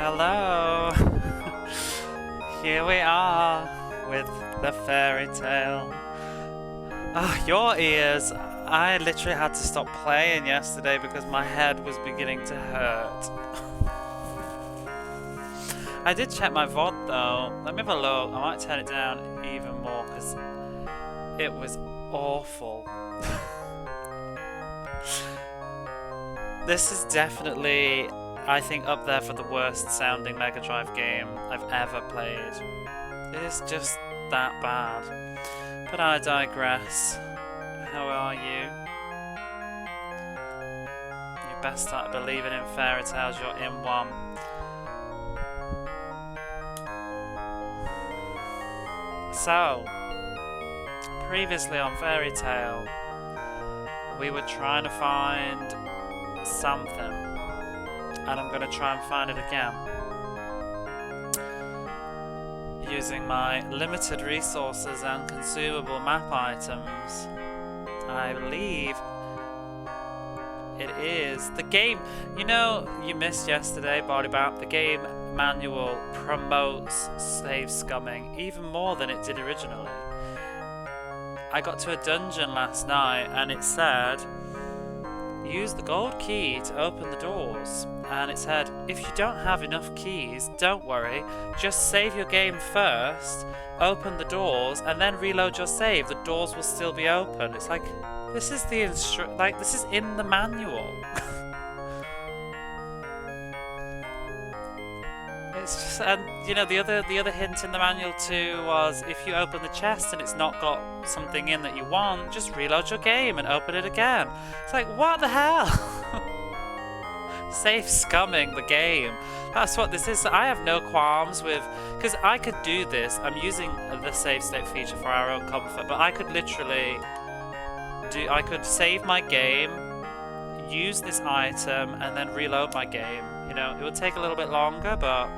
Hello! Here we are with the fairy tale. Ah, your ears! I literally had to stop playing yesterday because my head was beginning to hurt. I did check my VOD though. Let me have a look. I might turn it down even more because it was awful. This is definitely, I think, up there for the worst sounding Mega Drive game I've ever played. It is just that bad. But I digress. How are you? You best start believing in fairy tales, you're in one. So, previously on Fairy Tale, we were trying to find something, and I'm going to try and find it again using my limited resources and consumable map items. I believe it is the game. You know, you missed yesterday, Bodybap. The game manual promotes save scumming even more than it did originally. I got to a dungeon last night and it said use the gold key to open the doors, and it said if you don't have enough keys, don't worry, just save your game first, open the doors, and then reload your save. The doors will still be open. It's like, this is the this is in the manual. It's just, and you know, the other hint in the manual too was if you open the chest and it's not got something in that you want, just reload your game and open it again. It's like, what the hell? Safe scumming the game. That's what this is. So I have no qualms with, because I could do this. I'm using the save state feature for our own comfort, but I could literally I could save my game, use this item, and then reload my game. You know, it would take a little bit longer, but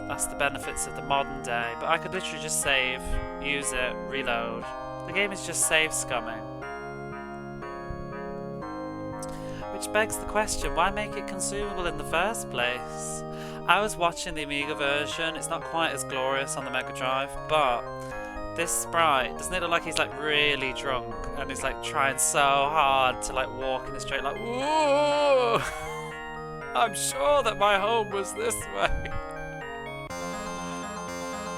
that's the benefits of the modern day. But I could literally just save, use it, reload. The game is just save scumming. Which begs the question, why make it consumable in the first place? I was watching the Amiga version. It's not quite as glorious on the Mega Drive, but this sprite, doesn't it look like he's like really drunk and he's like trying so hard to like walk in a straight like, whoa! I'm sure that my home was this way.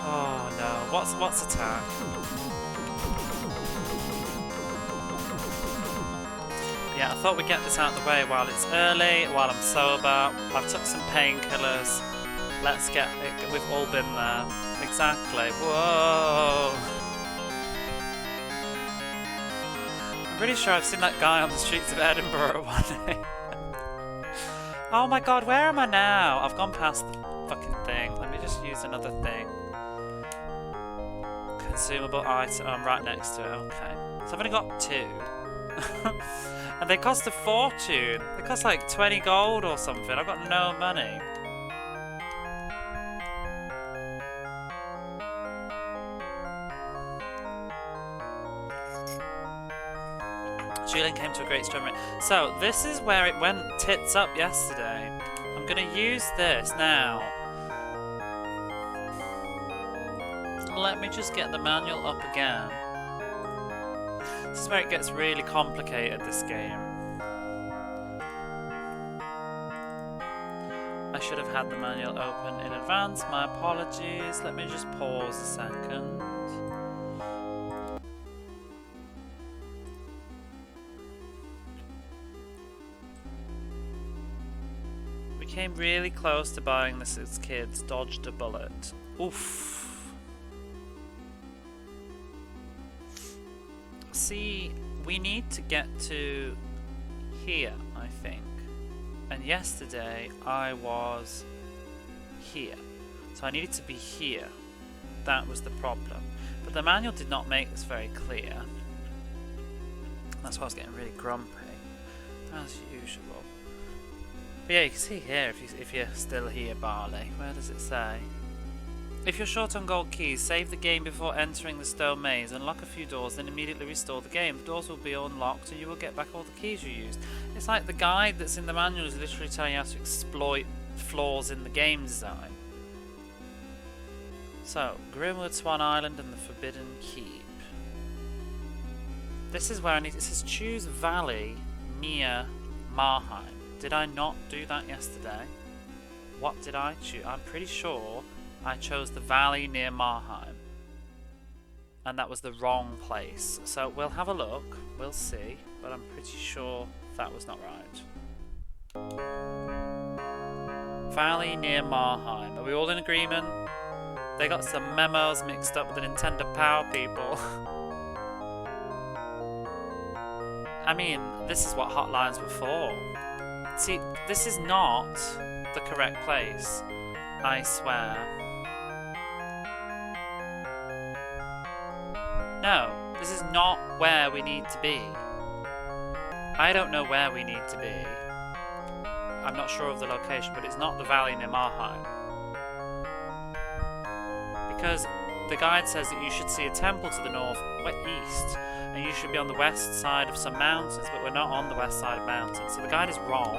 Oh no, what's attack? Yeah, I thought we'd get this out of the way while it's early, while I'm sober. I've took some painkillers. Let's get it, we've all been there. Exactly. Whoa! I'm pretty sure I've seen that guy on the streets of Edinburgh one day. Oh my god, where am I now? I've gone past the fucking thing. Let me just use another thing. Consumable item. I'm right next to it. Okay. So I've only got 2. And they cost a fortune. They cost like 20 gold or something. I've got no money. Julian came to a great stone. So this is where it went tits up yesterday. I'm going to use this now. Let me just get the manual up again. This is where it gets really complicated, this game. I should have had the manual open in advance. My apologies. Let me just pause a second. We came really close to buying this as kids. Dodged a bullet. Oof. See, we need to get to here, I think. And yesterday I was here. So I needed to be here. That was the problem. But the manual did not make this very clear. That's why I was getting really grumpy. As usual. But yeah, you can see here if you're still here, Barley. Where does it say? If you're short on gold keys, save the game before entering the stone maze, unlock a few doors, then immediately restore the game. The doors will be unlocked and you will get back all the keys you used. It's like the guide that's in the manual is literally telling you how to exploit flaws in the game design. So, Grimwood, Swan Island and the Forbidden Keep. This is where I need... It says choose valley near Marheim. Did I not do that yesterday? What did I choose? I'm pretty sure I chose the valley near Marheim. And that was the wrong place. So we'll have a look. We'll see. But I'm pretty sure that was not right. Valley near Marheim. Are we all in agreement? They got some memos mixed up with the Nintendo Power people. I mean, this is what hotlines were for. See, this is not the correct place. I swear. No, this is not where we need to be. I don't know where we need to be. I'm not sure of the location, but it's not the valley near Marheim. Because the guide says that you should see a temple to the north, east, and you should be on the west side of some mountains, but we're not on the west side of mountains, so the guide is wrong.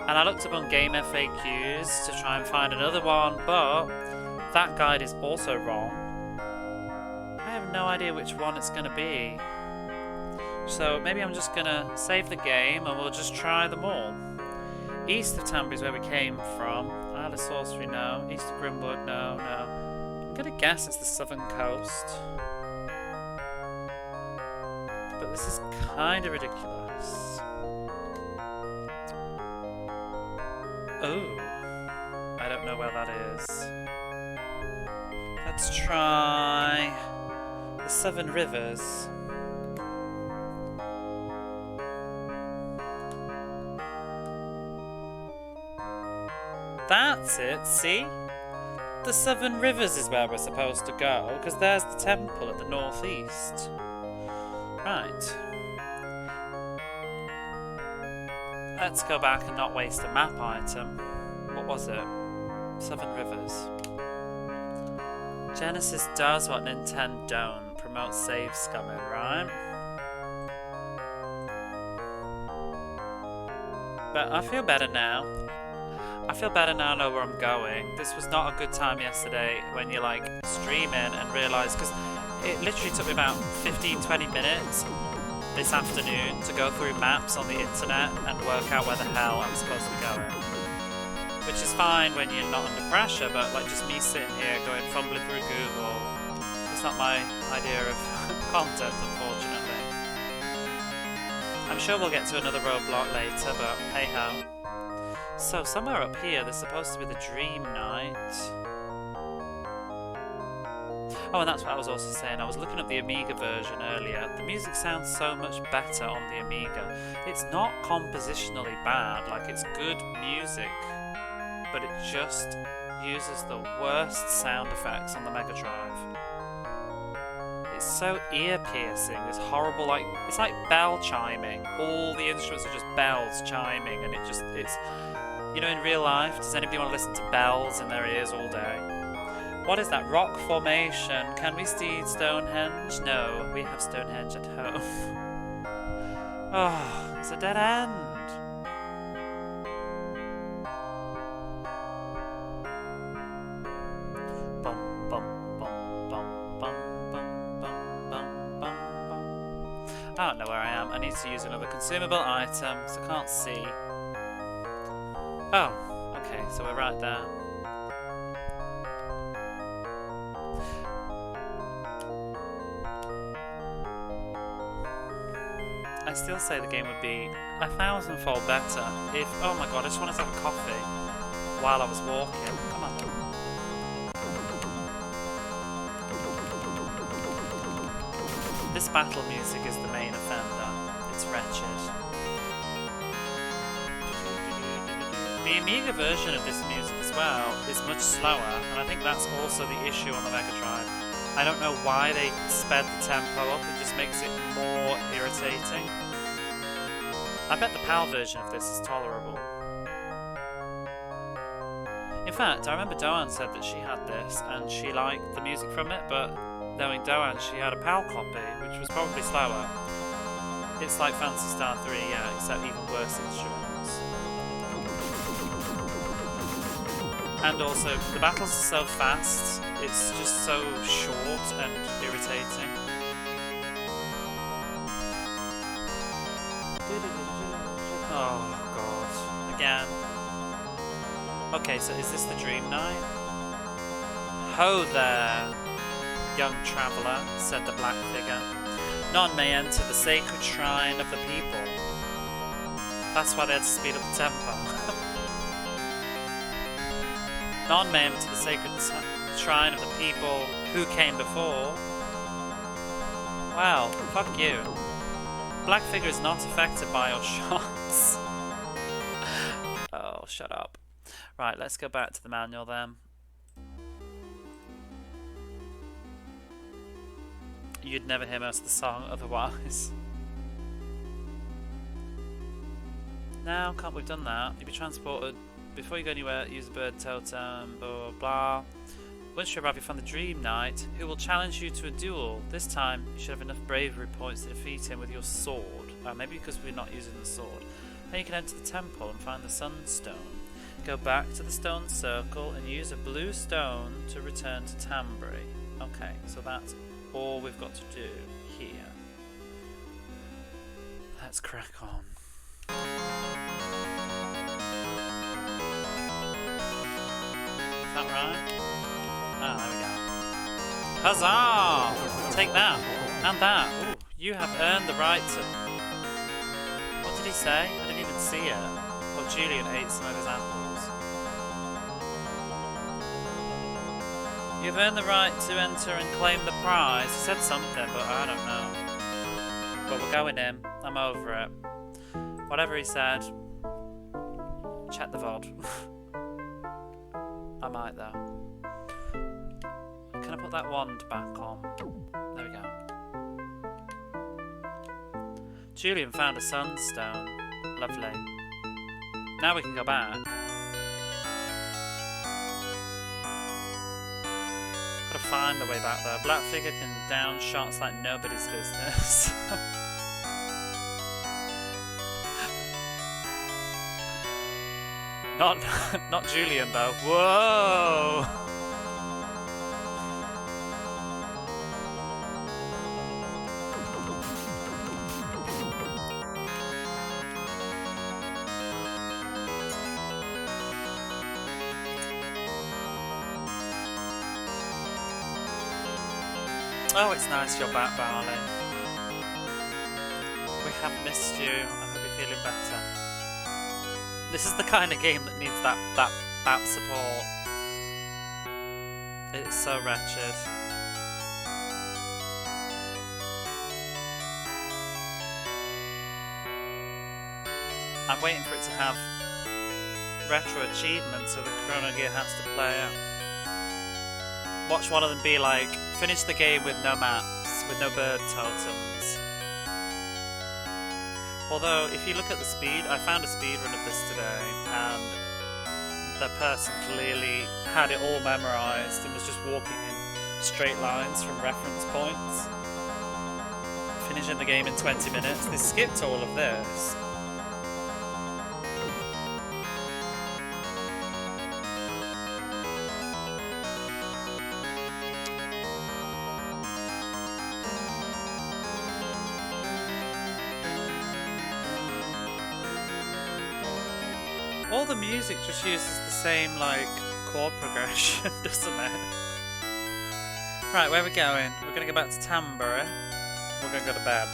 And I looked up on Game FAQs to try and find another one, but that guide is also wrong. I have no idea which one it's going to be. So maybe I'm just going to save the game and we'll just try them all. East of Tambry is where we came from. Isle of Sorcery, no. East of Grimwood, no. I'm going to guess it's the southern coast. But this is kind of ridiculous. Oh, I don't know where that is. Let's try the Seven Rivers. That's it, see? The Seven Rivers is where we're supposed to go, because there's the temple at the northeast. Right. Let's go back and not waste a map item. What was it? Seven Rivers. Genesis does what Nintendo don't. Promote save scumming, right? But I feel better now. I feel better now I know where I'm going. This was not a good time yesterday when you're like streaming and realise, because it literally took me about 15-20 minutes this afternoon to go through maps on the internet and work out where the hell I'm supposed to be going. Which is fine when you're not under pressure, but like just me sitting here going fumbling through Google, it's not my idea of content, unfortunately. I'm sure we'll get to another roadblock later, but hey ho. So somewhere up here there's supposed to be the Dream Night. Oh, and that's what I was also saying. I was looking at the Amiga version earlier. The music sounds so much better on the Amiga. It's not compositionally bad, like it's good music, but it just uses the worst sound effects on the Mega Drive. It's so ear-piercing, this horrible, like, it's like bell chiming. All the instruments are just bells chiming, and it's, you know, in real life, does anybody want to listen to bells in their ears all day? What is that? Rock formation. Can we see Stonehenge? No, we have Stonehenge at home. Oh, it's a dead end. Bum, bum, bum, bum, bum, bum, bum, bum, bum. I don't know where I am. I need to use another consumable item, so I can't see. Oh, okay, so we're right there. I still say the game would be 1,000-fold better if... Oh my god, I just wanted to have a coffee while I was walking. Come on. This battle music is the main offender. It's wretched. The Amiga version of this music as well is much slower, and I think that's also the issue on the Mega Drive. I don't know why they sped the tempo up, it just makes it more irritating. I bet the PAL version of this is tolerable. In fact, I remember Doan said that she had this and she liked the music from it, but knowing Doan, she had a PAL copy, which was probably slower. It's like Phantasy Star 3, yeah, except even worse instruments. And also, the battles are so fast, it's just so short and irritating. Oh god, again. Okay, so is this the dream night? Ho there, young traveller, said the black figure. None may enter the sacred shrine of the people. That's why they had to speed up the tempo. None may enter the sacred shrine of the people who came before. Well, fuck you. Black figure is not affected by your shots. Oh, shut up. Right, let's go back to the manual then. You'd never hear most of the song otherwise. Now, can't we've done that? You'll be transported. Before you go anywhere, use a bird totem, blah blah. Once you're arrived, you find the Dream Knight, who will challenge you to a duel. This time, you should have enough bravery points to defeat him with your sword. Maybe because we're not using the sword. Then you can enter the temple and find the Sunstone. Go back to the stone circle and use a blue stone to return to Tambry. Okay, so that's all we've got to do here. Let's crack on. Is that right? Ah, there we go. Huzzah! Take that. And that. Ooh, you have earned the right to... What did he say? I didn't even see it. Well, Julian ate some of his apples. You've earned the right to enter and claim the prize. He said something, but I don't know. But we're going in. I'm over it. Whatever he said. Check the VOD. I might though. Can I put that wand back on? There we go. Julian found a sunstone. Lovely. Now we can go back. Gotta find the way back there. Black figure can down shots like nobody's business. Not Julian though. Whoa! Oh, it's nice you're back, Barley. We have missed you. I hope you're feeling better. This is the kind of game that needs that BAP support. It's so wretched. I'm waiting for it to have retro achievements so the Chrono Gear has to play out. Watch one of them be like, finish the game with no maps, with no bird totems. Although, if you look at the speed, I found a speedrun of this today, and the person clearly had it all memorised and was just walking in straight lines from reference points. Finishing the game in 20 minutes. They skipped all of this. All the music just uses the same, like, chord progression, doesn't it? Right, where are we going? We're going to go back to Tambry. We're going to go to bed.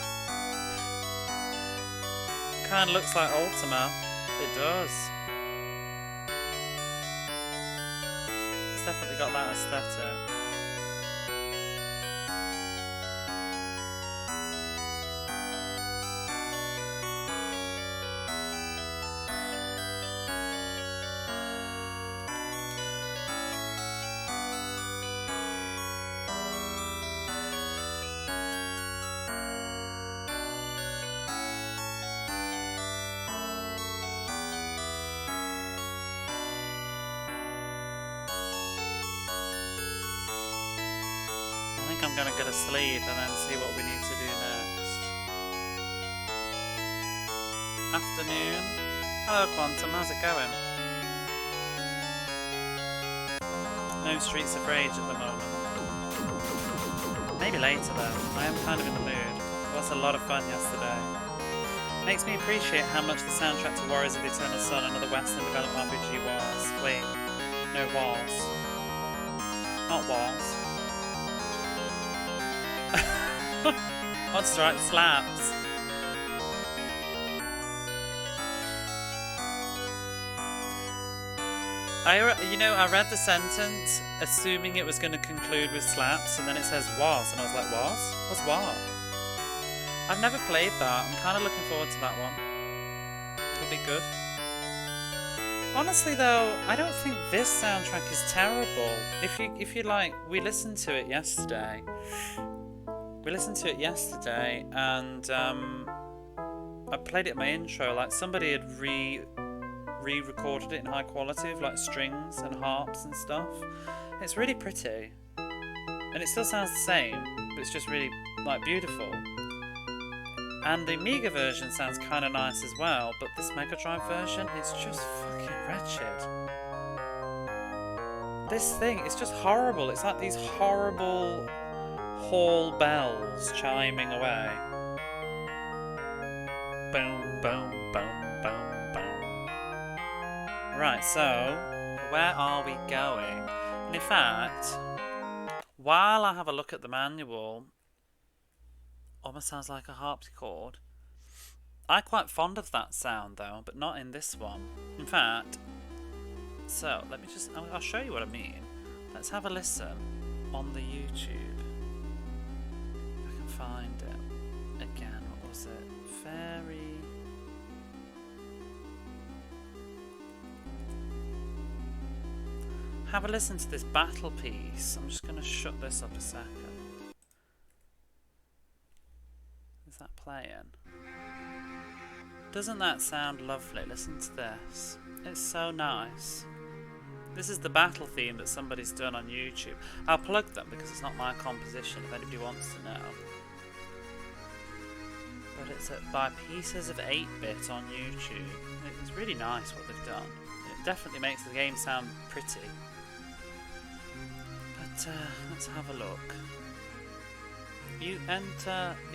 Kind of looks like Ultima. It does. It's definitely got that aesthetic. I'm gonna go to sleep and then see what we need to do next. Afternoon. Hello Quantum, how's it going? no Streets of Rage at the moment. Maybe later though. I am kind of in the mood. It was a lot of fun yesterday. Makes me appreciate how much the soundtrack to Warriors of the Eternal Sun, another Western developed RPG was. Wait, no, was. Not was. Monster Art slaps. I read the sentence assuming it was going to conclude with slaps, and then it says was, and I was like, was? What's what? I've never played that. I'm kind of looking forward to that one. It'll be good. Honestly though, I don't think this soundtrack is terrible. If you like, we listened to it yesterday. And I played it in my intro. Like somebody had re-recorded it in high quality with like strings and harps and stuff. It's really pretty, and it still sounds the same, but it's just really like beautiful. And the Amiga version sounds kind of nice as well, but this Mega Drive version is just fucking wretched. This thing is just horrible. It's like these horrible hall bells chiming away. Boom, boom, boom, boom, boom. Right, so where are we going? And in fact, while I have a look at the manual, almost sounds like a harpsichord. I'm quite fond of that sound though, but not in this one. In fact, so let me just, I'll show you what I mean. Let's have a listen on the YouTube. If I can find it. Again, what was it? Faery. Have a listen to this battle piece. I'm just going to shut this up a second. Is that playing? Doesn't that sound lovely? Listen to this. It's so nice. This is the battle theme that somebody's done on YouTube. I'll plug them because it's not my composition if anybody wants to know. But it's by Pieces of 8-Bit on YouTube. It's really nice what they've done. It definitely makes the game sound pretty. But let's have a look. You're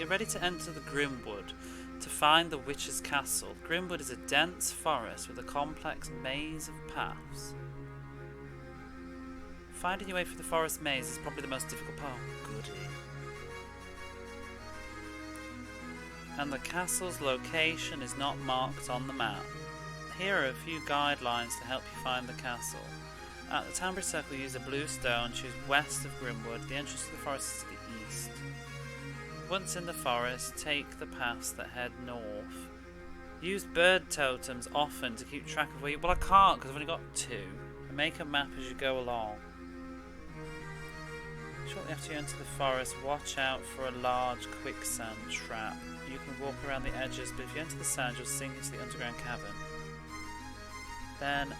ready to enter the Grimwood to find the Witch's Castle. Grimwood is a dense forest with a complex maze of paths. Finding your way through the forest maze is probably the most difficult part. Goody. And the castle's location is not marked on the map. Here are a few guidelines to help you find the castle. At the Tambridge Circle, use a blue stone, choose west of Grimwood. The entrance to the forest is to the east. Once in the forest, take the paths that head north. Use bird totems often to keep track of where you... Well, I can't because I've only got 2. Make a map as you go along. Shortly after you enter the forest, watch out for a large quicksand trap. You can walk around the edges, but if you enter the sand, you'll sink into the underground cavern. Then,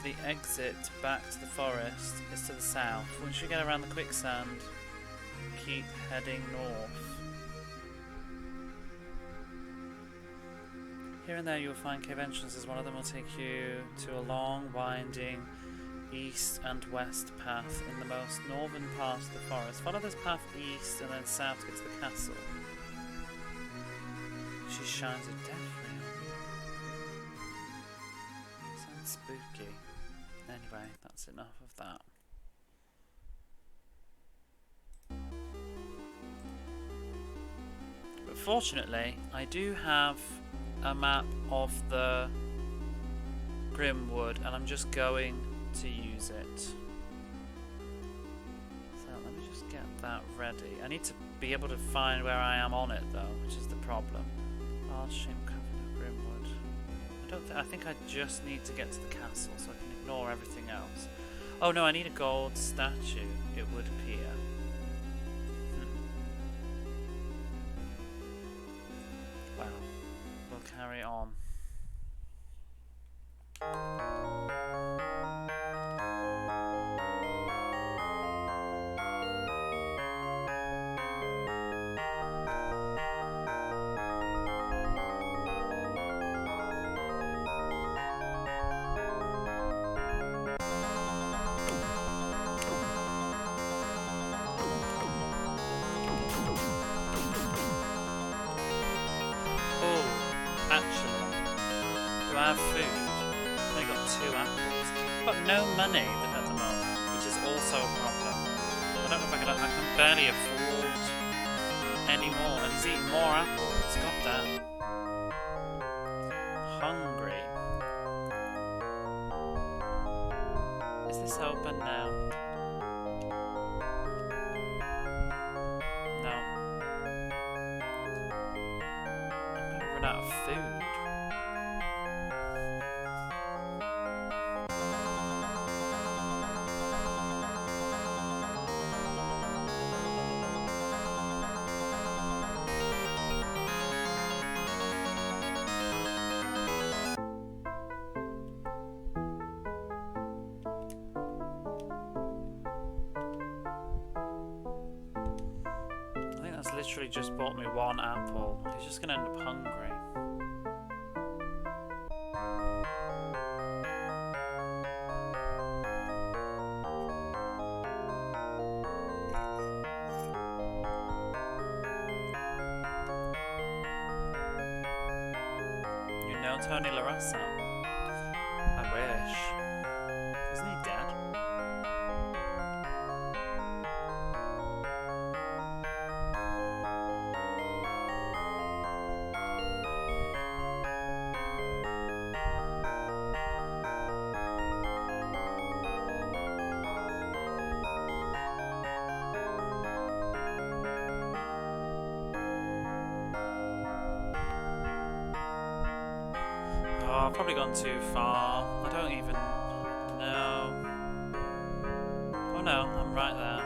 the exit back to the forest is to the south. Once you get around the quicksand, keep heading north. Here and there you will find cave entrances. One of them will take you to a long, winding east and west path in the most northern part of the forest. Follow this path east and then south to get to the castle. She shines a death ray on you. Sounds spooky. Anyway, that's enough of that. But fortunately, I do have a map of the Grimwood, and I'm just going to use it. So let me just get that ready. I need to be able to find where I am on it though, which is the problem. Large shape covered of Grimwood. I think I just need to get to the castle, so I can ignore everything else. Oh no, I need a gold statue, it would appear. Well, we'll carry on. got no money at the moment, which is also a problem. I don't know if I can barely afford any more. And he's eating more apples. God damn. Hungry. Is this open now? No. I'm gonna run out of food. Literally just bought me one apple. He's just gonna end up hungry. You know Tony LaRossa? I wish. Isn't he dead? I've probably gone too far. I don't even know. Oh no, I'm right there.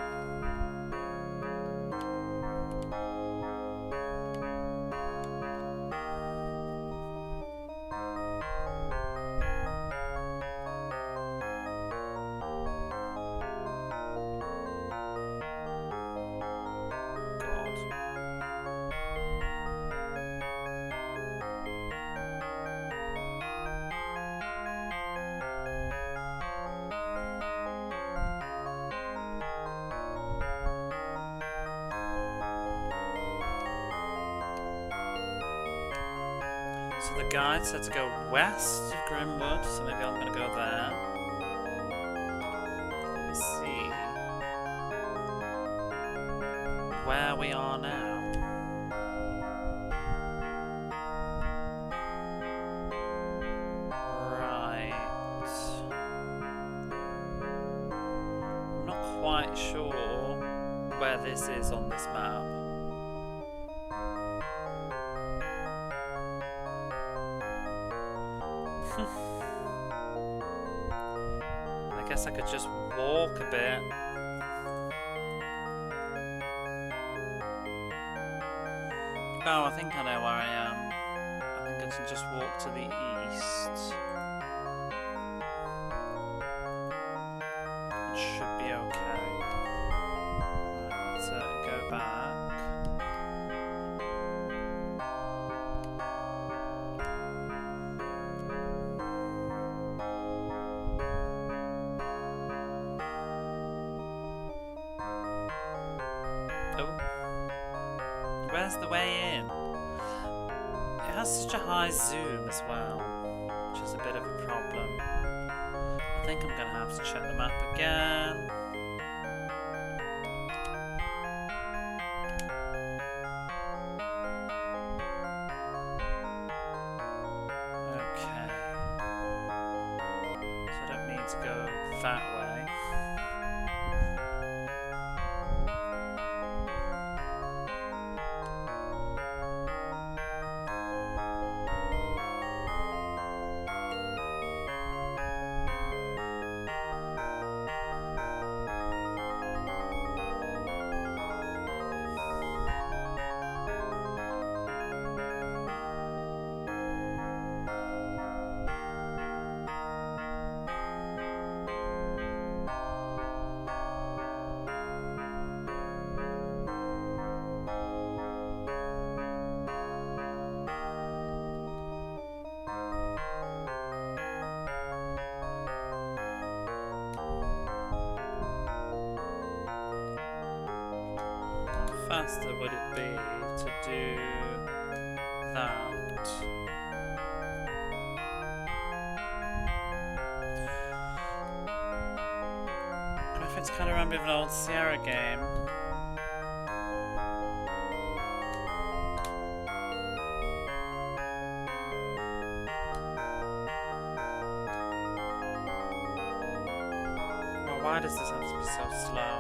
So the guide said to go west of Grimwood, so maybe I'm gonna go there. Let me see where we are now. Right. I'm not quite sure where this is on this map. I guess I could just walk a bit. Oh, I think I know where I am. I think I can just walk to the east. It should be okay. Right, let's go back. Where's the way in? It has such a high zoom as well, which is a bit of a problem. I think I'm gonna have to check the map again. Okay. So I don't need to go that way. Faster would it be to do that? It's kind of reminded me of an old Sierra game. Oh, why does this have to be so slow?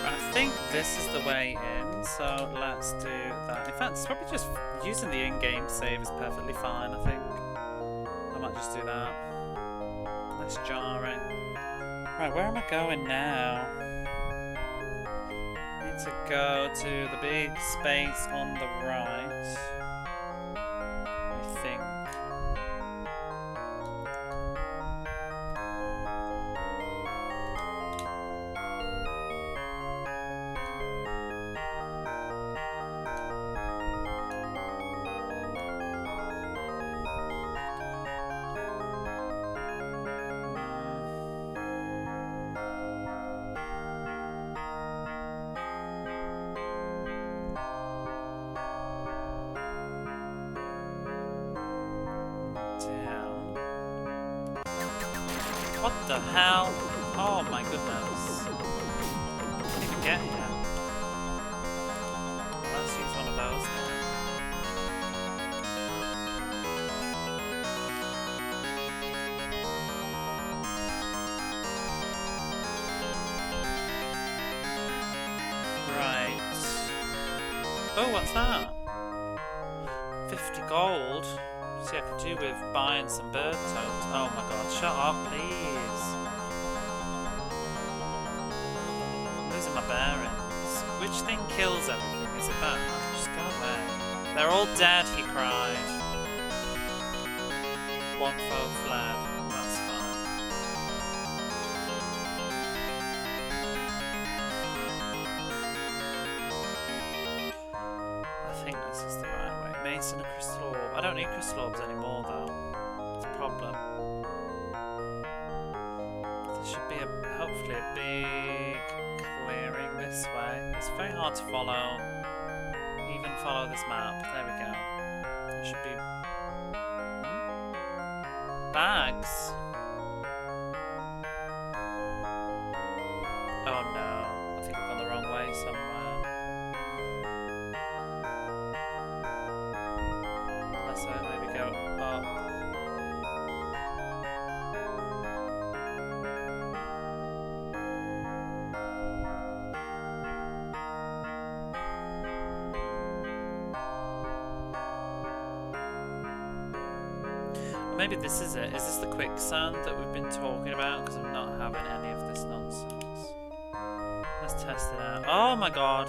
I think this is the way in, so let's do that. In fact, it's probably just using the in-game save is perfectly fine, I think. I might just do that. Less jarring. Right, where am I going now? I need to go to the big space on the right. I think. What the hell? Oh my goodness. I didn't even get here. Let's use one of those now. Right. Oh, what's that? 50 gold. See, I could do with buying some bird toads. Oh my god, shut up, please. I'm losing my bearings. Which thing kills everything? Is it that? Just go away. They're all dead, he cried. One foe fled. That's fine. I think this is the right way. Mason and crystal orb. I don't need crystal orbs anymore though. It's a problem. There should be hopefully a big clearing this way. It's very hard to follow. Even follow this map. There we go. There should be bags. Oh no. I think I've gone the wrong way somewhere. So maybe go up. Or maybe this is it. Is this the quicksand that we've been talking about? Because I'm not having any of this nonsense. Let's test it out. Oh my god.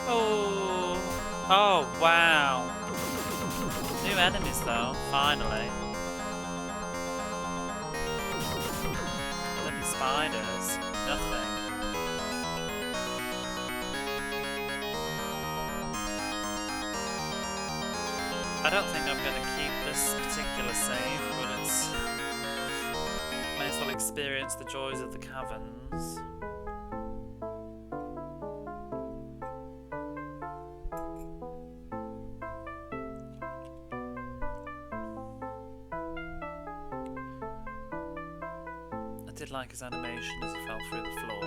Oh. Oh, wow. New enemies, though, finally. Bloody spiders. Nothing. I don't think I'm going to keep this particular save, but it's... May as well experience the joys of the caverns. I did like his animation as he fell through the floor.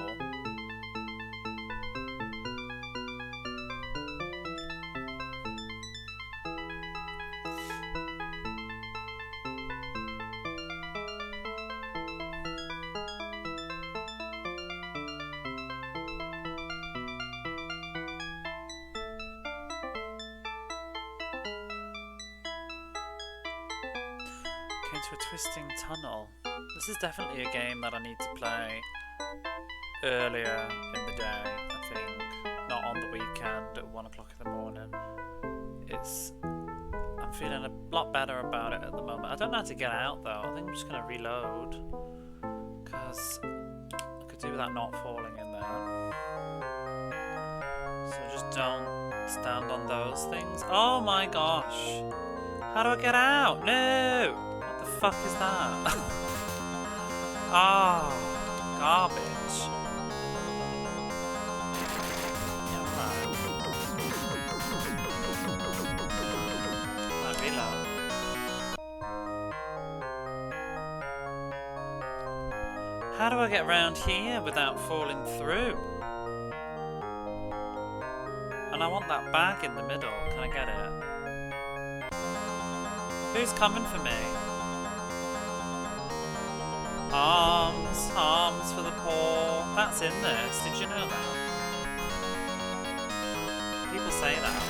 Came to a twisting tunnel. This is definitely a game that I need to play earlier in the day, I think. Not on the weekend at 1 o'clock in the morning. I'm feeling a lot better about it at the moment. I don't know how to get out though. I think I'm just going to reload. Because I could do without not falling in there. So just don't stand on those things. Oh my gosh. How do I get out? No! What the fuck is that? Oh, garbage. Yeah, right. Right, reload. How do I get around here without falling through? And I want that bag in the middle. Can I get it? Who's coming for me? Arms, arms for the poor. That's in this. Did you know that? People say that.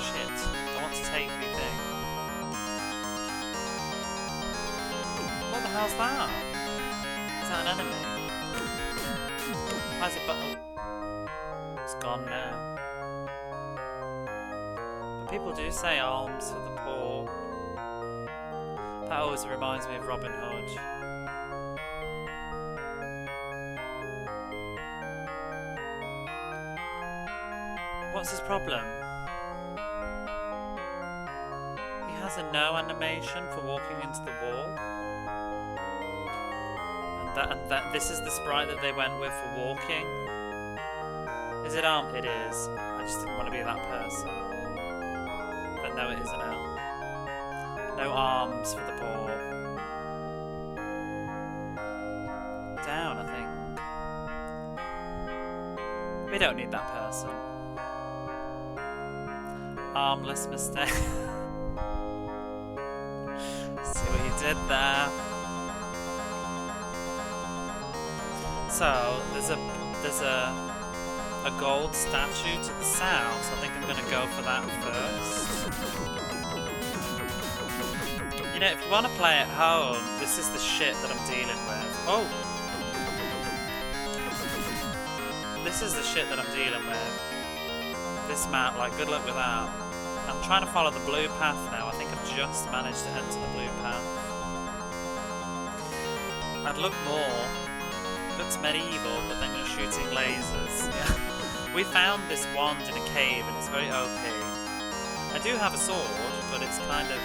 Shit. I want to take the thing. What the hell's that? Is that an enemy? Why is it but it's gone now. But people do say alms for the poor. That always reminds me of Robin Hood. What's his problem? He has a no animation for walking into the wall. And that this is the sprite that they went with for walking. Is it arm? It is. I just didn't want to be that person. But no, it isn't out. No arms for the poor. Down, I think. We don't need that person. Armless mistake. See what you did there. So there's a gold statue to the south. So I think I'm gonna go for that first. You know, if you want to play at home, this is the shit that I'm dealing with. Oh, this is the shit that I'm dealing with. This map, like, good luck with that. I'm trying to follow the blue path now. I think I've just managed to enter the blue path. I'd look more. It looks medieval, but then you're shooting lasers. Yeah. We found this wand in a cave, and it's very OP. I do have a sword, but it's kind of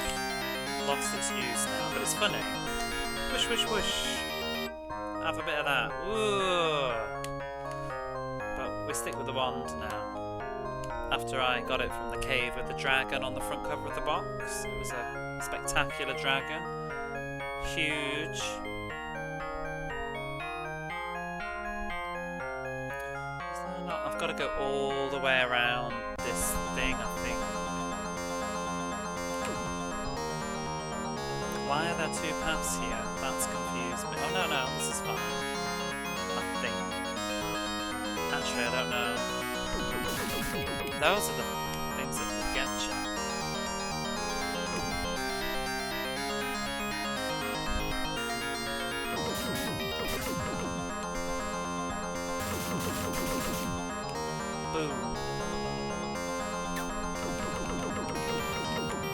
lost its use now. But it's funny. Whoosh, whoosh, whoosh. Have a bit of that. Ooh. But we stick with the wand now. After I got it from the cave with the dragon on the front cover of the box. It was a spectacular dragon. Huge. Is there not? I've got to go all the way around this thing, I think. Why are there two paths here? That's confused me. Oh no, no, this is fine. I think. Actually, I don't know. Those are the things that get you. Boom.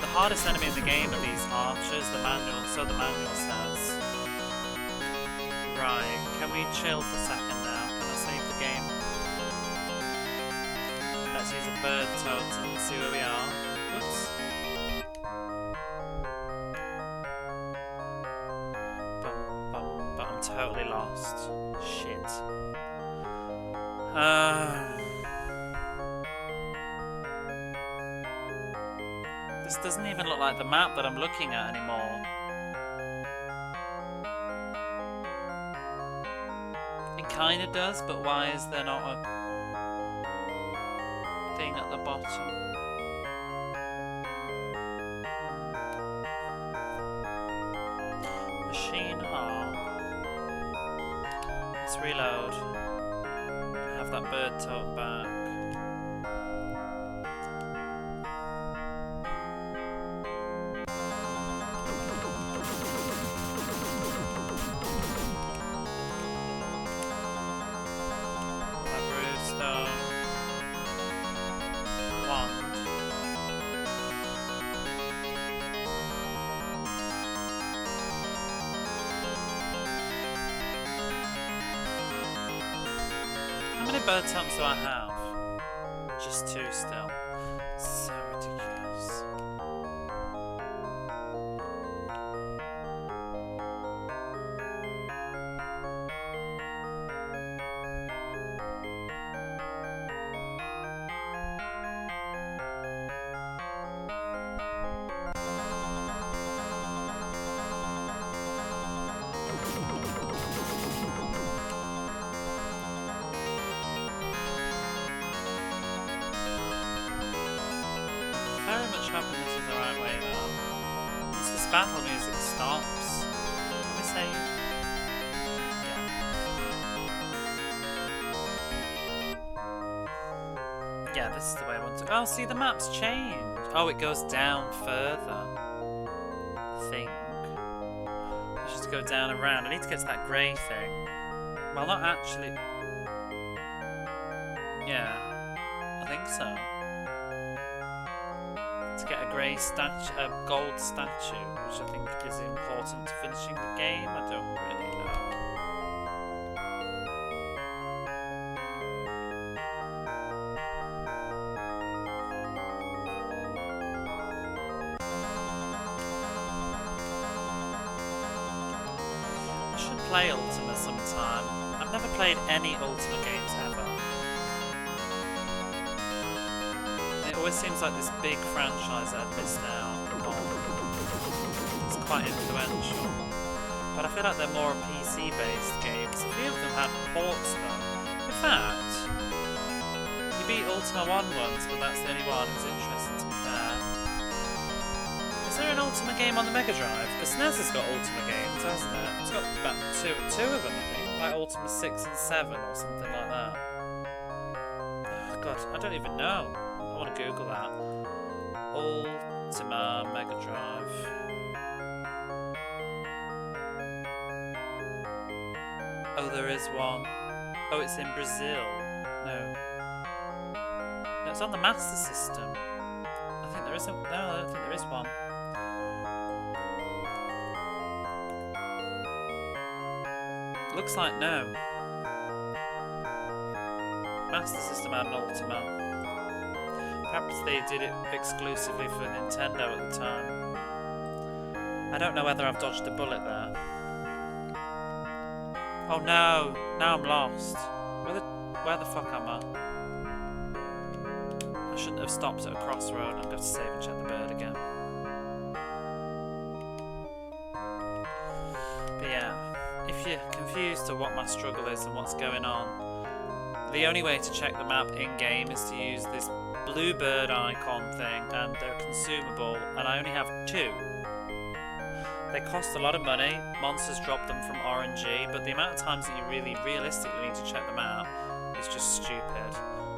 The hardest enemy in the game are these archers, the manual, so the manual says. Right, can we chill for a second now? Can I save the game? Let's use a bird totem and see where we are. Oops. But I'm totally lost. Shit. This doesn't even look like the map that I'm looking at anymore. It kinda does, but why is there not a thing at the bottom? Machine harp. Let's reload. Have that bird totem back. many bird totems do I have? Just 2 still. So ridiculous. Very much hoping this is the right way though. Once this battle music stops, can we save? Yeah. Yeah, this is the way I want to. Oh, see, the map's changed. Oh, it goes down further. I think. I just go down and round. I need to get to that grey thing. Well, not actually. Yeah, I think so. To get a grey statue, a gold statue, which I think is important to finishing the game. I don't really know. I should play Ultima sometime. I've never played any Ultima games ever. It always seems like this big franchise I've missed out on. It's quite influential. But I feel like they're more PC-based games. A few of them have ports though. In fact, you beat Ultima 1 once, but that's the only one. It's interesting to be fair. Is there an Ultima game on the Mega Drive? The SNES has got Ultima games, hasn't it? It's got about two of them, I think. Like Ultima 6 and 7 or something like that. Oh god, I don't even know. I want to Google that. Ultima Mega Drive. Oh, there is one. Oh, it's in Brazil. No. No, it's on the Master System. I think there isn't. No, I don't think there is one. Looks like no. Master System had an Ultima. Perhaps they did it exclusively for Nintendo at the time. I don't know whether I've dodged a bullet there. Oh no! Now I'm lost. Where the fuck am I? I shouldn't have stopped at a crossroad. I'm going to have to save and check the bird again. But yeah, if you're confused to what my struggle is and what's going on, the only way to check the map in-game is to use this blue bird icon thing, and they're consumable, and I only have 2. They cost a lot of money, monsters drop them from RNG, but the amount of times that you really realistically need to check them out is just stupid,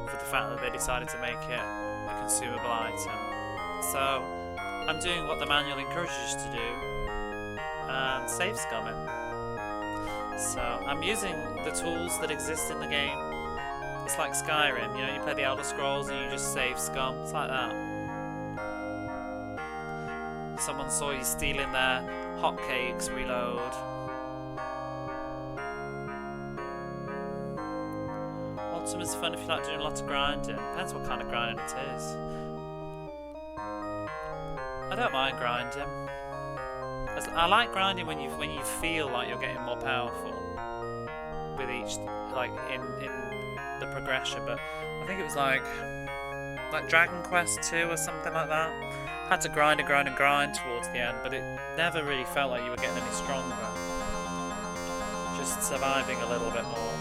for the fact that they decided to make it a consumable item. So, I'm doing what the manual encourages you to do, and save scumming. So, I'm using the tools that exist in the game. It's like Skyrim, you know, you play the Elder Scrolls and you just save scum, it's like that. Someone saw you stealing their hotcakes, reload. Ultima's fun if you like doing a lot of grinding. Depends what kind of grinding it is. I don't mind grinding. I like grinding when you feel like you're getting more powerful with each, like in the progression. But I think it was like Dragon Quest 2 or something like that. Had to grind and grind and grind towards the end, but it never really felt like you were getting any stronger. Just surviving a little bit more.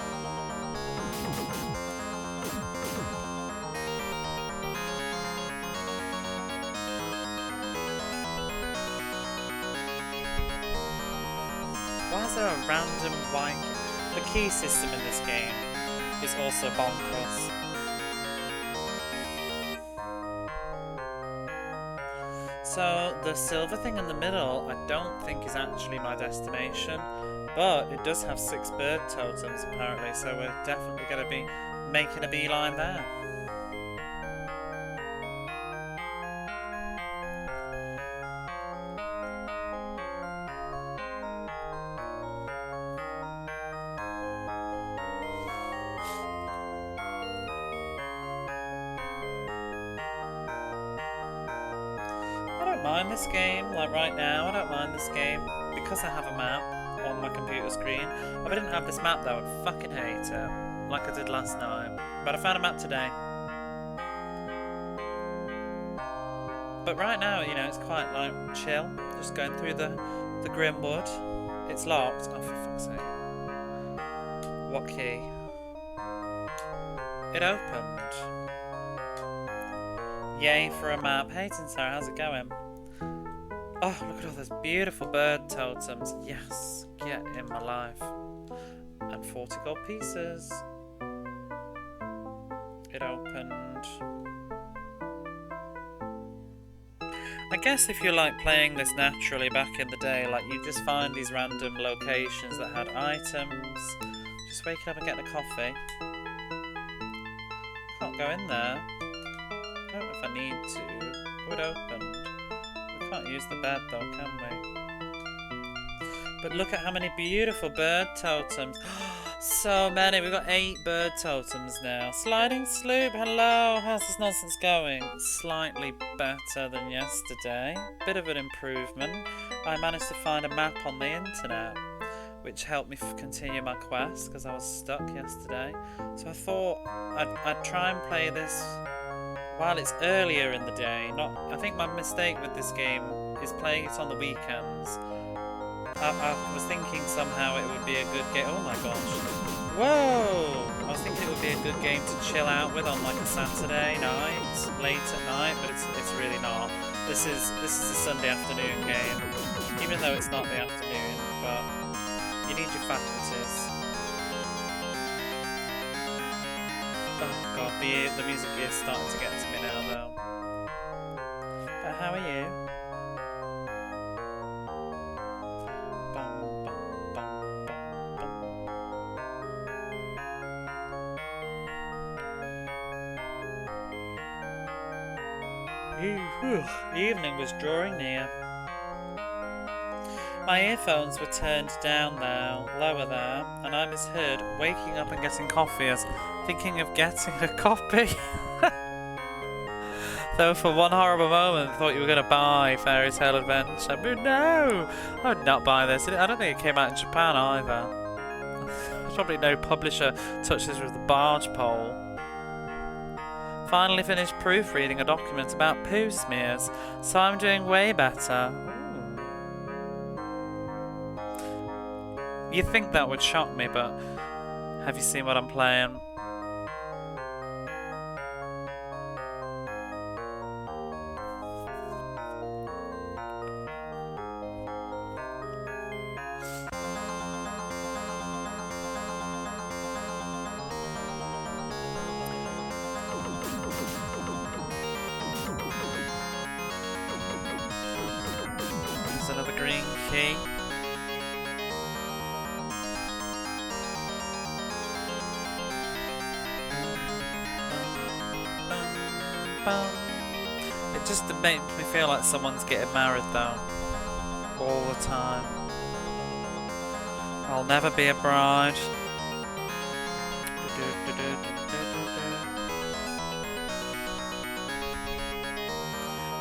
Why is there a random white... The key system in this game is also bonkers. So, the silver thing in the middle, I don't think is actually my destination, but it does have 6 bird totems apparently, so we're definitely going to be making a beeline there. mind this game, like right now, I don't mind this game because I have a map on my computer screen. If I didn't have this map though, I'd fucking hate it, like I did last night. But I found a map today. But right now, you know, it's quite like chill, just going through the Grimwood. It's locked. Oh, for fuck's sake. What key? It opened. Yay for a map. Hey Sarah, how's it going? Oh, look at all those beautiful bird totems. Yes, get in my life. And 40 gold pieces. It opened. I guess if you're like playing this naturally back in the day, like you just find these random locations that had items. Just waking up and getting a coffee. Can't go in there. I don't know if I need to. Oh, it opened. We can't use the bed though, can we? But look at how many beautiful bird totems. So many. We've got 8 bird totems now. Sliding sloop, hello. How's this nonsense going? Slightly better than yesterday. Bit of an improvement. I managed to find a map on the internet, which helped me continue my quest because I was stuck yesterday. So I thought I'd try and play this while it's earlier in the day. I think my mistake with this game is playing it on the weekends. I was thinking somehow it would be a good game. Oh my gosh. Whoa! I was thinking it would be a good game to chill out with on like a Saturday night, late at night, but it's really not. This is a Sunday afternoon game, even though it's not the afternoon, but you need your faculties. Oh god, the music is starting to get to me now though. But how are you? The evening was drawing near. My earphones were turned down now, lower there, and I misheard waking up and getting coffee as thinking of getting a copy. Though for one horrible moment thought you were going to buy Fairy Tale Adventure. But no! I would not buy this. I don't think it came out in Japan either. There's probably no publisher touched this with the barge pole. Finally finished proofreading a document about poo smears, so I'm doing way better. You'd think that would shock me, but have you seen what I'm playing? Another green key. It just makes me feel like someone's getting married though. All the time. I'll never be a bride.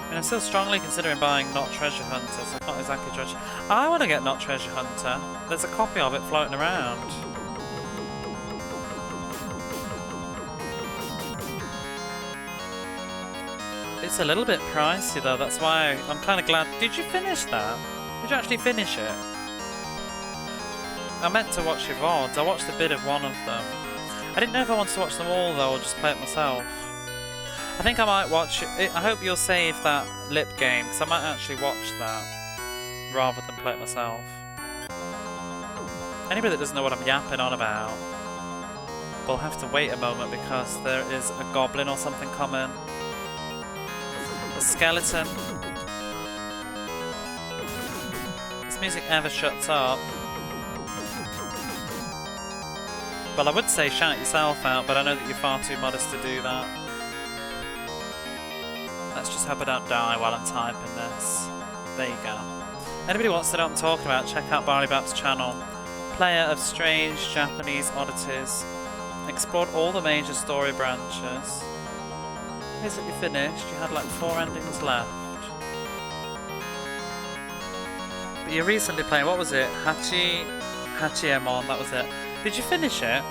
And I'm still strongly considering buying Not Treasure Hunter, so I can't exactly judge. I want to get Not Treasure Hunter. There's a copy of it floating around. It's a little bit pricey though, that's why I'm kind of glad. Did you finish that? Did you actually finish it? I meant to watch your VODs. I watched a bit of one of them. I didn't know if I wanted to watch them all though, or just play it myself. I think I might watch it. I hope you'll save that lip game, because I might actually watch that rather than play it myself. Anybody that doesn't know what I'm yapping on about will have to wait a moment because there is a goblin or something coming. A skeleton. This music ever shuts up. Well, I would say shout yourself out, but I know that you're far too modest to do that. Let's just hope I don't die while I'm typing this. There you go. Anybody wants to know what I'm talking about, check out Barley Bap's channel. Player of strange Japanese oddities. Explored all the major story branches. Basically finished, you had like 4 endings left. But you're recently playing, what was it? Hachiemon, that was it. Did you finish it?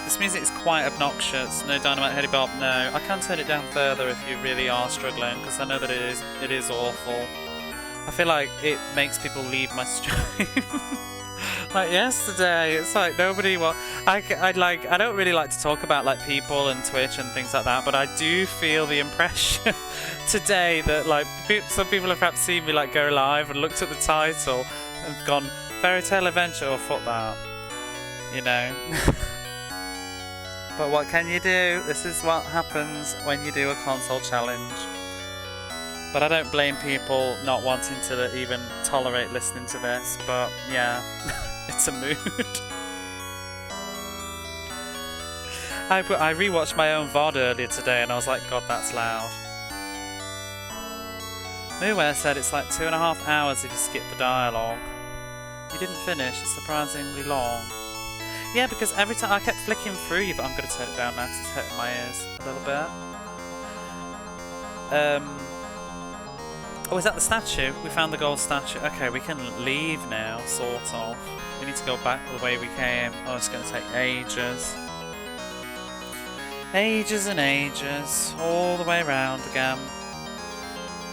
This music is quite obnoxious. No Dynamite Heady Bob, no. I can turn it down further if you really are struggling, because I know that it is awful. I feel like it makes people leave my stream. Like yesterday, it's like nobody I don't really like to talk about like people and Twitch and things like that, but I do feel the impression today that like some people have perhaps seen me like go live and looked at the title and gone Fairy Tale Adventure or fuck that, you know. But what can you do? This is what happens when you do a console challenge. But I don't blame people not wanting to even tolerate listening to this, but yeah. It's a mood. I rewatched my own VOD earlier today and I was like, God, that's loud. Mooeware said it's like 2.5 hours if you skip the dialogue. You didn't finish, it's surprisingly long. Yeah, because every time I kept flicking through you, but I'm going to turn it down now because it's hurting my ears a little bit. Oh, is that the statue? We found the gold statue. Okay, we can leave now, sort of. We need to go back the way we came. Oh, it's going to take ages. Ages and ages. All the way around again.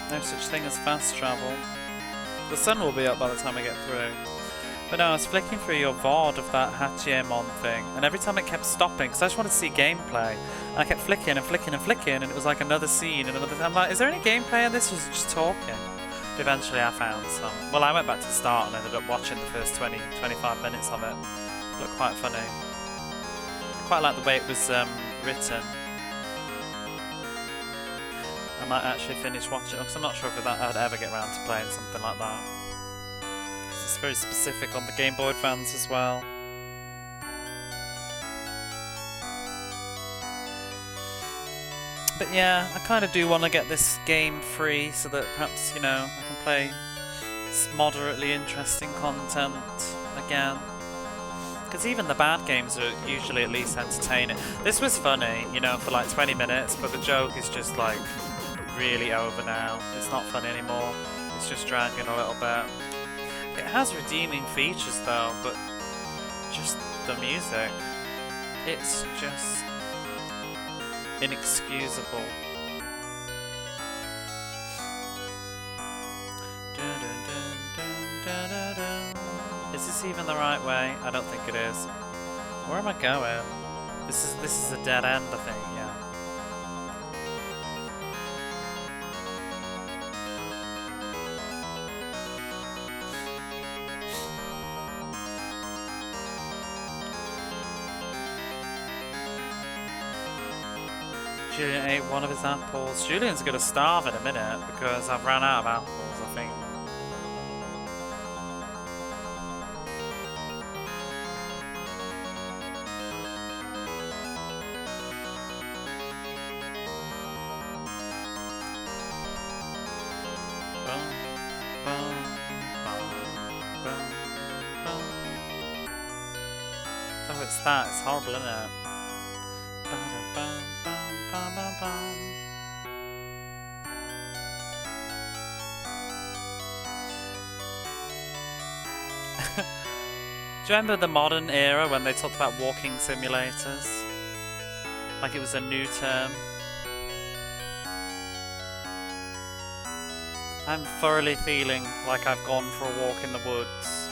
No such thing as fast travel. The sun will be up by the time we get through. But no, I was flicking through your VOD of that Hachiemon thing, and every time it kept stopping, because I just wanted to see gameplay. And I kept flicking and flicking and flicking, and it was like another scene and another. I'm like, is there any gameplay in this? Or is it just talking? But eventually I found some. Well, I went back to the start and ended up watching the first 20-25 minutes of it. It looked quite funny. I quite like the way it was written. I might actually finish watching it, because I'm not sure if I'd ever get around to playing something like that. It's very specific on the Game Boy Advance as well. But yeah, I kind of do want to get this game free so that perhaps, you know, I can play moderately interesting content again. Because even the bad games are usually at least entertaining. This was funny, you know, for like 20 minutes, but the joke is just like really over now. It's not funny anymore. It's just dragging a little bit. It has redeeming features though, but just the music, it's just inexcusable. Is this even the right way? I don't think it is. Where am I going? This is a dead end, I think, yeah. Julian ate one of his apples. Julian's gonna starve in a minute because I've ran out of apples, I think. Oh, it's that. It's horrible, isn't it? Do you remember the modern era when they talked about walking simulators? Like it was a new term. I'm thoroughly feeling like I've gone for a walk in the woods.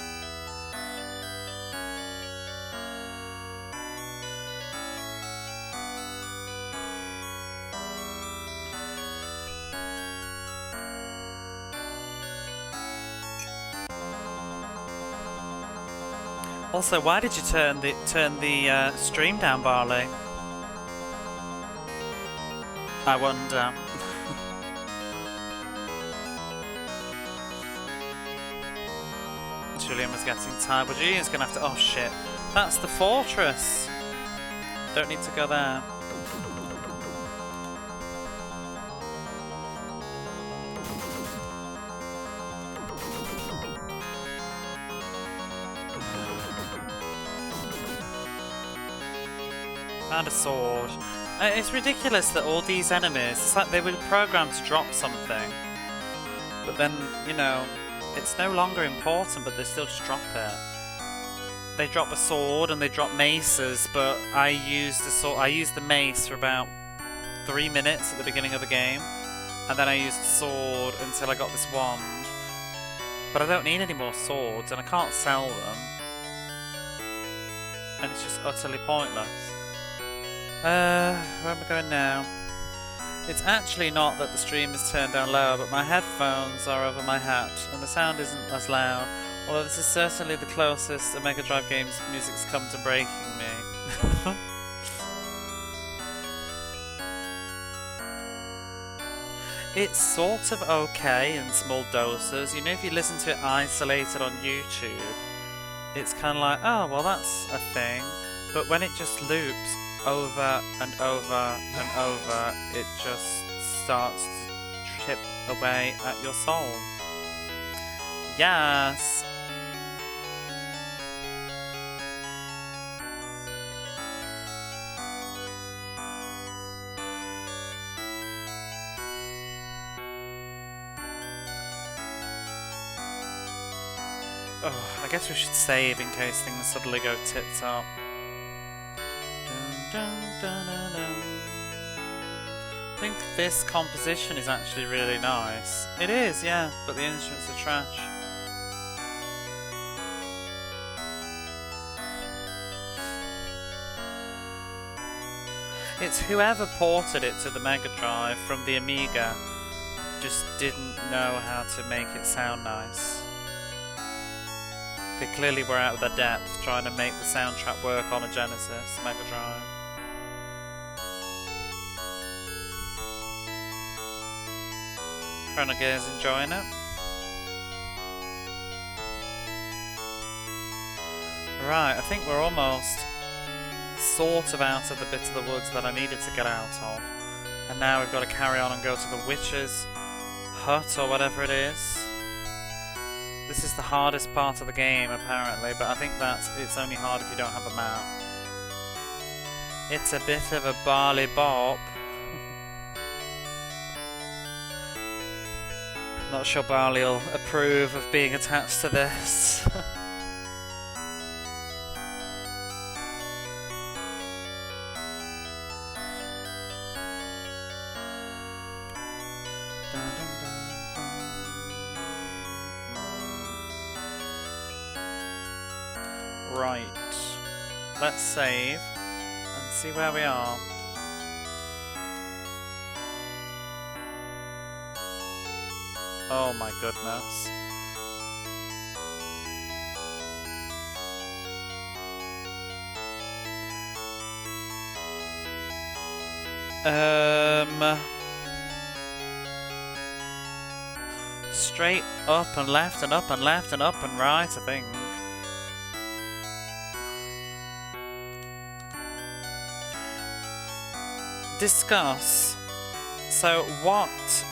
Also, why did you turn the stream down, Barley? I wonder. Julian was getting tired. Well, Julian's gonna have to. Oh shit! That's the fortress. Don't need to go there. Found a sword. It's ridiculous that all these enemies, it's like they were programmed to drop something. But then, you know, it's no longer important, but they still just drop it. They drop a sword and they drop maces, but I used the mace for about 3 minutes at the beginning of the game, and then I used the sword until I got this wand. But I don't need any more swords, and I can't sell them. And it's just utterly pointless. Where am I going now? It's actually not that the stream is turned down lower, but my headphones are over my hat, and the sound isn't as loud. Although this is certainly the closest a Mega Drive game's music's come to breaking me. It's sort of okay in small doses. You know, if you listen to it isolated on YouTube, it's kind of like, oh, well, that's a thing. But when it just loops over and over and over, it just starts to chip away at your soul. Yes! Oh, I guess we should save in case things suddenly go tits up. I think this composition is actually really nice. It is, yeah, but the instruments are trash. It's whoever ported it to the Mega Drive from the Amiga just didn't know how to make it sound nice. They clearly were out of their depth trying to make the soundtrack work on a Genesis Mega Drive. Chronogear's enjoying it. Right, I think we're almost sort of out of the bit of the woods that I needed to get out of. And now we've got to carry on and go to the witch's hut or whatever it is. This is the hardest part of the game apparently, but I think it's only hard if you don't have a map. It's a bit of a barley bop. Not sure Barley will approve of being attached to this. Right, let's save and see where we are. Oh my goodness. Straight up and left and up and left and up and right, I think. Discuss. So, what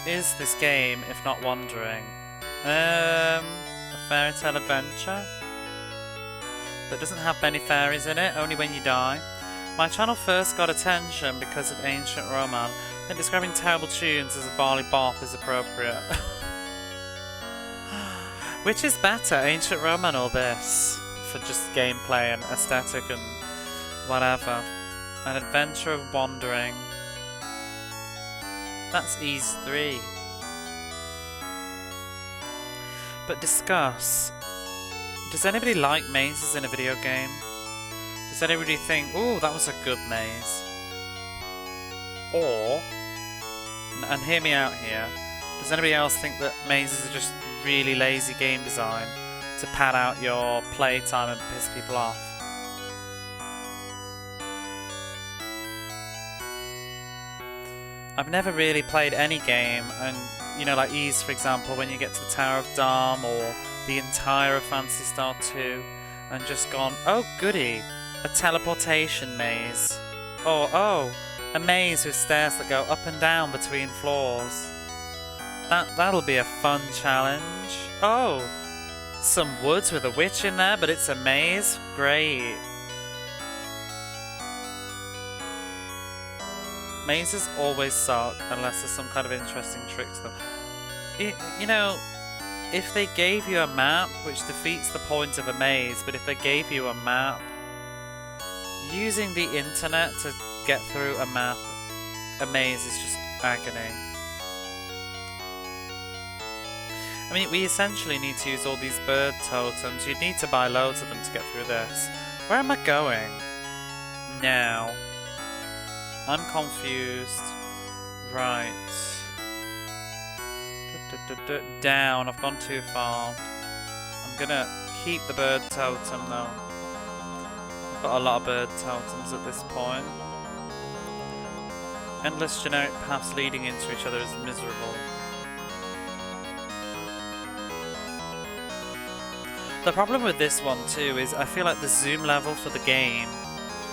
is this game, if not wandering? A fairy tale adventure? That doesn't have many fairies in it, only when you die. My channel first got attention because of Ancient Roman, and describing terrible tunes as a barley bop is appropriate. Which is better, Ancient Roman or this? For just gameplay and aesthetic and whatever. An adventure of wandering. That's Ease 3. But discuss. Does anybody like mazes in a video game? Does anybody think, ooh, that was a good maze? Or, and hear me out here, does anybody else think that mazes are just really lazy game design to pad out your playtime and piss people off? I've never really played any game, and you know, like Ys for example, when you get to the Tower of Dharm or the entire of Phantasy Star 2, and just gone, oh goody, a teleportation maze. Or oh, a maze with stairs that go up and down between floors. That'll be a fun challenge. Oh, some woods with a witch in there, but it's a maze? Great. Mazes always suck unless there's some kind of interesting trick to them. You know, if they gave you a map, which defeats the point of a maze, but if they gave you a map, using the internet to get through a maze is just agony. I mean, we essentially need to use all these bird totems. You'd need to buy loads of them to get through this. Where am I going? Now. I'm confused. Right. Down. I've gone too far. I'm gonna keep the bird totem though. I've got a lot of bird totems at this point. Endless generic paths leading into each other is miserable. The problem with this one too is I feel like the zoom level for the game,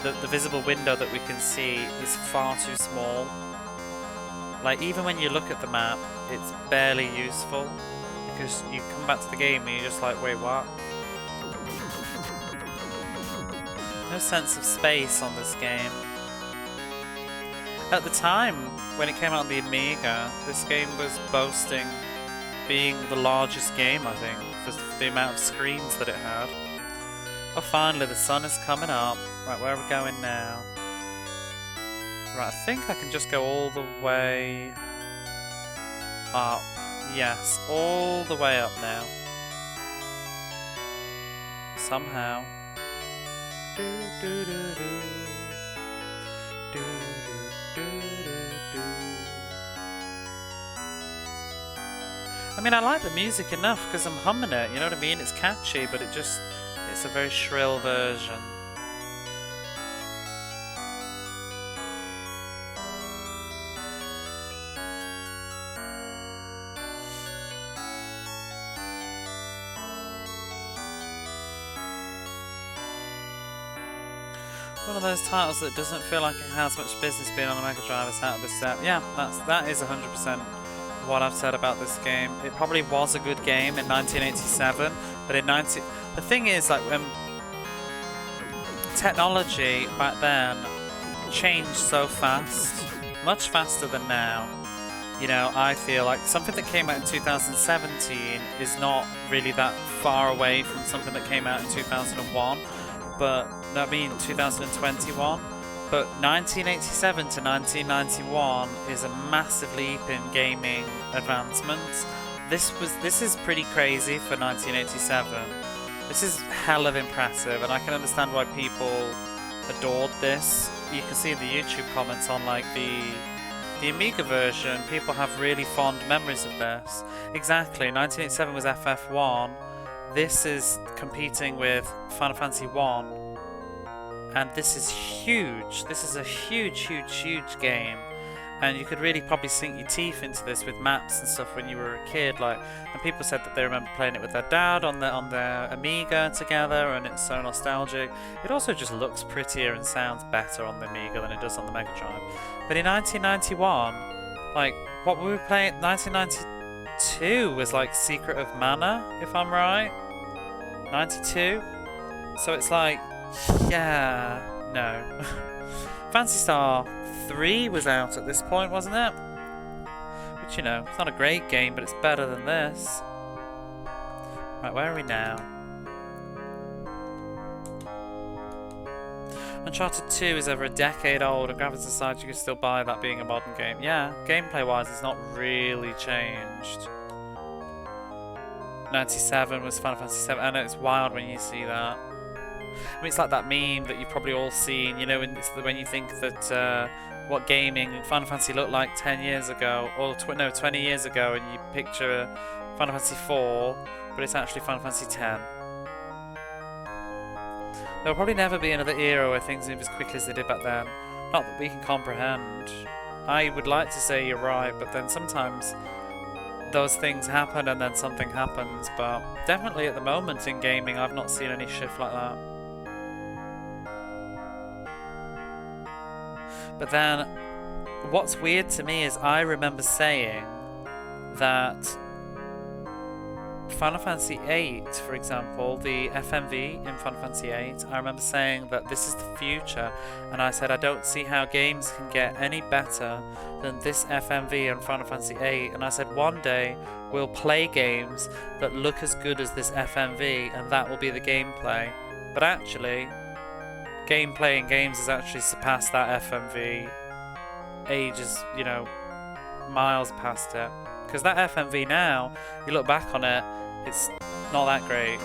the visible window that we can see, is far too small. Like, even when you look at the map, it's barely useful, because you come back to the game and you're just like, wait, what? No sense of space on this game. At the time, when it came out on the Amiga, this game was boasting being the largest game, I think, for the amount of screens that it had. Oh, finally, the sun is coming up. Right, where are we going now? Right, I think I can just go all the way up. Yes, all the way up now. Somehow. Do, do, do, do. Do, do, do, do, do. I mean, I like the music enough because I'm humming it, you know what I mean? It's catchy, but it's a very shrill version. One of those titles that doesn't feel like it has much business being on the Mega Drive is out of this set. Yeah, that is 100% what I've said about this game. It probably was a good game in 1987, but the thing is, like, when technology back then changed so fast, much faster than now. You know, I feel like something that came out in 2017 is not really that far away from something that came out in 2001. But, no, I mean 2021, but 1987 to 1991 is a massive leap in gaming advancements. This is pretty crazy for 1987. This is hell of impressive, and I can understand why people adored this. You can see in the YouTube comments on, like, the Amiga version, people have really fond memories of this. Exactly, 1987 was FF1. This is competing with Final Fantasy 1, and this is huge. This is a huge, huge, huge game, and you could really probably sink your teeth into this with maps and stuff when you were a kid. Like, and people said that they remember playing it with their dad on their Amiga together, and it's so nostalgic. It also just looks prettier and sounds better on the Amiga than it does on the Mega Drive. But in 1991, like, what were we playing? 1992 was like Secret of Mana, if I'm right. 92? So it's like, yeah, no. Phantasy Star 3 was out at this point, wasn't it? Which, you know, it's not a great game, but it's better than this. Right, where are we now? Uncharted 2 is over a decade old, and graphics aside, you can still buy that being a modern game. Yeah, gameplay-wise, it's not really changed. 97 was Final Fantasy 7. I know, it's wild when you see that. I mean, it's like that meme that you've probably all seen, you know, when you think that what gaming Final Fantasy looked like 10 years ago, or 20 years ago, and you picture Final Fantasy 4, but it's actually Final Fantasy 10. There will probably never be another era where things move as quickly as they did back then. Not that we can comprehend. I would like to say you're right, but then sometimes those things happen and then something happens. But definitely at the moment in gaming, I've not seen any shift like that. But then, what's weird to me is I remember saying that Final Fantasy VIII, for example, the FMV in Final Fantasy VIII, I remember saying that this is the future, and I said I don't see how games can get any better than this FMV in Final Fantasy VIII, and I said one day we'll play games that look as good as this FMV, and that will be the gameplay. But actually, gameplay in games has actually surpassed that FMV ages, you know, miles past it. Because that FMV now, you look back on it, it's not that great.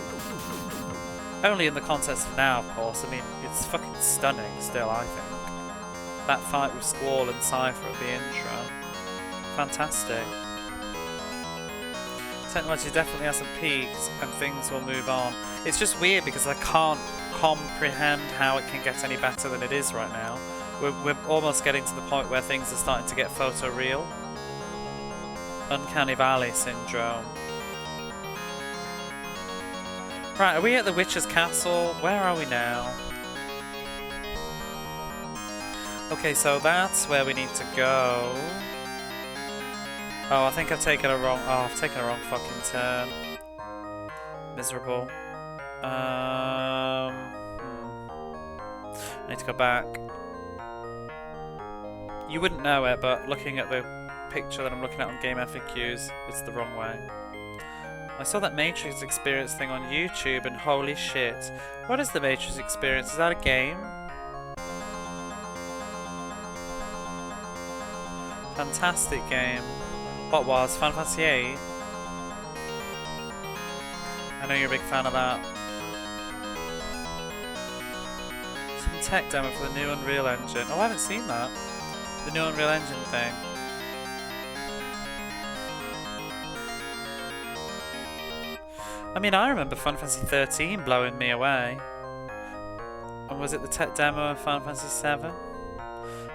Only in the context of now, of course. I mean, it's fucking stunning still, I think. That fight with Squall and Cypher at the intro. Fantastic. Technology definitely has some peaks and things will move on. It's just weird because I can't comprehend how it can get any better than it is right now. We're almost getting to the point where things are starting to get photoreal. Uncanny Valley syndrome. Right, are we at the Witch's Castle? Where are we now? Okay, so that's where we need to go. Oh, I think I've taken a wrong... Oh, I've taken a wrong fucking turn. Miserable. I need to go back. You wouldn't know it, but looking at the picture that I'm looking at on Game FAQs, it's the wrong way. I saw that Matrix Experience thing on YouTube and holy shit. What is the Matrix Experience? Is that a game? Fantastic game. What was? Final Fantasy VIII? I know you're a big fan of that. Some tech demo for the new Unreal Engine. Oh, I haven't seen that. The new Unreal Engine thing. I mean, I remember Final Fantasy 13 blowing me away. And was it the tech demo of Final Fantasy 7?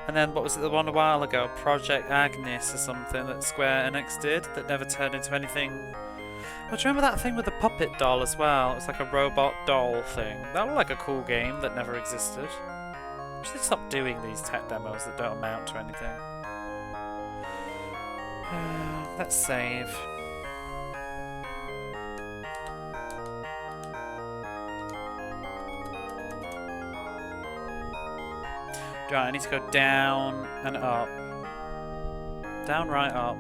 And then, what was it, the one a while ago? Project Agnes or something that Square Enix did that never turned into anything. Oh, do you remember that thing with the puppet doll as well? It's like a robot doll thing. That looked like a cool game that never existed. Should they stop doing these tech demos that don't amount to anything? Let's save. Right, I need to go down and up. Down, right, up.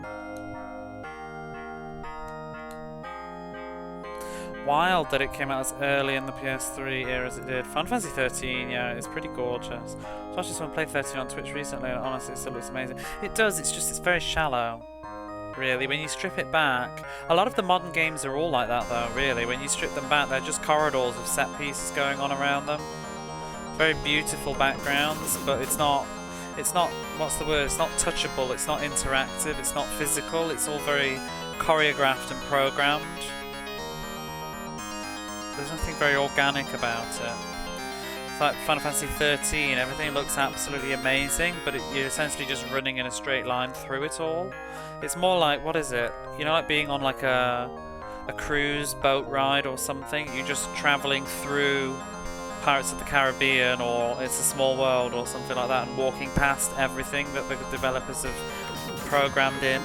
Wild that it came out as early in the PS3 era as it did. Final Fantasy 13, yeah, it's pretty gorgeous. So I just want to play 13 on Twitch recently, and honestly, it still looks amazing. It does, it's just, it's very shallow, really. When you strip it back, a lot of the modern games are all like that, though, really. When you strip them back, they're just corridors with set pieces going on around them. Very beautiful backgrounds, but it's not, what's the word, it's not touchable, it's not interactive, it's not physical, it's all very choreographed and programmed. There's nothing very organic about it. It's like Final Fantasy 13, everything looks absolutely amazing, but you're essentially just running in a straight line through it all. It's more like, what is it, you know, like being on like a cruise boat ride or something, you're just travelling through Pirates of the Caribbean or It's a Small World or something like that, and walking past everything that the developers have programmed in.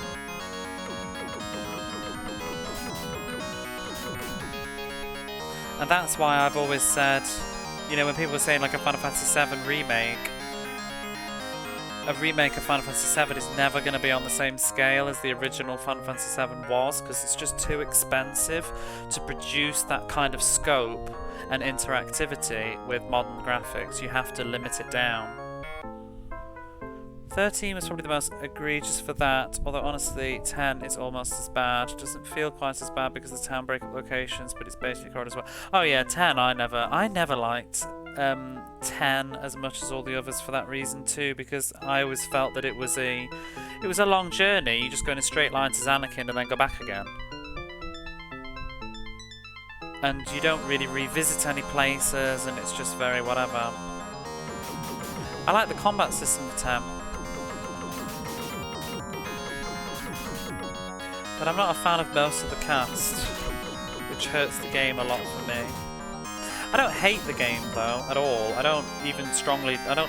And that's why I've always said, you know, when people are saying like a Final Fantasy VII remake, a remake of Final Fantasy VII is never going to be on the same scale as the original Final Fantasy VII was, because it's just too expensive to produce that kind of scope and interactivity with modern graphics. You have to limit it down. 13 was probably the most egregious for that, although honestly 10 is almost as bad. It doesn't feel quite as bad because of the town breakup locations, but it's basically correct as well. Oh yeah, 10 I never liked 10 as much as all the others for that reason too, because I always felt that it was a long journey. You just go in a straight line to Zanarkand and then go back again. And you don't really revisit any places, and it's just very whatever. I like the combat system for 10. But I'm not a fan of most of the cast, which hurts the game a lot for me. I don't hate the game though, at all. I don't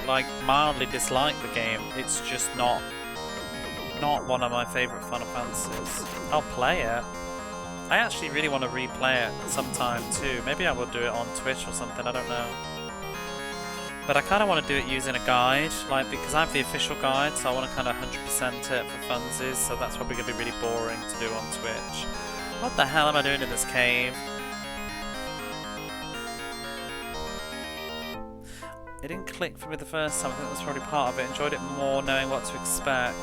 like mildly dislike the game. It's just not one of my favourite Final Fantasies. I'll play it. I actually really want to replay it sometime too. Maybe I will do it on Twitch or something, I don't know. But I kind of want to do it using a guide, like, because I have the official guide, so I want to kind of 100% it for funsies, so that's probably going to be really boring to do on Twitch. What the hell am I doing in this cave? It didn't click for me the first time, I think that's probably part of it. Enjoyed it more knowing what to expect.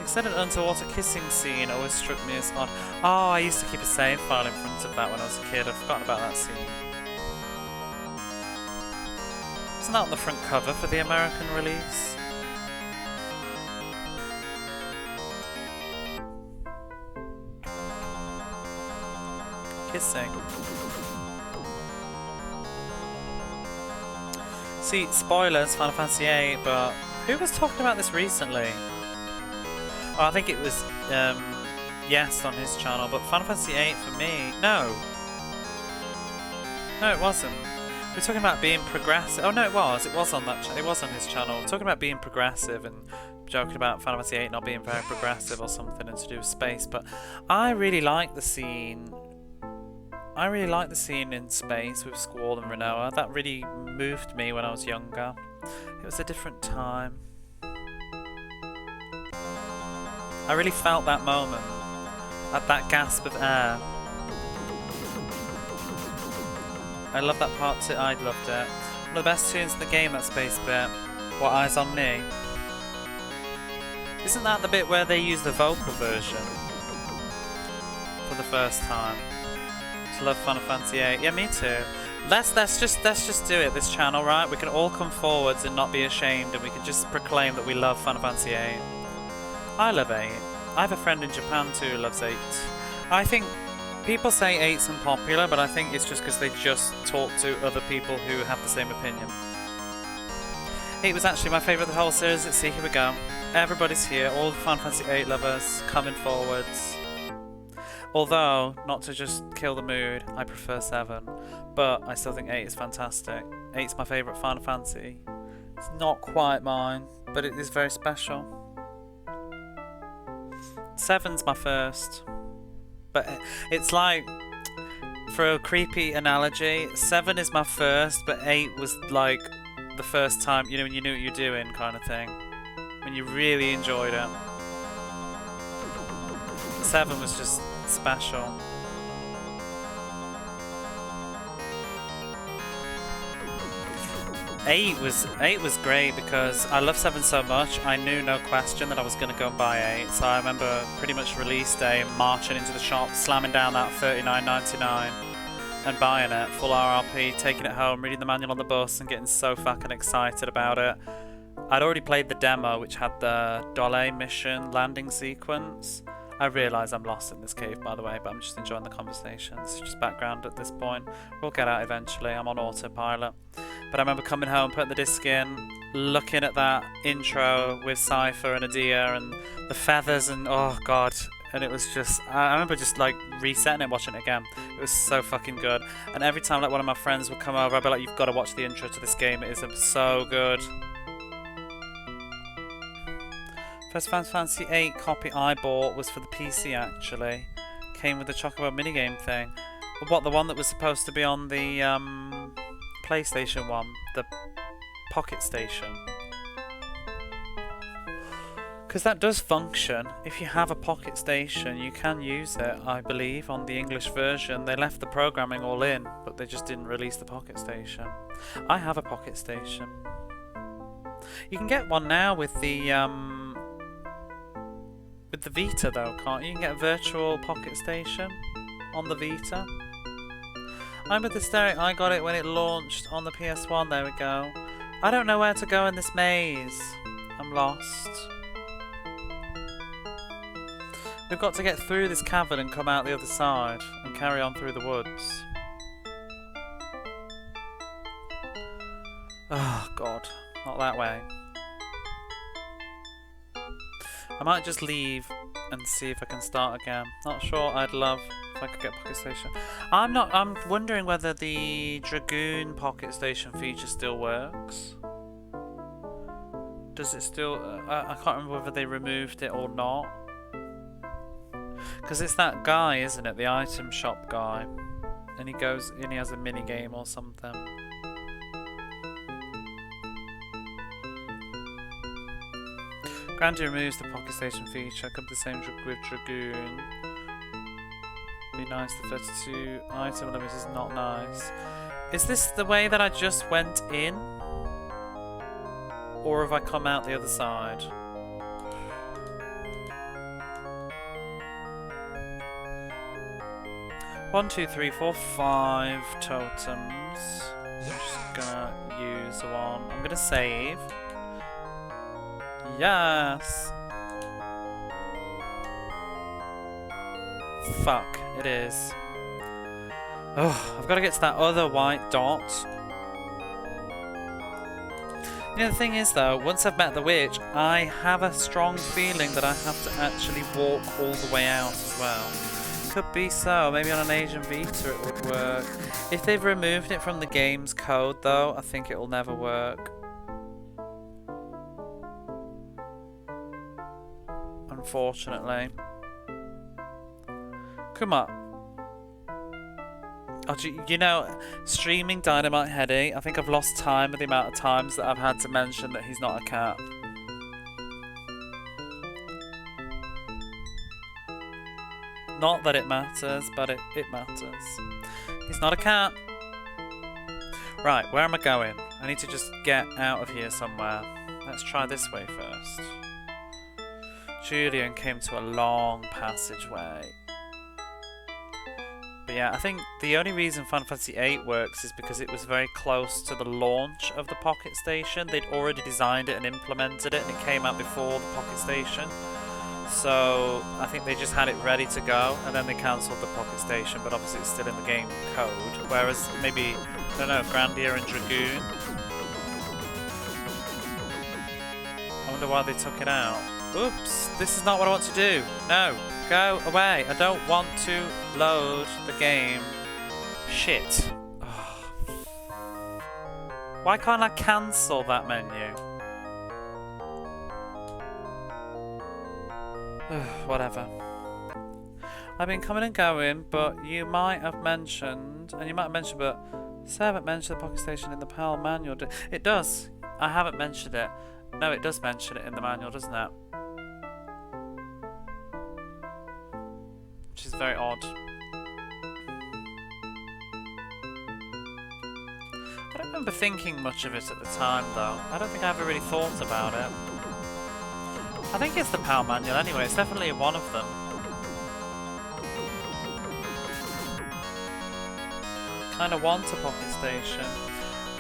Extended underwater kissing scene always struck me as odd. Oh, I used to keep a save file in front of that when I was a kid. I'd forgotten about that scene. Wasn't that on the front cover for the American release? Kissing. See, spoilers, Final Fantasy VIII, but who was talking about this recently? Oh, I think it was Yes on his channel, but Final Fantasy VIII for me, no, it wasn't. We're talking about being progressive. Oh no, it was on that. It was on his channel. Talking about being progressive and joking about Final Fantasy VIII not being very progressive or something, and to do with space. But I really like the scene. I really like the scene in space with Squall and Renoa. That really moved me when I was younger. It was a different time. I really felt that moment, at that gasp of air. I love that part too. I loved it. One of the best tunes in the game, that space bit. What Eyes on Me? Isn't that the bit where they use the vocal version for the first time? I love Final Fantasy VIII. Yeah, me too. Let's just do it. This channel, right? We can all come forwards and not be ashamed, and we can just proclaim that we love Final Fantasy VIII. I love 8. I have a friend in Japan too who loves 8. I think people say 8's unpopular, but I think it's just because they just talk to other people who have the same opinion. 8 was actually my favourite of the whole series. Let's see, here we go. Everybody's here, all the Final Fantasy VIII lovers coming forwards. Although, not to just kill the mood, I prefer 7. But I still think 8 is fantastic. 8's my favourite Final Fantasy. It's not quite mine, but it is very special. 7's my first, but it's like, for a creepy analogy, 7 is my first, but 8 was like the first time, you know, when you knew what you're doing kind of thing, when you really enjoyed it. 7 was just special. 8 was great because I love 7 so much. I knew no question that I was going to go and buy 8, so I remember pretty much release day marching into the shop, slamming down that $39.99 and buying it, full RRP, taking it home, reading the manual on the bus and getting so fucking excited about it. I'd already played the demo, which had the Dole mission landing sequence. I realise I'm lost in this cave, by the way, but I'm just enjoying the conversation. It's just background at this point. We'll get out eventually. I'm on autopilot. But I remember coming home, putting the disc in, looking at that intro with Cypher and Adia and the feathers and oh god. And it was just, I remember just like resetting it, watching it again. It was so fucking good. And every time like one of my friends would come over, I'd be like, you've got to watch the intro to this game. It is so good. First Final Fantasy VIII copy I bought was for the PC actually. Came with the Chocobo minigame thing. But what, the one that was supposed to be on the PlayStation one? The Pocket Station? Because that does function. If you have a Pocket Station, you can use it, I believe, on the English version. They left the programming all in, but they just didn't release the Pocket Station. I have a Pocket Station. You can get one now with the Vita though, can't you? You can get a virtual Pocket Station on the Vita. I'm with Hysteric, I got it when it launched on the PS1, there we go. I don't know where to go in this maze. I'm lost. We've got to get through this cavern and come out the other side and carry on through the woods. Oh god, not that way. I might just leave and see if I can start again. Not sure. I'd love if I could get Pocket Station. I'm wondering whether the Dragoon Pocket Station feature still works. Does it still... I can't remember whether they removed it or not. Because it's that guy, isn't it? The item shop guy. And he goes and he has a mini game or something. Grandy removes the Pocket Station feature. Could be the same with Dragoon. Be nice. The 32 item limit is not nice. Is this the way that I just went in? Or have I come out the other side? One, two, three, four, 5 totems. I'm just gonna use one. I'm gonna save. Yes! Fuck, it is. Oh, I've got to get to that other white dot. You know, the thing is though, once I've met the witch, I have a strong feeling that I have to actually walk all the way out as well. Could be so. Maybe on an Asian Vita it would work. If they've removed it from the game's code though, I think it will never work. Unfortunately. Come on. Oh, you know, streaming Dynamite Heady, I think I've lost time with the amount of times that I've had to mention that he's not a cat. Not that it matters, but it matters. He's not a cat. Right, where am I going? I need to just get out of here somewhere. Let's try this way first. Julian came to a long passageway. But yeah, I think the only reason Final Fantasy VIII works is because it was very close to the launch of the Pocket Station. They'd already designed it and implemented it, and it came out before the Pocket Station. So I think they just had it ready to go, and then they cancelled the Pocket Station, but obviously it's still in the game code. Whereas maybe, I don't know, Grandia and Dragoon. I wonder why they took it out. Oops, this is not what I want to do. No, go away. I don't want to load the game. Shit. Oh. Why can't I cancel that menu? Whatever. I've been coming and going, but you might have mentioned, and you might have mentioned, but I haven't mentioned the Pocket Station in the PAL manual. It does. I haven't mentioned it. No, it does mention it in the manual, doesn't it? Which is very odd. I don't remember thinking much of it at the time, though. I don't think I ever really thought about it. I think it's the PAL manual anyway. It's definitely one of them. Kind of want a Pocket Station.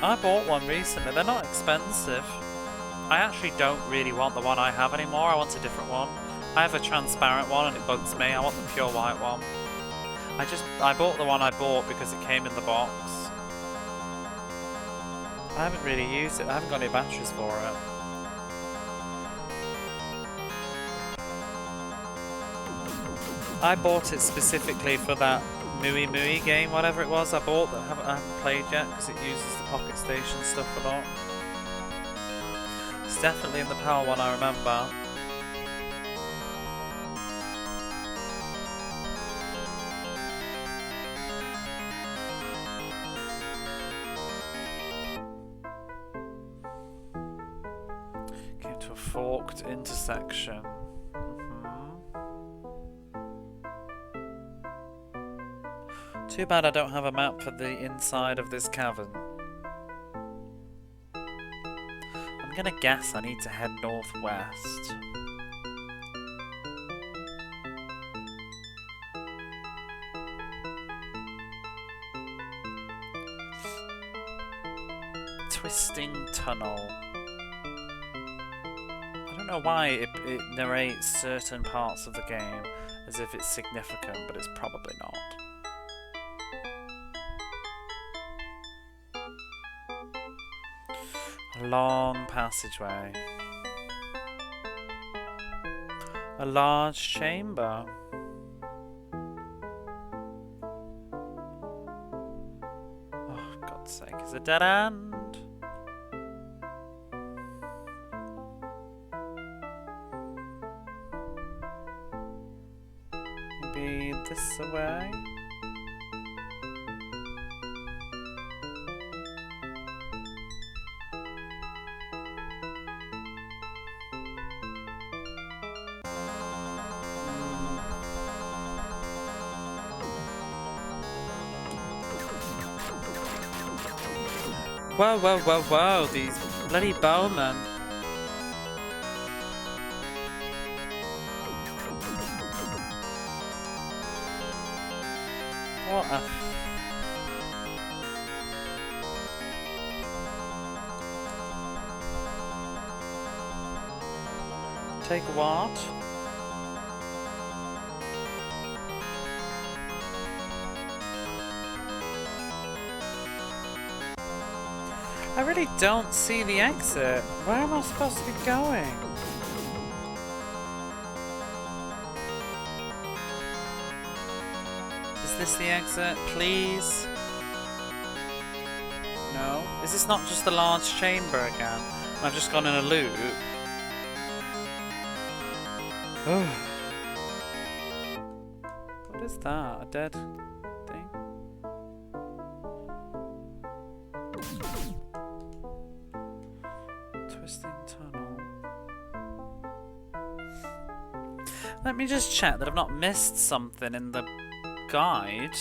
I bought one recently. They're not expensive. I actually don't really want the one I have anymore. I want a different one. I have a transparent one and it bugs me. I want the pure white one. I bought the one I bought because it came in the box. I haven't really used it. I haven't got any batteries for it. I bought it specifically for that Mui Mui game, whatever it was I bought that I haven't played yet because it uses the Pocket Station stuff a lot. It's definitely in the PAL one, I remember. Came to a forked intersection. Too bad I don't have a map for the inside of this cavern. I'm gonna guess I need to head northwest. Twisting tunnel. I don't know why it narrates certain parts of the game as if it's significant, but it's probably not. A long passageway. A large chamber. Oh, God's sake, is it a dead end? this away. Whoa, whoa, whoa, whoa, these bloody bowmen. What a... Take what? I really don't see the exit. Where am I supposed to be going? Is this the exit, please? No? Is this not just the large chamber again? I've just gone in a loop. What is that? A dead thing? Twisting tunnel. Let me just check that I've not missed something in the guide.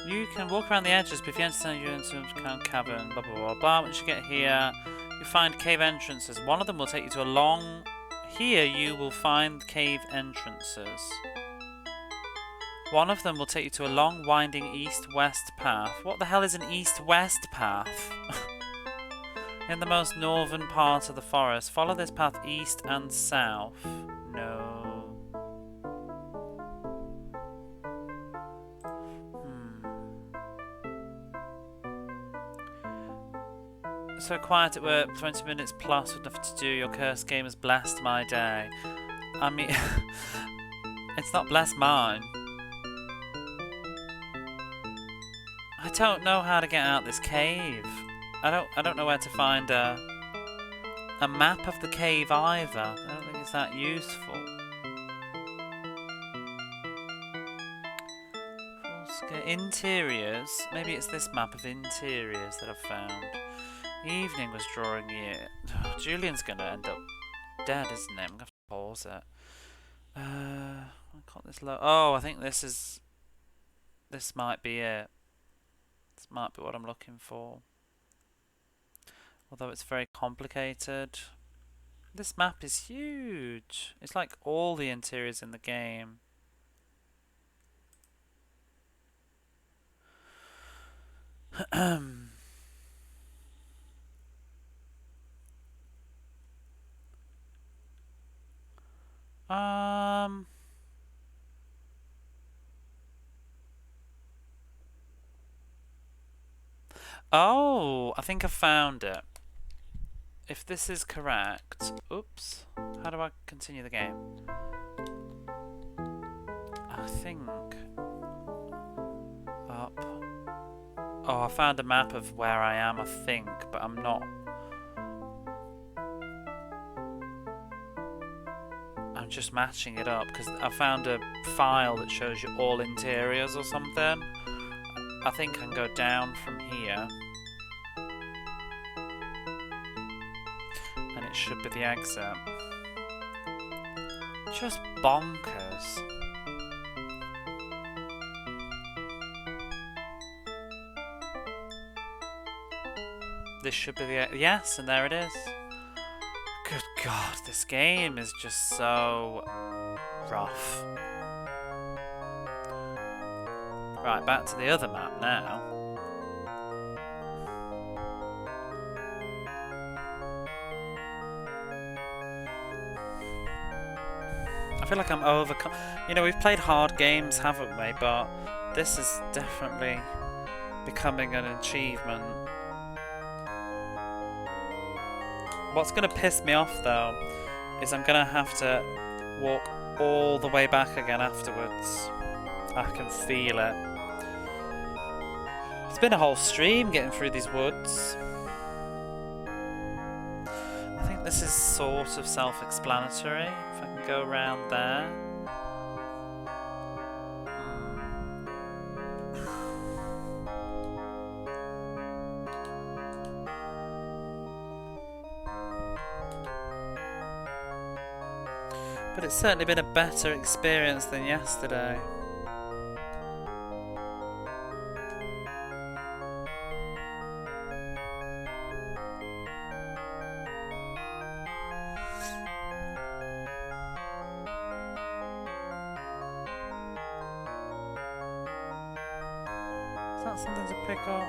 You can walk around the edges, but if you enter you're into a cavern, blah blah blah blah. Once you get here, you find cave entrances. One of them will take you to a long... Here you will find cave entrances. One of them will take you to a long, winding east-west path. What the hell is an east-west path? In the most northern part of the forest. Follow this path east and south. No. So quiet at work, 20 minutes plus with nothing to do. Your cursed game has blessed my day. I mean, it's not blessed mine. I don't know how to get out this cave. I don't know where to find a map of the cave either. I don't think it's that useful. Interiors. Maybe it's this map of interiors that I've found. Evening was drawing near. Oh, Julian's gonna end up dead, isn't he? I'm gonna have to pause it. I can't this low. Oh, I think this is. This might be it. This might be what I'm looking for. Although it's very complicated. This map is huge. It's like all the interiors in the game. Oh, I think I found it. If this is correct... Oops. How do I continue the game? I think... Up. Oh, I found a map of where I am, I think, but I'm not... I'm just matching it up, because I found a file that shows you all interiors or something. I think I can go down from here. And it should be the exit. Just bonkers. This should be the... Yes, and there it is. Good God, this game is just so rough. Right, back to the other map now. I feel like I'm overcome. You know, we've played hard games, haven't we? But this is definitely becoming an achievement. What's going to piss me off, though, is I'm going to have to walk all the way back again afterwards. I can feel it. It's been a whole stream getting through these woods. I think this is sort of self-explanatory. If I can go around there. But it's certainly been a better experience than yesterday. Is that something to pick up?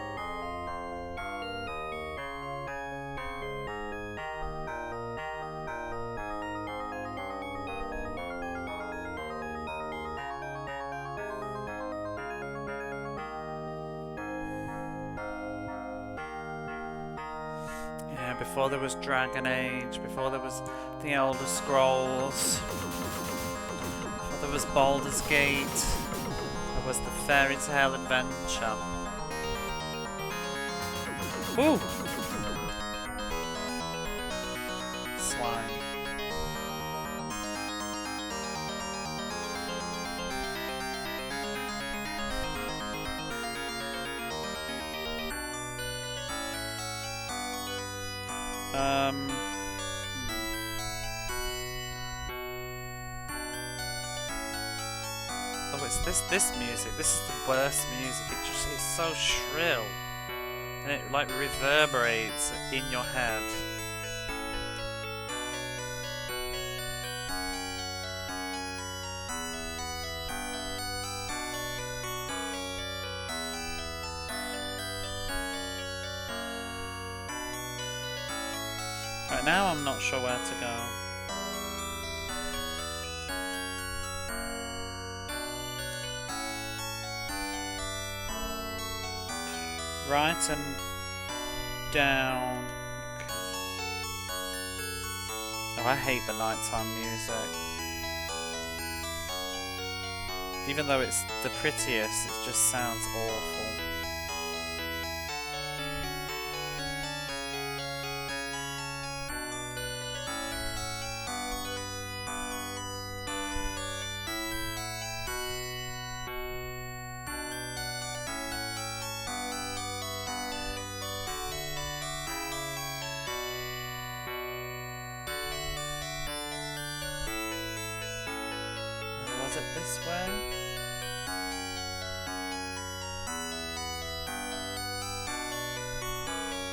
Before there was Dragon Age, before there was the Elder Scrolls, before there was Baldur's Gate, there was the Fairy Tale Adventure. Ooh! Swine. Oh, it's this music. This is the worst music. It's so shrill, and it like reverberates in your head. Right now, I'm not sure where to go. Right and down. Oh, I hate the nighttime music. Even though it's the prettiest, it just sounds awful. Was it this way?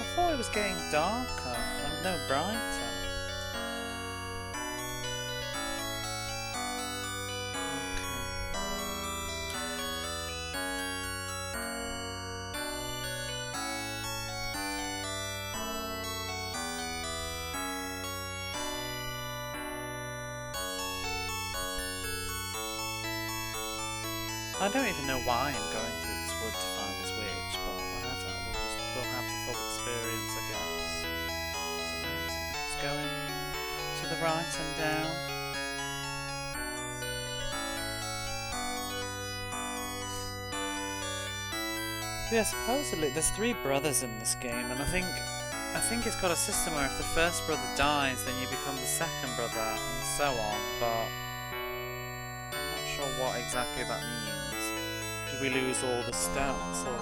I thought it was getting darker, no, brighter. I don't even know why I'm going through this wood to find this witch, but whatever, we'll have the full experience, I guess. So where is it? It's going to the right and down. Yeah, supposedly there's 3 brothers in this game, and I think it's got a system where if the first brother dies, then you become the second brother, and so on, but I'm not sure what exactly that means. Do we lose all the stats or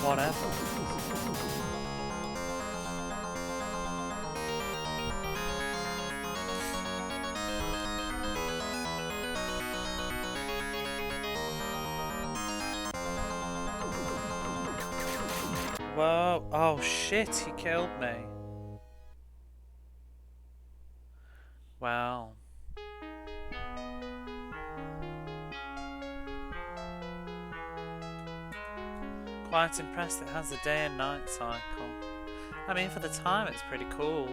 whatever? Whoa, oh shit, he killed me. Wow. Quite impressed it has a day and night cycle. I mean, for the time it's pretty cool.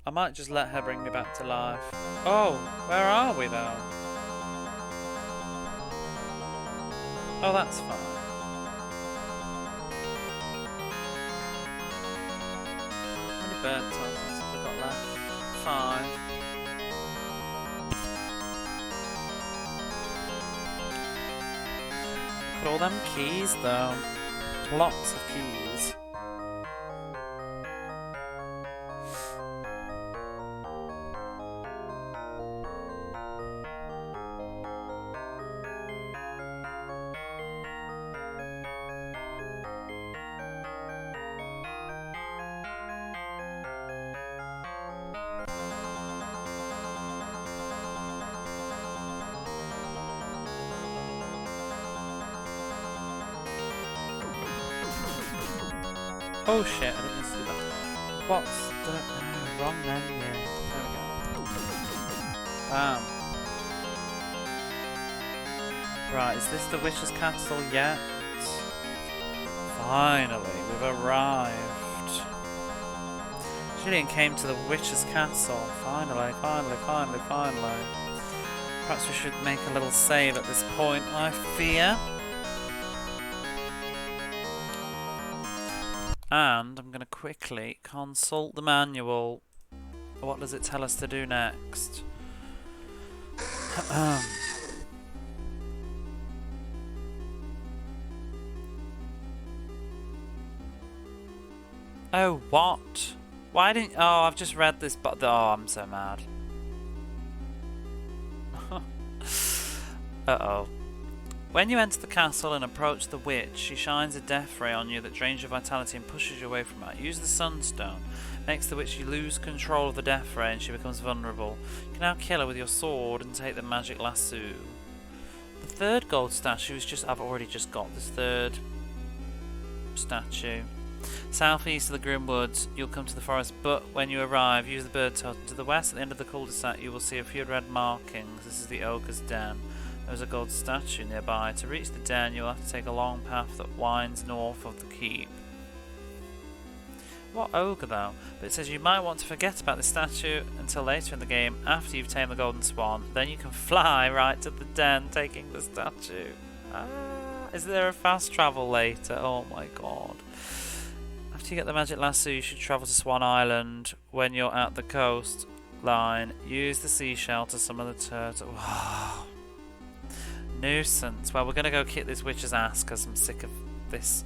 I might just let her bring me back to life. Oh, where are we though? Oh, that's fine. How many bird tokens have we got left? 5. at all them keys, though. Lots of keys. Oh shit, I didn't see that. What's the... wrong menu. There we go. Right, is this the Witch's Castle yet? Finally, we've arrived. Julian came to the Witch's Castle. Finally. Perhaps we should make a little save at this point, I fear. And I'm going to quickly consult the manual. What does it tell us to do next? Oh, what? Why didn't... Oh, I've just read this, but... Oh, I'm so mad. Uh-oh. When you enter the castle and approach the witch, she shines a death ray on you that drains your vitality and pushes you away from her. Use the sunstone. Makes the witch lose control of the death ray and she becomes vulnerable. You can now kill her with your sword and take the magic lasso. The third gold statue is just... I've already just got this third statue. Southeast of the Grim Woods, you'll come to the forest, but when you arrive, use the bird totem. To the west, at the end of the cul-de-sac, you will see a few red markings. This is the ogre's den. There's a gold statue nearby. To reach the den, you'll have to take a long path that winds north of the keep. What ogre though? But it says you might want to forget about the statue until later in the game, after you've tamed the golden swan. Then you can fly right to the den, taking the statue. Is there a fast travel later? Oh my god. After you get the magic lasso, you should travel to Swan Island. When you're at the coastline, use the seashell to summon the turtle. Nuisance. Well, we're going to go kick this witch's ass because I'm sick of this.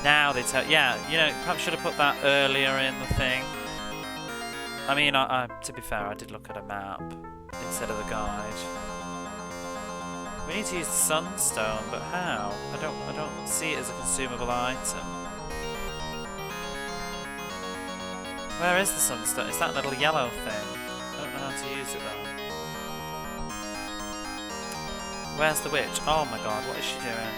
Now they tell... Yeah, you know, perhaps should have put that earlier in the thing. I mean, to be fair, I did look at a map instead of the guide. We need to use the sunstone, but how? I don't see it as a consumable item. Where is the sunstone? It's that little yellow thing. I don't know how to use it though. Where's the witch? Oh my god, what is she doing?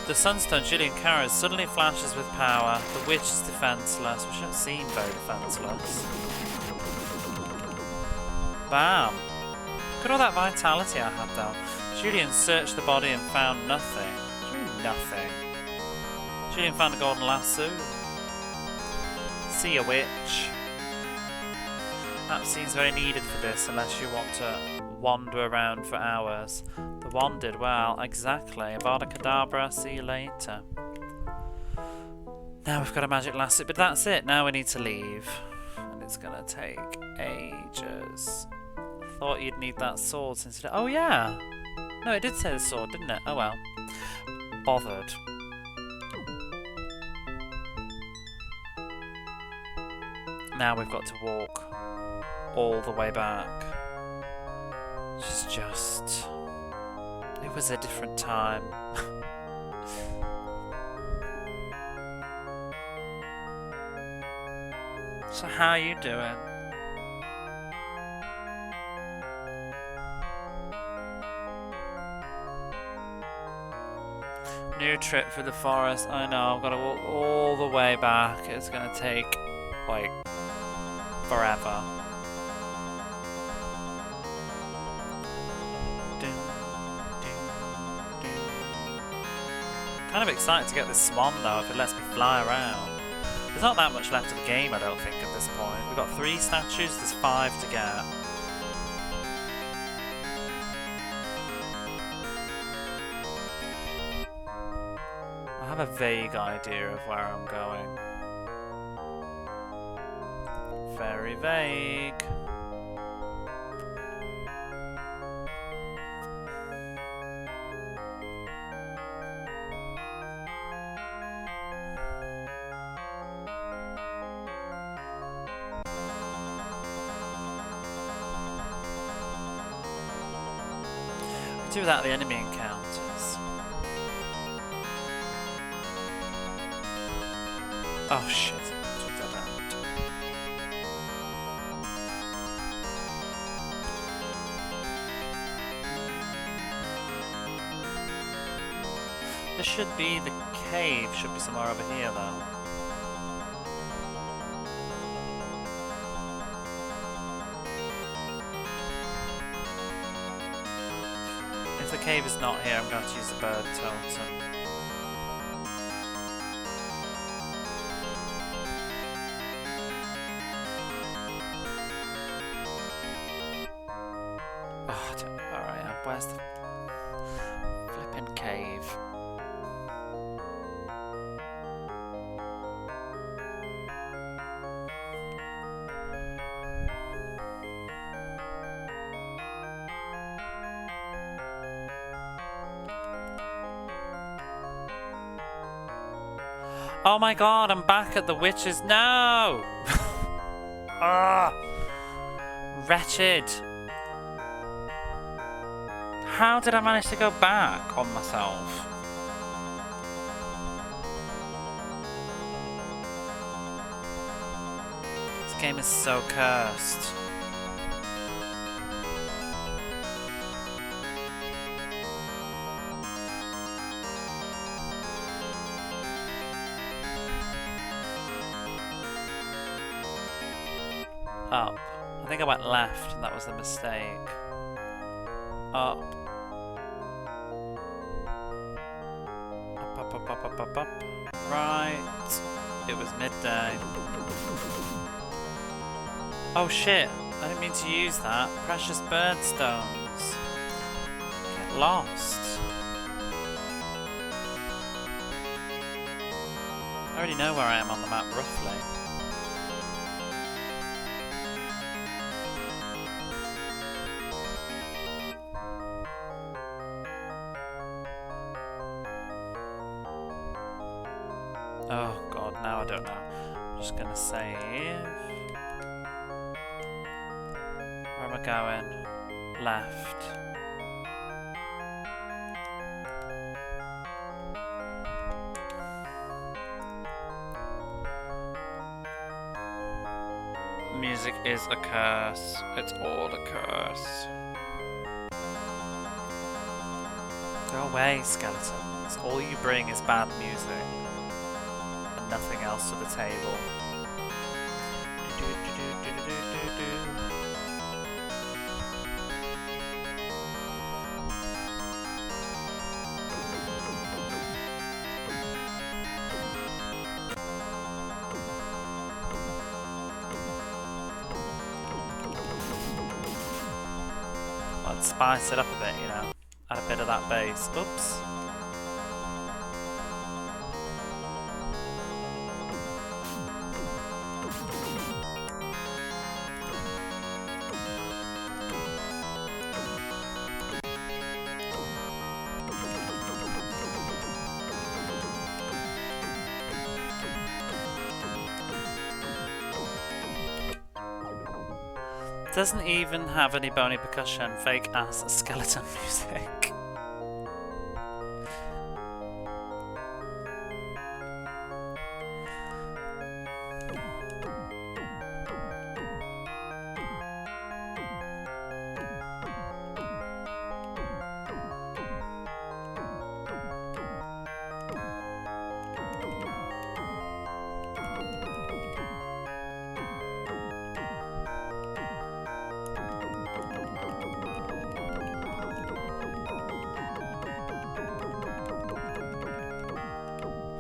The sunstone Julian carries suddenly flashes with power. The witch is defenseless, which don't seem very defenseless. Bam! Look at all that vitality I had though. Julian searched the body and found nothing. What do you mean nothing? Julian found a golden lasso. See ya, witch. That seems very needed for this, unless you want to wander around for hours. The wand did well, exactly. Avada Kedavra, see you later. Now we've got a magic lasso, but that's it. Now we need to leave. And it's gonna take ages. Thought you'd need that sword since it... Oh yeah! No, it did say the sword, didn't it? Oh well. Bothered. Now we've got to walk all the way back. Which is just... It was a different time. So how are you doing? New trip through the forest. I know, I've got to walk all the way back. It's going to take, like, forever. Kind of excited to get this swan though, if it lets me fly around. There's not that much left of the game, I don't think, at this point. We've got 3 statues, there's 5 to get. I have a vague idea of where I'm going. very vague. Do without the enemy encounters. Oh shit. Took that out. This should be the cave, should be somewhere over here though. If the cave is not here, I'm going to use the bird totem. Oh, I don't know where I am. Where's the flipping cave? Oh my god, I'm back at the witches. No! Ah! Wretched. How did I manage to go back on myself? This game is so cursed. Up. I think I went left and that was the mistake. Up. Up. Right. It was midday. Oh shit. I didn't mean to use that. Precious birdstones. Get lost. I already know where I am on the map roughly. Oh god, now I don't know. I'm just gonna save. Where am I going? Left. Music is a curse. It's all a curse. Go away, skeletons. All you bring is bad music. Nothing else to the table. Let's spice it up a bit, you know. Add a bit of that bass. Oops. Doesn't even have any bony percussion, fake ass skeleton music.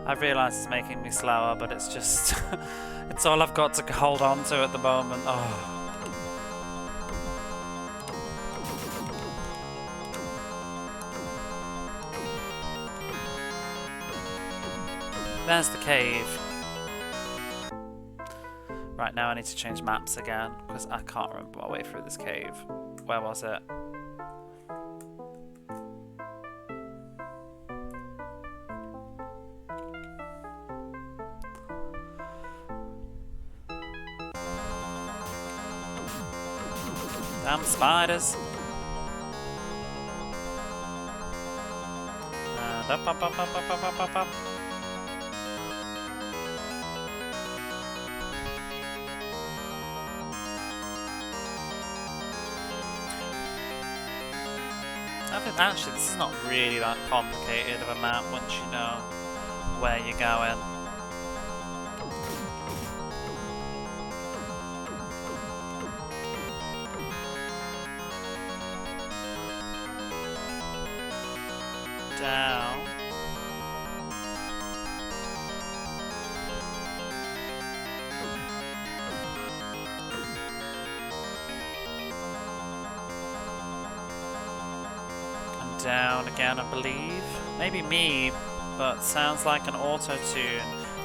I've realised it's making me slower, but it's just... it's all I've got to hold on to at the moment. Oh. There's the cave. Right, Right, now I need to change maps again, because I can't remember my way through this cave. Where was it? Damn spiders! And up. I think actually this is not really that complicated of a map once you know where you're going. Down. And down again, I believe. Maybe me, but sounds like an auto-tune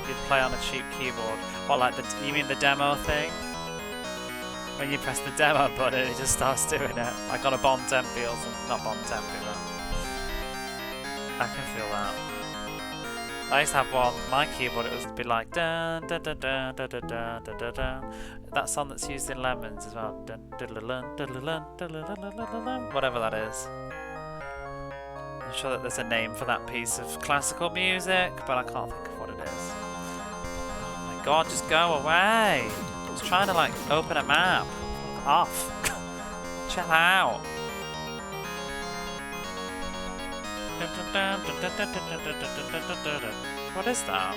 you'd play on a cheap keyboard. What, like you mean the demo thing? When you press the demo button, it just starts doing it. Like on a Bon Tempi or something. Not Bon Tempi, but I can feel that. I used to have one, my keyboard, it would be like dun dun dun dun dun dun dun dun dun dun. That song that's used in Lemons as well. Dun, dun, dun, dun, dun, dun, dun, dun, dun, whatever that is. I'm sure that there's a name for that piece of classical music, but I can't think of what it is. Oh my god, just go away! I was trying to like open a map. Off. Chill out. What is that?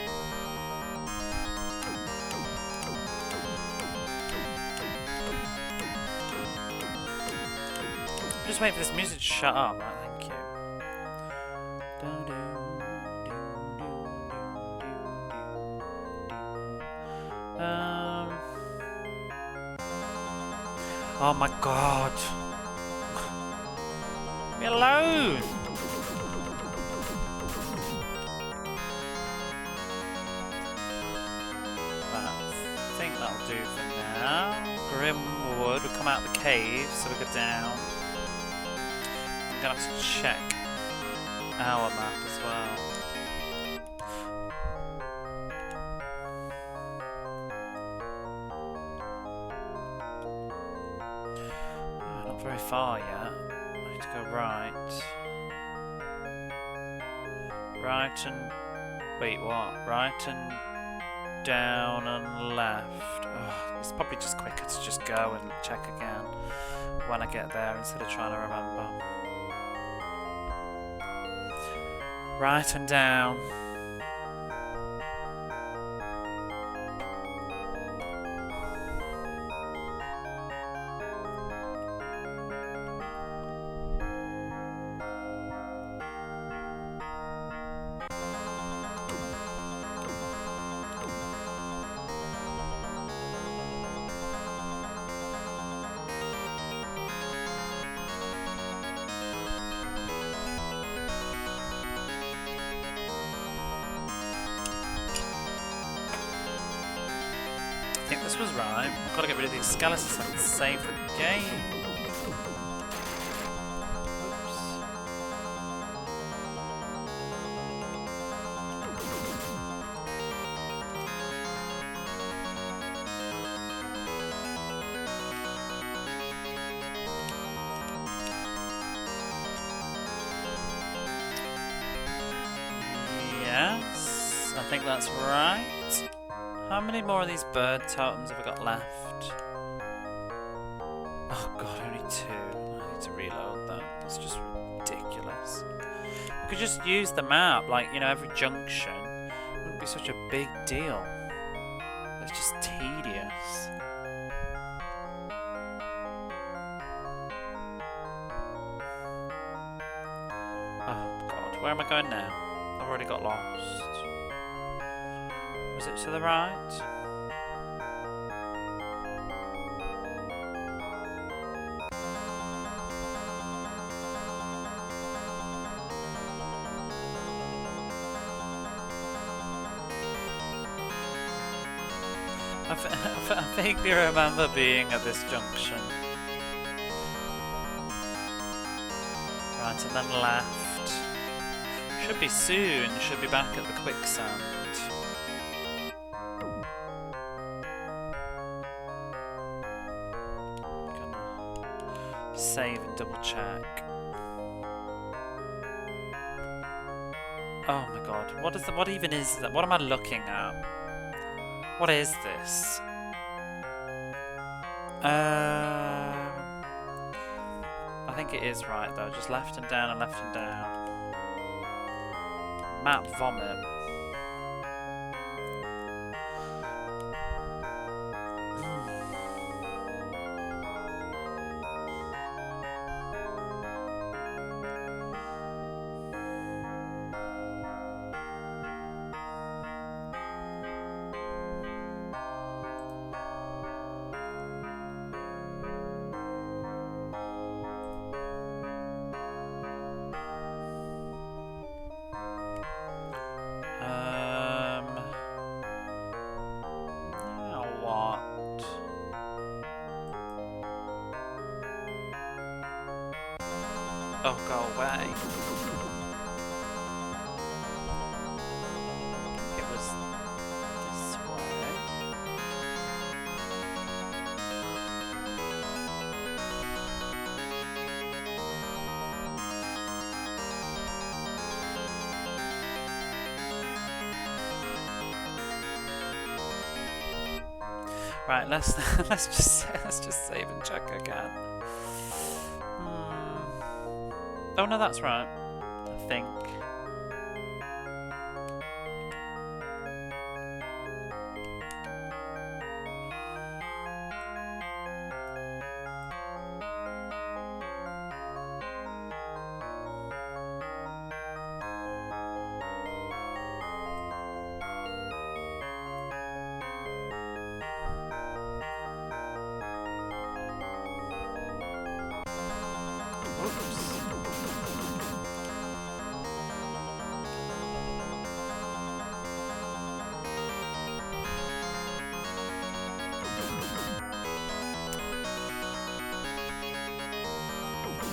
Just wait for this music to shut up. Right, thank you. Oh my god. Leave me alone. I think that'll do for now. Grimwood, we come out of the cave, so we go down. I'm gonna have to check our map as well. Oh, not very far yet. I need to go right. Right and... wait, what? Right and... down and left. Ugh, it's probably just quicker to just go and check again when I get there instead of trying to remember. Right and down. I think this was right. I've got to get rid of these skeletons so I can save the game. Yes, I think that's right. How many more of these bird totems have I got left? Oh god, only 2. I need to reload that. That's just ridiculous. We could just use the map, like, you know, every junction. It wouldn't be such a big deal. It's just tedious. Oh god, where am I going now? I've already got lost. Was it to the right? I vaguely remember being at this junction. Right, and then left. Should be soon, should be back at the quicksand. Gonna save and double check. Oh my god, what even is that? What am I looking at? What is this? I think it is right though, just left and down and left and down. Map vomit. Oh, go away. It was this way. Right, let's just save and check again. Oh no, that's right. I think.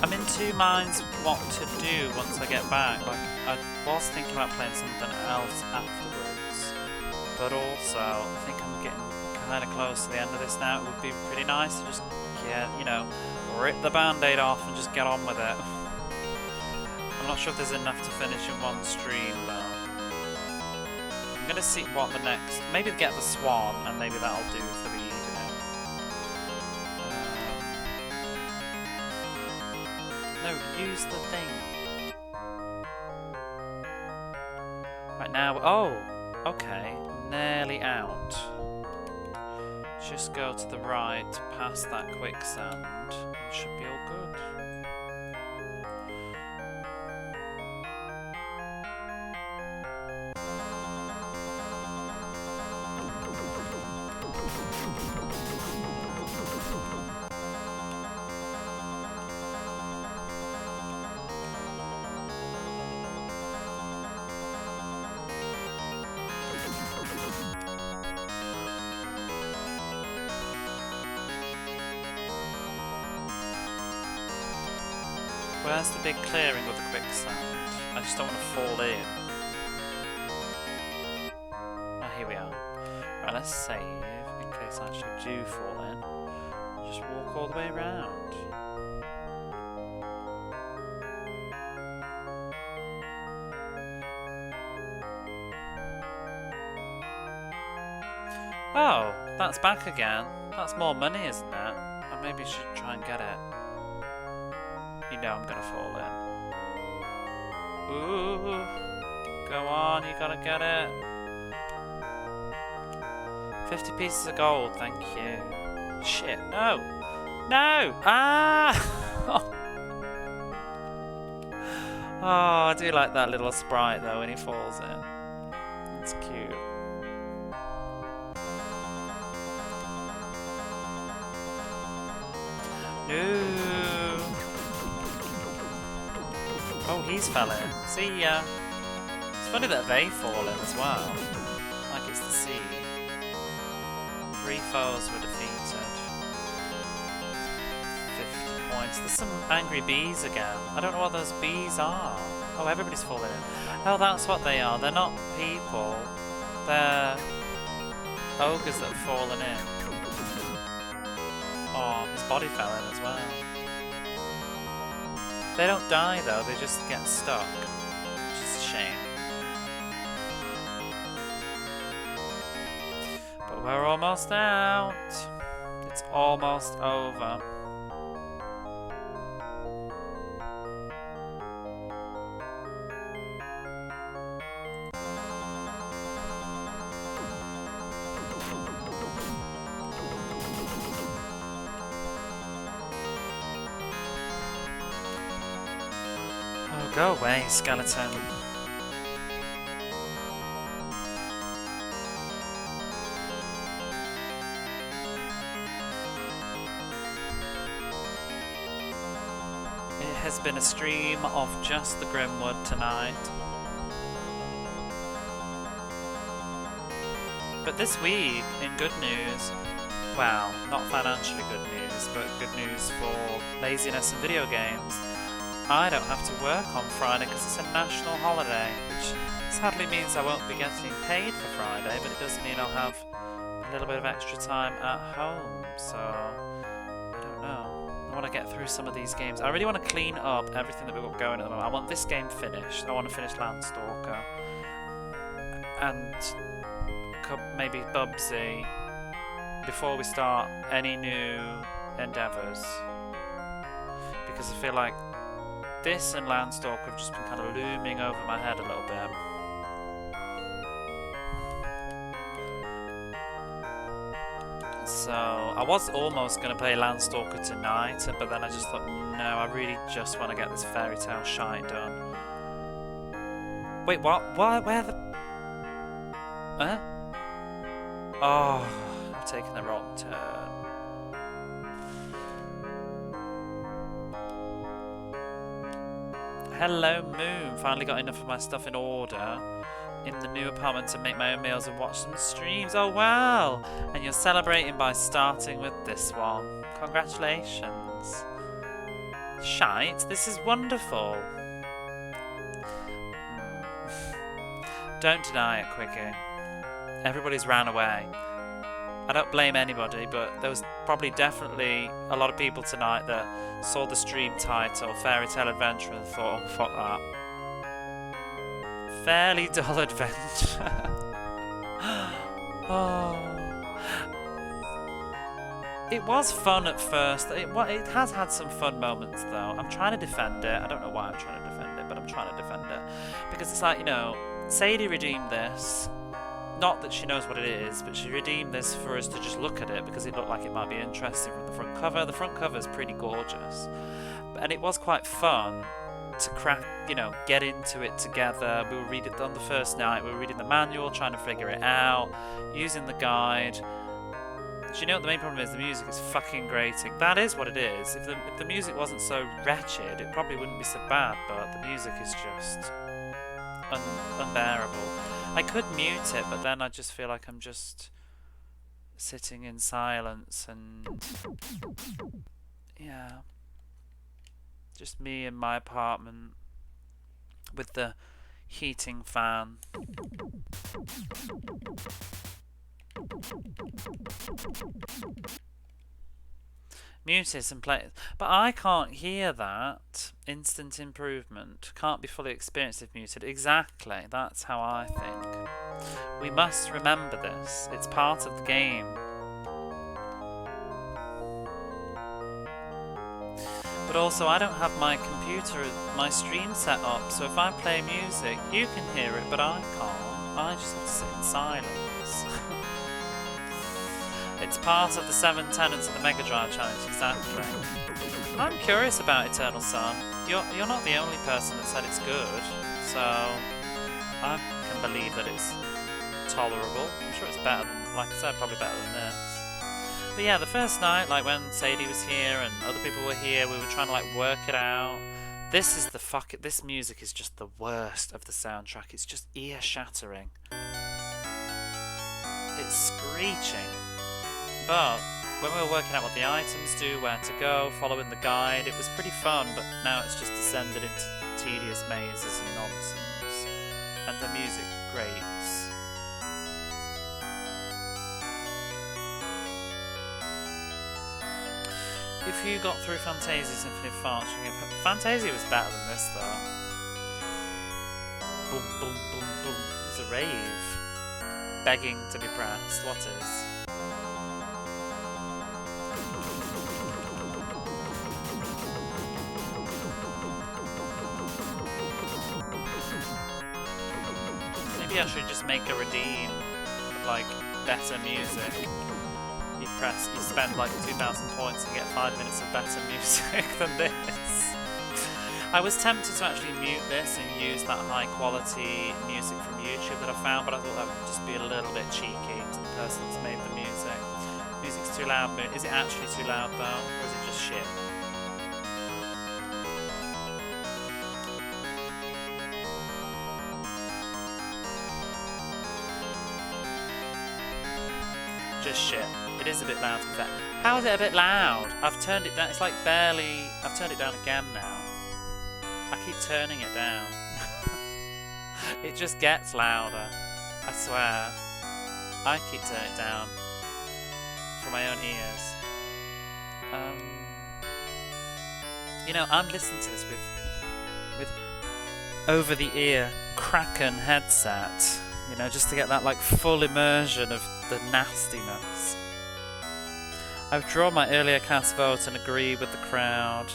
I'm in two minds what to do once I get back. Like, I was thinking about playing something else afterwards, but also I think I'm getting kind of close to the end of this now. It would be pretty nice to just, rip the band-aid off and just get on with it. I'm not sure if there's enough to finish in one stream though. I'm gonna see what the next, maybe get the swan and maybe that'll do for the evening. No, use the thing. Right now, oh, okay, nearly out. Just go to the right, past that quicksand, and should be all good. Where's the big clearing with the quicksand? I just don't want to fall in. Oh, here we are. Right, let's save in case I actually do fall in. Just walk all the way around. Oh, that's back again. That's more money, isn't it? I maybe should try and get it. You know I'm gonna fall in. Ooh, go on, you gotta get it. 50 pieces of gold, thank you. Shit, no! No! Ah! Oh, I do like that little sprite though when he falls in. That's cute. No! Oh, he's fell in. See ya. It's funny that they fall in as well. Like it's the sea. 3 foes were defeated. 50 points. There's some angry bees again. I don't know what those bees are. Oh, everybody's falling in. Oh, that's what they are. They're not people. They're ogres that have fallen in. Oh, his body fell in as well. They don't die though, they just get stuck. Which is a shame. But we're almost out. It's almost over. Oh, go away, skeleton. It has been a stream of just the Grimwood tonight. But this week, in good news, well, not financially good news, but good news for laziness in video games, I don't have to work on Friday because it's a national holiday, which sadly means I won't be getting paid for Friday, but it does mean I'll have a little bit of extra time at home, so I don't know. I want to get through some of these games. I really want to clean up everything that we've got going at the moment. I want this game finished. I want to finish Landstalker. And maybe Bubsy before we start any new endeavours. Because I feel like this and Landstalker have just been kind of looming over my head a little bit. So, I was almost going to play Landstalker tonight, but then I just thought, no, I really just want to get this fairy tale shite done. Wait, what? Where the... Huh? Oh, I've taken the wrong turn. Hello Moon, finally got enough of my stuff in order in the new apartment to make my own meals and watch some streams. Oh wow! And you're celebrating by starting with this one. Congratulations. Shite, this is wonderful. Don't deny it, Quickie. Everybody's ran away. I don't blame anybody, but there was probably definitely a lot of people tonight that saw the stream title, Fairy Tale Adventure, and thought, oh, fuck that. Fairly dull adventure. Oh. It was fun at first. It has had some fun moments, though. I'm trying to defend it. I don't know why I'm trying to defend it, but I'm trying to defend it. Because it's like, you know, Sadie redeemed this. Not that she knows what it is, but she redeemed this for us to just look at it because it looked like it might be interesting from the front cover. The front cover is pretty gorgeous. And it was quite fun to crack, you know, get into it together. We were reading it on the first night. We were reading the manual, trying to figure it out, using the guide. Do you know what the main problem is? The music is fucking grating. That is what it is. If the music wasn't so wretched, it probably wouldn't be so bad, but the music is just unbearable. I could mute it, but then I just feel like I'm just sitting in silence and yeah, just me in my apartment with the heating fan. Mute it and play it. But I can't hear that. Instant improvement can't be fully experienced if muted. Exactly, that's how I think. We must remember this. It's part of the game. But also, I don't have my computer, my stream set up, so if I play music, you can hear it, but I can't. I just have to sit in silence. It's part of the 7 tenets of the Mega Drive challenge, exactly. I'm curious about Eternal Sun. You're not the only person that said it's good, so I can believe that it's tolerable. I'm sure it's better than, like I said, probably better than this. But yeah, the first night, like when Sadie was here and other people were here, we were trying to like work it out. This is the this music is just the worst of the soundtrack. It's just ear shattering. It's screeching. But when we were working out what the items do, where to go, following the guide, it was pretty fun, but now it's just descended into tedious mazes and nonsense. And the music grates. If you got through Fantasia's Symphony of Farts, you can give... Fantasia was better than this, though. Boom, boom, boom, boom. It's a rave. Begging to be pressed. What is? Maybe I should just make a redeem of, like, better music. You spend like 2,000 points and get 5 minutes of better music than this. I was tempted to actually mute this and use that high quality music from YouTube that I found, but I thought that would just be a little bit cheeky to the person that's made the music. Music's too loud, but is it actually too loud though, or is it just shit? Just shit. It is a bit loud to be fair. How is it a bit loud? I've turned it down. It's like barely... I've turned it down again now. I keep turning it down. It just gets louder. I swear. I keep turning it down. For my own ears. You know, I'm listening to this with over-the-ear Kraken headset. You know, just to get that like full immersion of the nastiness. I've drawn my earlier cast vote and agree with the crowd.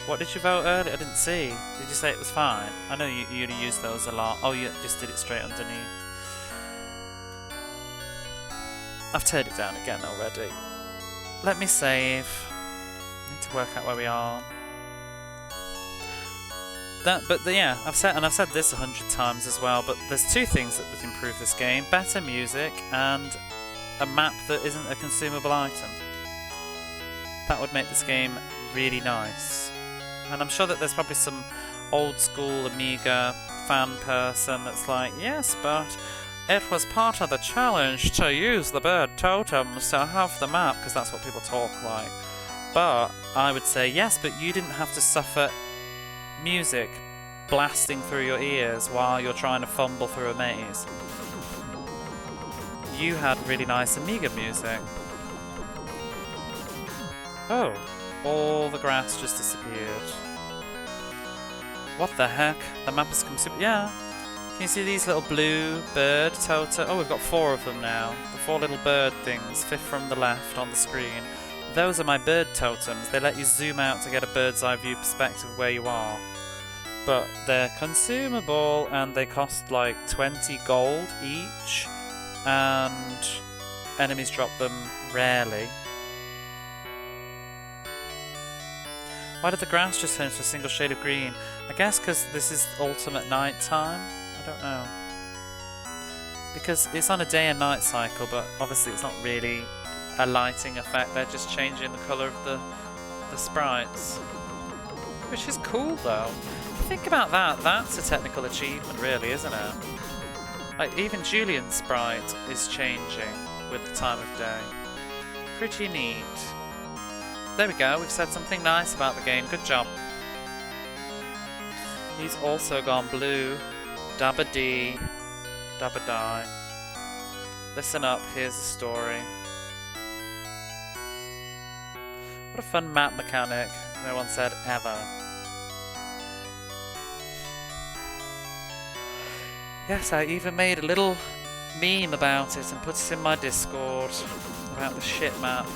What did you vote earlier? I didn't see. Did you say it was fine? I know you use those a lot. Oh, you just did it straight underneath. I've turned it down again already. Let me save. Need to work out where we are. Yeah, I've said this 100 times as well, but there's two things that would improve this game. Better music and a map that isn't a consumable item. That would make this game really nice. And I'm sure that there's probably some old school Amiga fan person that's like, yes, but it was part of the challenge to use the bird totems to have the map, because that's what people talk like. But I would say, yes, but you didn't have to suffer music blasting through your ears while you're trying to fumble through a maze. You had really nice Amiga music. Oh, all the grass just disappeared. What the heck? The map has come super... Yeah. Can you see these little blue bird totem? Oh, we've got 4 of them now. The 4 little bird things, 5th from the left on the screen. Those are my bird totems. They let you zoom out to get a bird's eye view perspective of where you are. But they're consumable and they cost like 20 gold each. And enemies drop them rarely. Why did the grass just turn into a single shade of green? I guess because this is ultimate night time? I don't know. Because it's on a day and night cycle, but obviously it's not really a lighting effect. They're just changing the colour of the sprites. Which is cool though. If you think about that, that's a technical achievement really, isn't it? Like even Julian's sprite is changing with the time of day. Pretty neat. There we go, we've said something nice about the game, good job. He's also gone blue. Dabba dee. Dabba die. Listen up, here's the story. What a fun map mechanic, no one said ever. Yes, I even made a little meme about it and put it in my Discord about the shit map.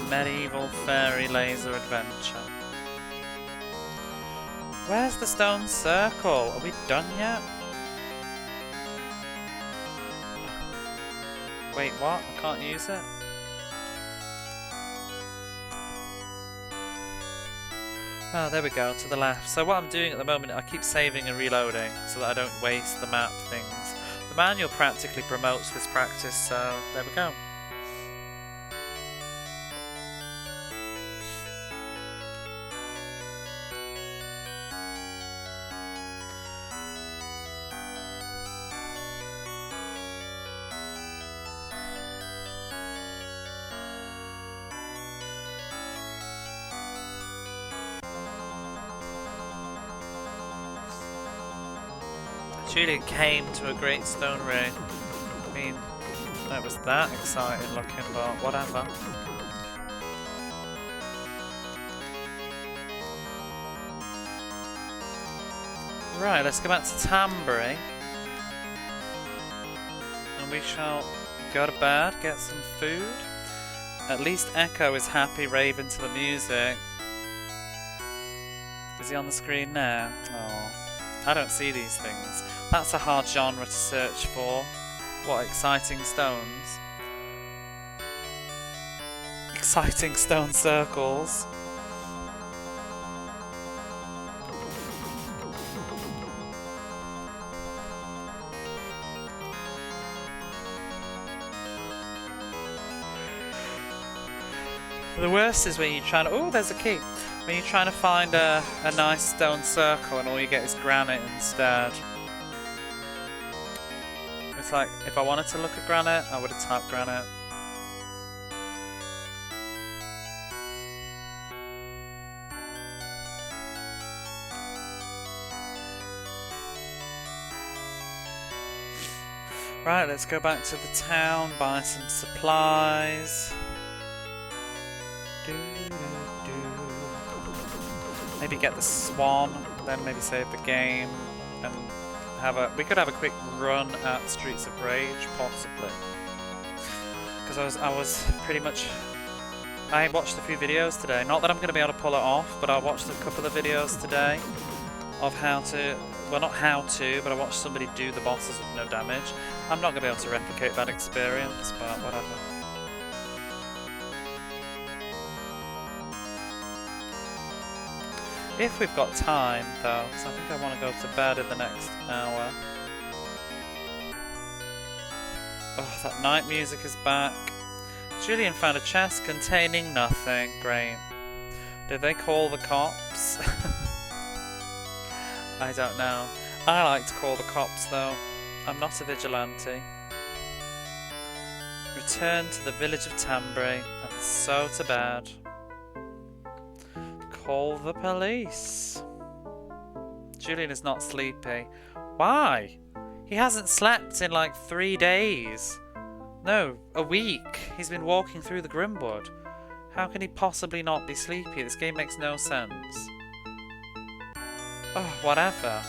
Medieval fairy laser adventure. Where's the stone circle? Are we done yet? Wait, what? I can't use it? Oh, there we go, to the left. So what I'm doing at the moment, I keep saving and reloading so that I don't waste the map things. The manual practically promotes this practice, so there we go. Julian came to a great stone ring. I mean, that was that exciting looking, but whatever. Right, let's go back to Tambury. And we shall go to bed, get some food. At least Echo is happy raving to the music. Is he on the screen now? Oh, I don't see these things. That's a hard genre to search for. What exciting stones. Exciting stone circles. The worst is when you're trying to... Oh, there's a key. When you're trying to find a nice stone circle and all you get is granite instead. It's like, if I wanted to look at granite, I would have typed granite. Right, let's go back to the town, buy some supplies. Maybe get the swan, then maybe save the game, and we could have a quick run at Streets of Rage, possibly. Because I was pretty much... I watched a few videos today, not that I'm going to be able to pull it off, but I watched a couple of videos today of how to... Well, not how to, but I watched somebody do the bosses with no damage. I'm not going to be able to replicate that experience, but whatever. If we've got time, though, because I think I want to go to bed in the next hour. Oh, that night music is back. Julian found a chest containing nothing. Great. Did they call the cops? I don't know. I like to call the cops, though. I'm not a vigilante. Return to the village of Tambury, and so to bed. Call the police. Julian is not sleepy. Why? He hasn't slept in like 3 days. No, a week. He's been walking through the Grimwood. How can he possibly not be sleepy? This game makes no sense. Oh, whatever.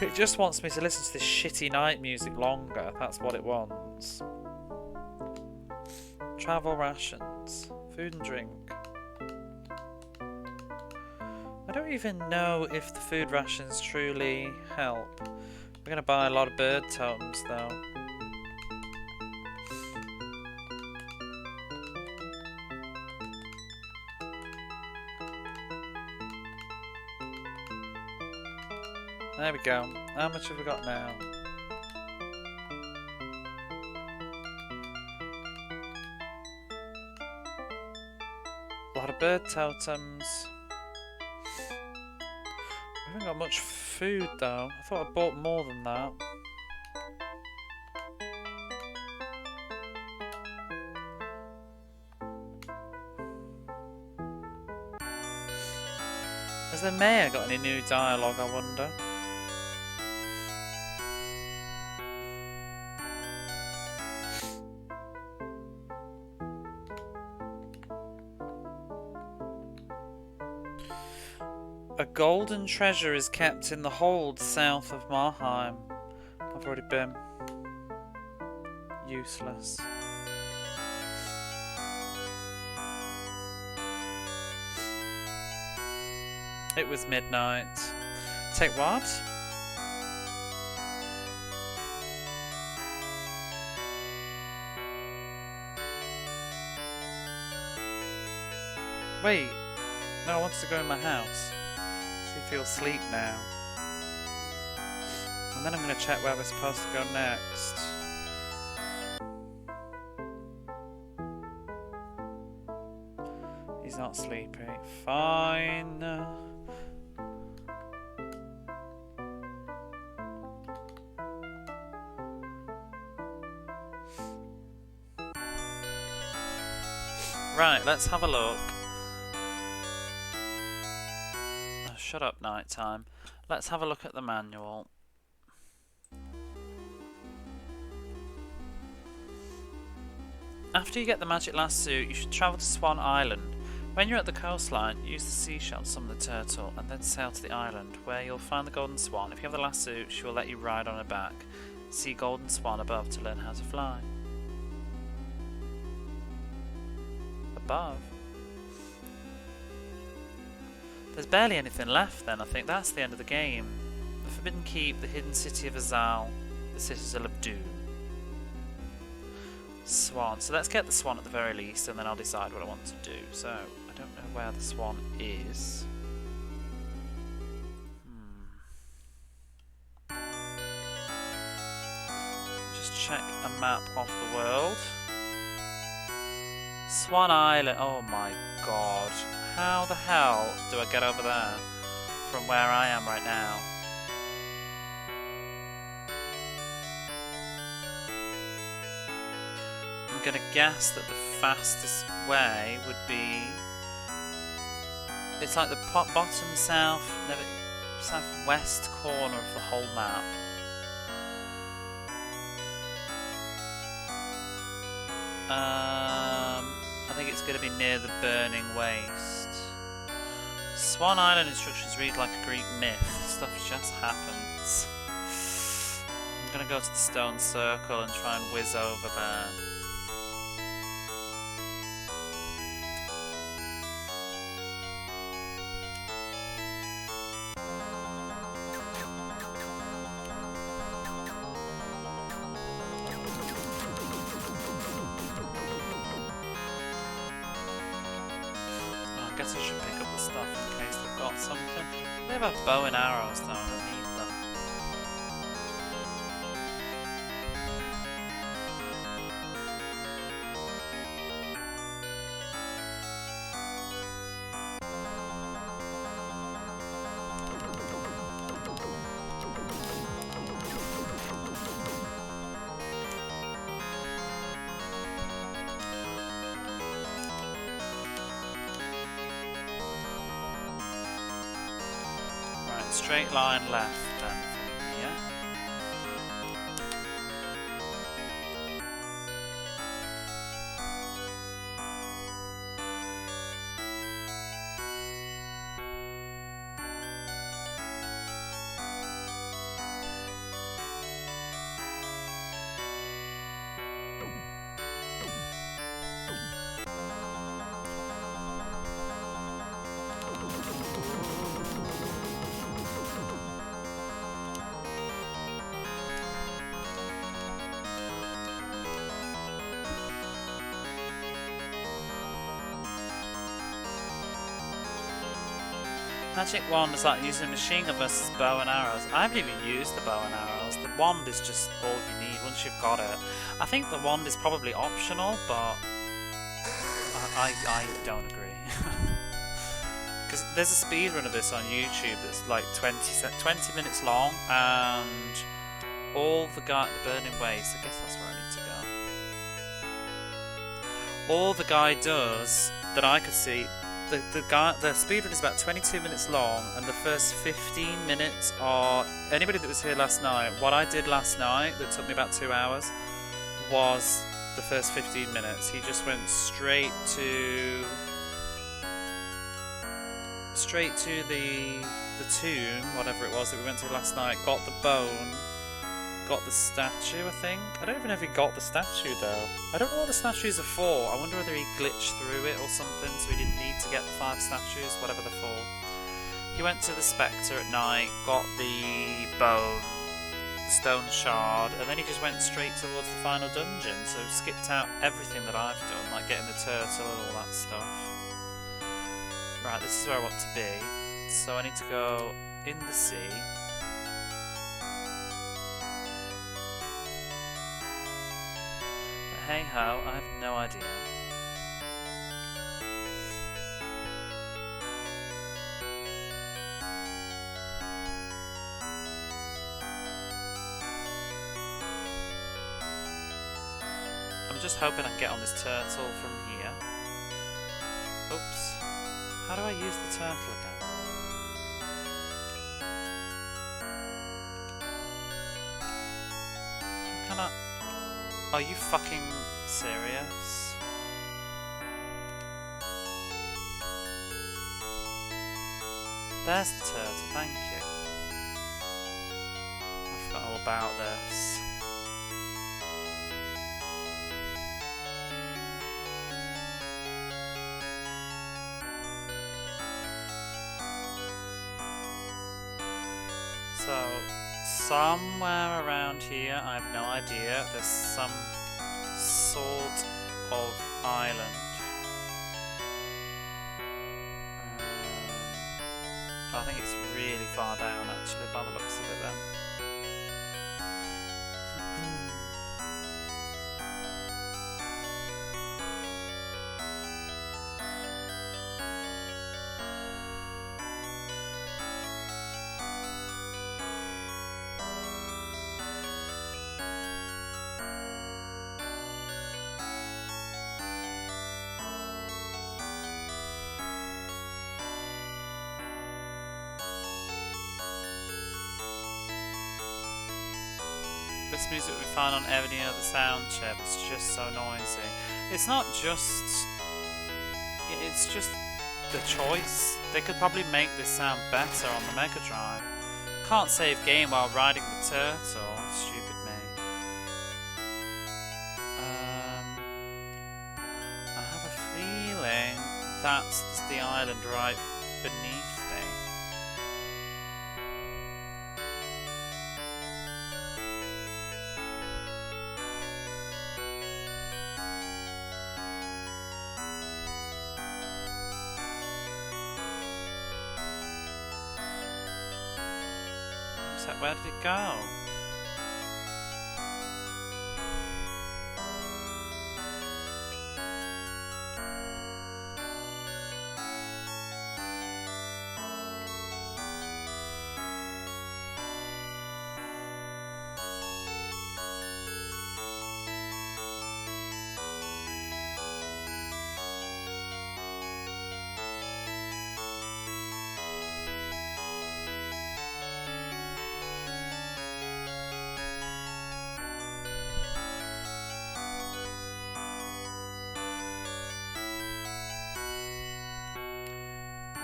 It just wants me to listen to this shitty night music longer. That's what it wants. Travel rations. Food and drink. I don't even know if the food rations truly help. We're going to buy a lot of bird totems though. There we go. How much have we got now? A lot of bird totems. I haven't got much food though. I thought I bought more than that. Has the mayor got any new dialogue, I wonder? A golden treasure is kept in the hold south of Marheim. I've already been. Useless. It was midnight. Take what? Wait. No, I wanted to go in my house. See if he'll sleep now. And then I'm going to check where we're supposed to go next. He's not sleepy. Fine. Right, let's have a look. Shut up, nighttime. Let's have a look at the manual. After you get the magic lasso, you should travel to Swan Island. When you're at the coastline, use the seashell to summon the turtle, and then sail to the island, where you'll find the golden swan. If you have the lasso, she will let you ride on her back. See golden swan above to learn how to fly. Above? There's barely anything left then. I think that's the end of the game. The Forbidden Keep, the Hidden City of Azal, the Citadel of Doom. Swan. So let's get the swan at the very least, and then I'll decide what I want to do. So, I don't know where the swan is. Just check a map of the world. Swan Island. Oh my god. How the hell do I get over there from where I am right now? I'm gonna guess that the fastest way would be... It's like the bottom southwest corner of the whole map. I think it's going to be near the Burning Waste. Swan Island instructions read like a Greek myth. Stuff just happens. I'm going to go to the stone circle and try and whiz over there. I guess I should pick up the stuff in case they've got something. They have a bow and arrows though, and I need them. Straight line left then from here. Magic wand is like using a machine gun versus bow and arrows. I haven't even used the bow and arrows. The wand is just all you need once you've got it. I think the wand is probably optional, but I don't agree. Because there's a speedrun of this on YouTube that's like 20 minutes long, and all the Burning Waste, I guess that's where I need to go. All the guy does that I could see. The speedrun is about 22 minutes long, and the first 15 minutes are... Anybody that was here last night, what I did last night that took me about 2 hours was the first 15 minutes. He just went straight to the tomb, whatever it was that we went to last night, got the bone, got the statue, I think. I don't even know if he got the statue though. I don't know what the statues are for. I wonder whether he glitched through it or something, so he didn't need to get the 5 statues, whatever they're for. He went to the Spectre at night, got the bone, the stone shard, and then he just went straight towards the final dungeon, so skipped out everything that I've done, like getting the turtle and all that stuff. Right, this is where I want to be. So I need to go in the sea. Hey ho, I have no idea. I'm just hoping I can get on this turtle from here. Oops. How do I use the turtle again? can I... Are you fucking serious? There's the turtle, thank you. I forgot all about this. So, somewhere around here, I have no idea, there's some sort of island. I think it's really far down actually, by the looks of it then. This music we find on every other sound chip is just so noisy. It's not just... It's just the choice. They could probably make this sound better on the Mega Drive. Can't save game while riding the turtle. Stupid me. I have a feeling that's the island right beneath me. Where did it go?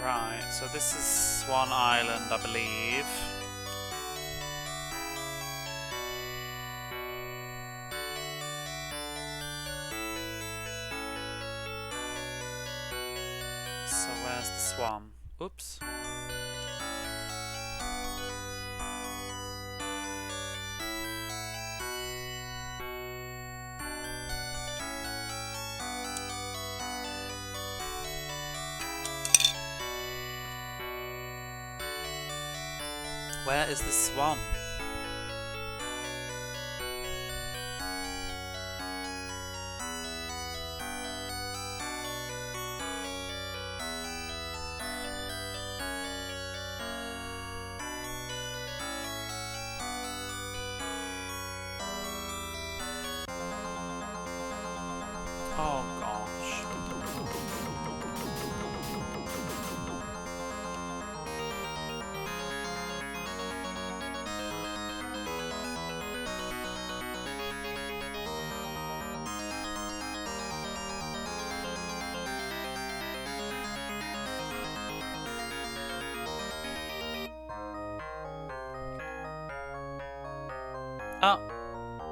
Right, so this is Swan Island, I believe. So where's the swan? Oops. Where is the swan? Oh gosh. Oh,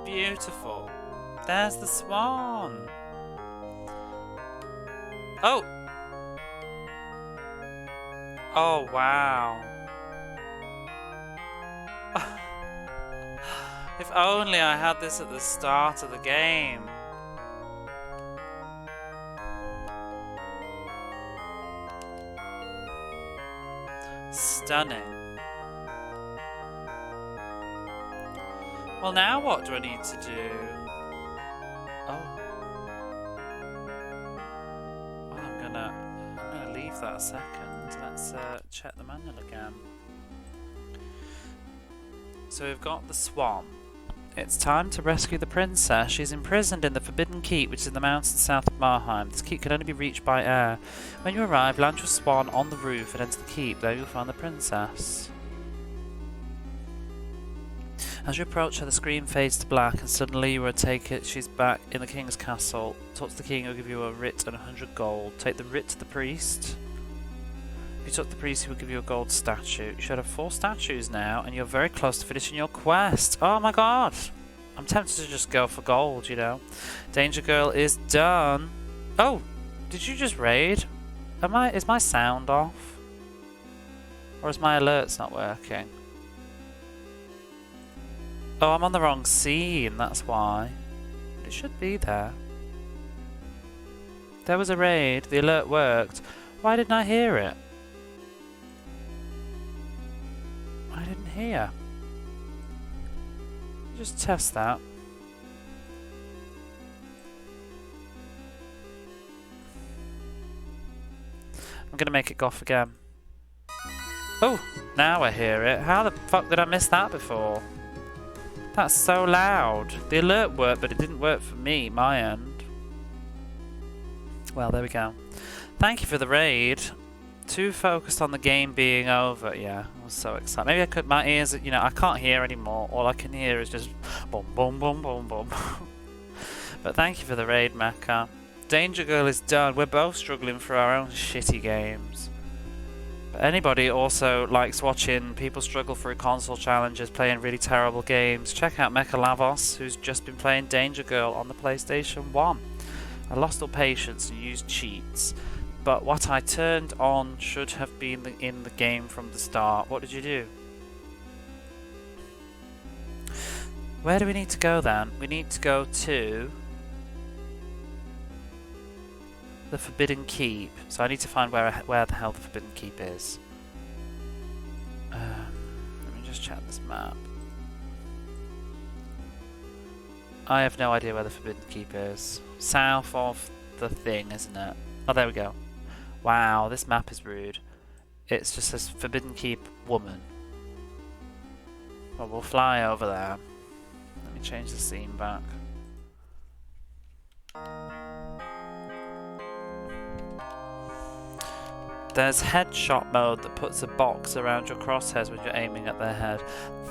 beautiful. There's the swan. Oh! Oh, wow. If only I had this at the start of the game. Stunning. Well, now what do I need to do? Oh. Well, I'm gonna leave that a second. Let's check the manual again. So we've got the swan. It's time to rescue the princess. She's imprisoned in the Forbidden Keep, which is in the mountains south of Marheim. This keep can only be reached by air. When you arrive, land your swan on the roof and enter the keep. There you'll find the princess. As you approach her, the screen fades to black, and suddenly you will take it. She's back in the king's castle. Talk to the king, he'll give you a writ and 100 gold. Take the writ to the priest. If you talk to the priest, he will give you a gold statue. You should have 4 statues now, and you're very close to finishing your quest. Oh my god! I'm tempted to just go for gold, you know. Danger Girl is done. Oh! Did you just raid? Is my sound off? Or is my alerts not working? Oh, I'm on the wrong scene, that's why. But it should be there. There was a raid, the alert worked. Why didn't I hear it? I didn't hear. Just test that. I'm gonna make it go off again. Oh, now I hear it. How the fuck did I miss that before? That's so loud. The alert worked, but it didn't work for me, my end. Well, there we go. Thank you for the raid. Too focused on the game being over. Yeah, I was so excited. Maybe I could, my ears, you know, I can't hear anymore. All I can hear is just boom, boom, boom, boom, boom. But thank you for the raid, Mecha. Danger Girl is done. We're both struggling for our own shitty games. But anybody also likes watching people struggle through console challenges, playing really terrible games. Check out Mecha Lavos, who's just been playing Danger Girl on the PlayStation 1. I lost all patience and used cheats. But what I turned on should have been in the game from the start. What did you do? Where do we need to go then? We need to go to the Forbidden Keep. So I need to find where the hell the Forbidden Keep is. Let me just check this map. I have no idea where the Forbidden Keep is. South of the thing, isn't it? Oh, there we go. Wow, this map is rude. It just says Forbidden Keep Woman. Well, we'll fly over there. Let me change the scene back. There's headshot mode that puts a box around your crosshairs when you're aiming at their head.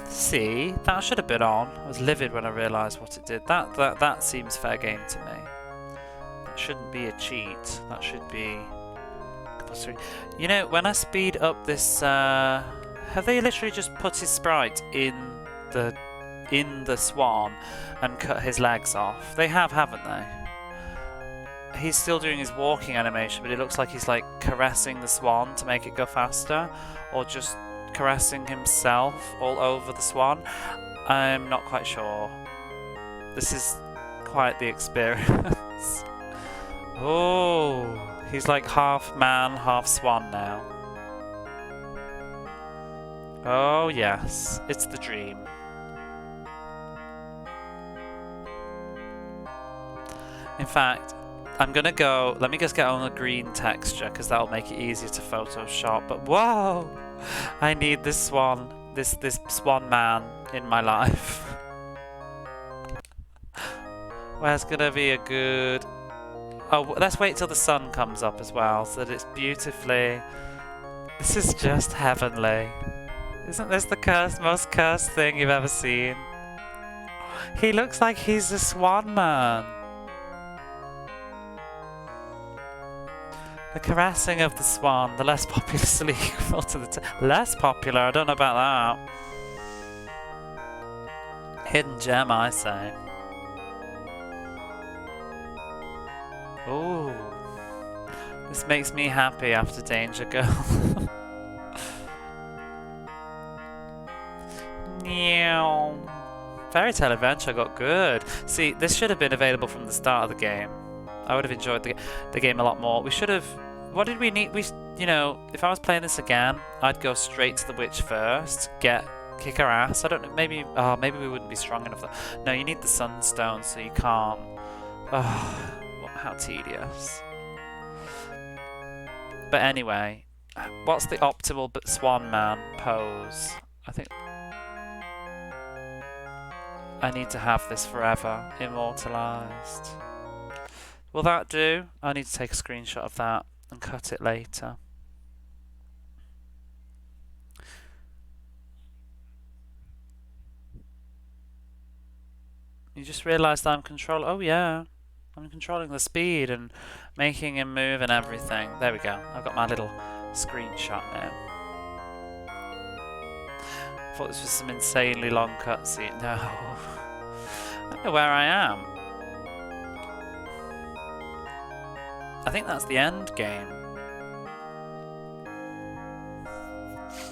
See, that should have been on. I was livid when I realised what it did. That seems fair game to me. That shouldn't be a cheat. That should be compulsory. You know, when I speed up this, have they literally just put his sprite in the swan and cut his legs off? They have, haven't they? He's still doing his walking animation, but it looks like he's like caressing the swan to make it go faster, or just caressing himself all over the swan. I'm not quite sure. This is quite the experience. Oh, he's like half man, half swan now. Oh yes, it's the dream. In fact, I'm gonna go, let me just get on a green texture because that'll make it easier to Photoshop. But whoa! I need this swan, this swan man in my life. Where's gonna be a good... Oh, let's wait till the sun comes up as well so that it's beautifully... This is just heavenly. Isn't this the most cursed thing you've ever seen? He looks like he's a swan man. The caressing of the swan, the less popularly equal to the... Less popular? I don't know about that. Hidden gem, I say. Ooh. This makes me happy after Danger Girl. Fairy Tale Adventure got good. See, this should have been available from the start of the game. I would have enjoyed the game a lot more. We should have... What did we need? You know, if I was playing this again, I'd go straight to the witch first. Kick her ass. I don't know. Maybe we wouldn't be strong enough. No, you need the sunstone, so you can't. Oh, how tedious. But anyway, what's the optimal swan man pose? I think I need to have this forever immortalized. Will that do? I need to take a screenshot of that and cut it later. You just realised I'm controlling... Oh yeah, I'm controlling the speed and making him move and everything. There we go. I've got my little screenshot now. I thought this was some insanely long cutscene. No. I don't know where I am. I think that's the end game.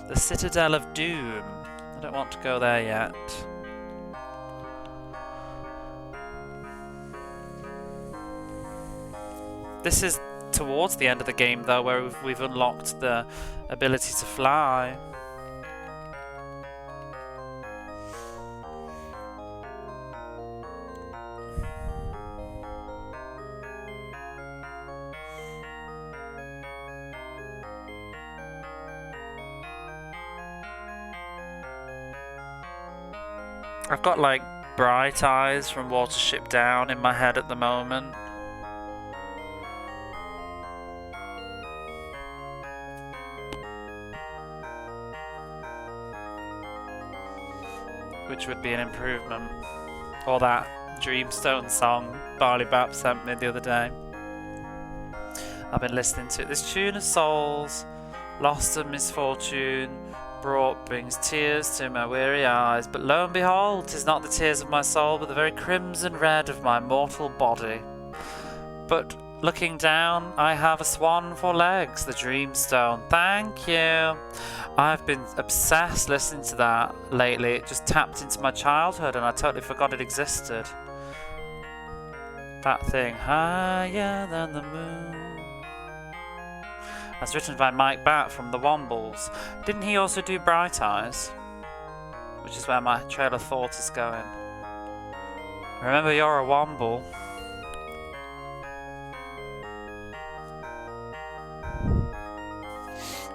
The Citadel of Doom. I don't want to go there yet. This is towards the end of the game though, where we've unlocked the ability to fly. I've got like bright eyes from Watership Down in my head at the moment. Which would be an improvement. Or that Dreamstone song Barley Bap sent me the other day. I've been listening to it. This tune of souls, lost of misfortune, brings tears to my weary eyes. But lo and behold, 'tis not the tears of my soul, but the very crimson red of my mortal body. But looking down, I have a swan for legs, the Dreamstone. Thank you. I've been obsessed listening to that lately. It just tapped into my childhood and I totally forgot it existed. That thing, higher than the moon. That's written by Mike Batt from the Wombles. Didn't he also do Bright Eyes? Which is where my trail of thought is going. Remember, you're a Womble.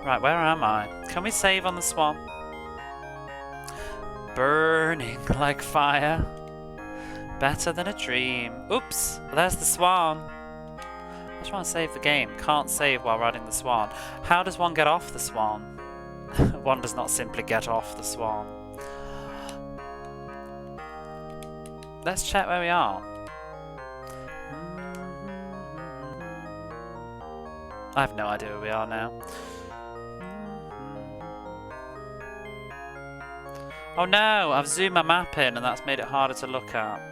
Right, where am I? Can we save on the swan? Burning like fire. Better than a dream. Oops, there's the swan. I just want to save the game. Can't save while riding the swan. How does one get off the swan? One does not simply get off the swan. Let's check where we are. I have no idea where we are now. Oh no, I've zoomed my map in and that's made it harder to look at.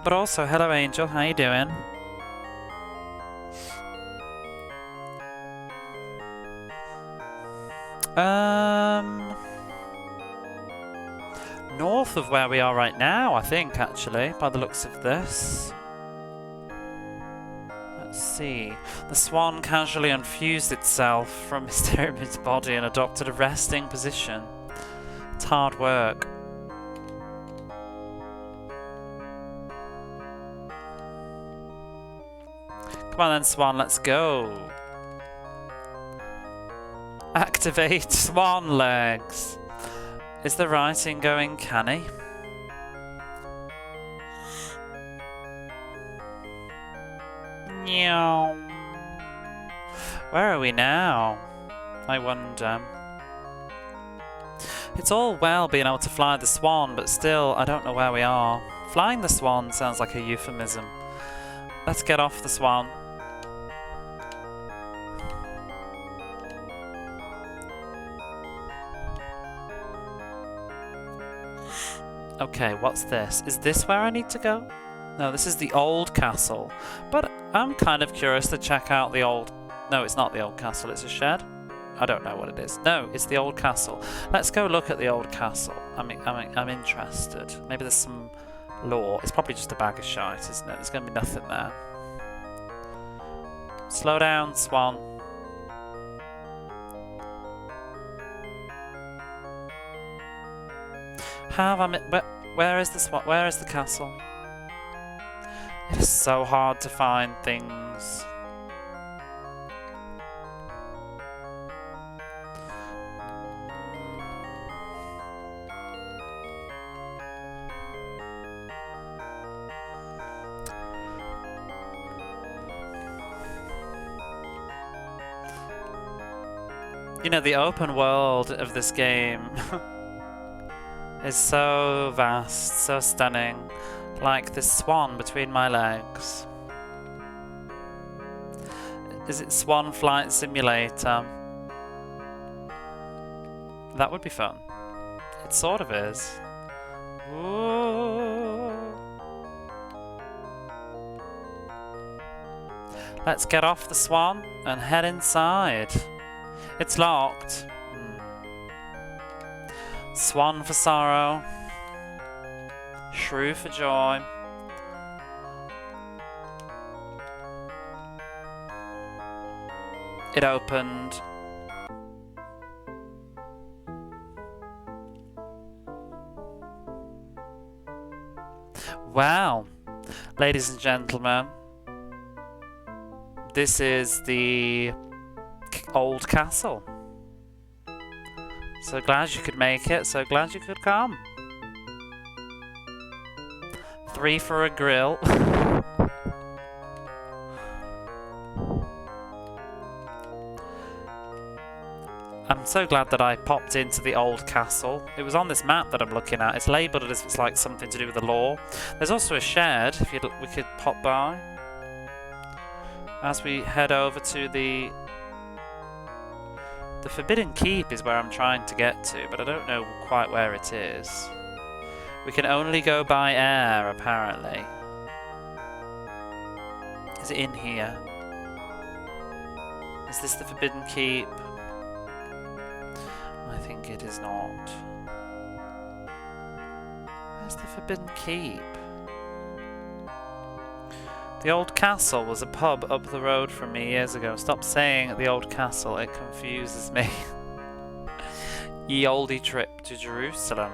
But also, hello Angel, how you doing? North of where we are right now, I think, actually, by the looks of this. Let's see. The swan casually unfused itself from Mysterium's body and adopted a resting position. It's hard work. Come on then, swan, let's go. Activate swan legs. Is the writing going canny? Meow. Where are we now? I wonder. It's all well being able to fly the swan, but still, I don't know where we are. Flying the swan sounds like a euphemism. Let's get off the swan. Okay, what's this? Is this where I need to go? No, this is the old castle. But I'm kind of curious to check out the old... No, it's not the old castle, it's a shed. I don't know what it is. No, it's the old castle. Let's go look at the old castle. I'm interested. Maybe there's some lore. It's probably just a bag of shite, isn't it? There's going to be nothing there. Slow down, swan. Where is the swan? Where is the castle? It is so hard to find things. You know, the open world of this game is so vast, so stunning. Like this swan between my legs. Is it Swan Flight Simulator? That would be fun. It sort of is. Ooh. Let's get off the swan and head inside. It's locked. Swan for sorrow. Shrew for joy. It opened. Wow, ladies and gentlemen, this is the old castle. So glad you could make it, so glad you could come. 3 for a grill. I'm so glad that I popped into the old castle. It was on this map that I'm looking at. It's labelled as if it's like something to do with the law. There's also a shed, if we could pop by. As we head over to the Forbidden Keep is where I'm trying to get to, but I don't know quite where it is. We can only go by air, apparently. Is it in here? Is this the Forbidden Keep? I think it is not. Where's the Forbidden Keep? The Old Castle was a pub up the road from me years ago. Stop saying the Old Castle, it confuses me. Ye oldie trip to Jerusalem.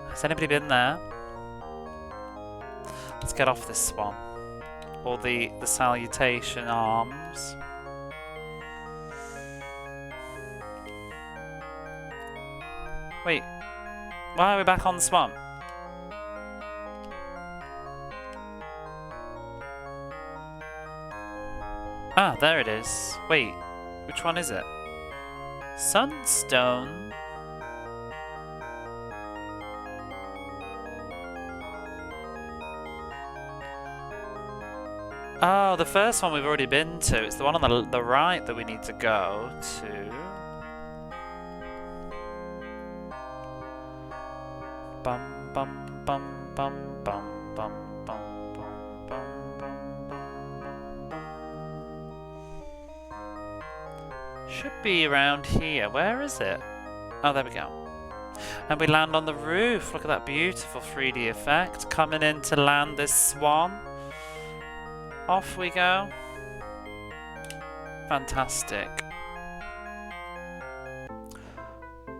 Has anybody been there? Let's get off this swan. Or the salutation arms. Wait, why are we back on the swan? Ah, there it is. Wait, which one is it? Sunstone? Oh, the first one we've already been to. It's the one on the right that we need to go to. Bum bum bum bum bum bum bum bum bum bum bum. Should be around here. Where is it? Oh, there we go. And we land on the roof. Look at that beautiful 3D effect. Coming in to land this swan. Off we go. Fantastic.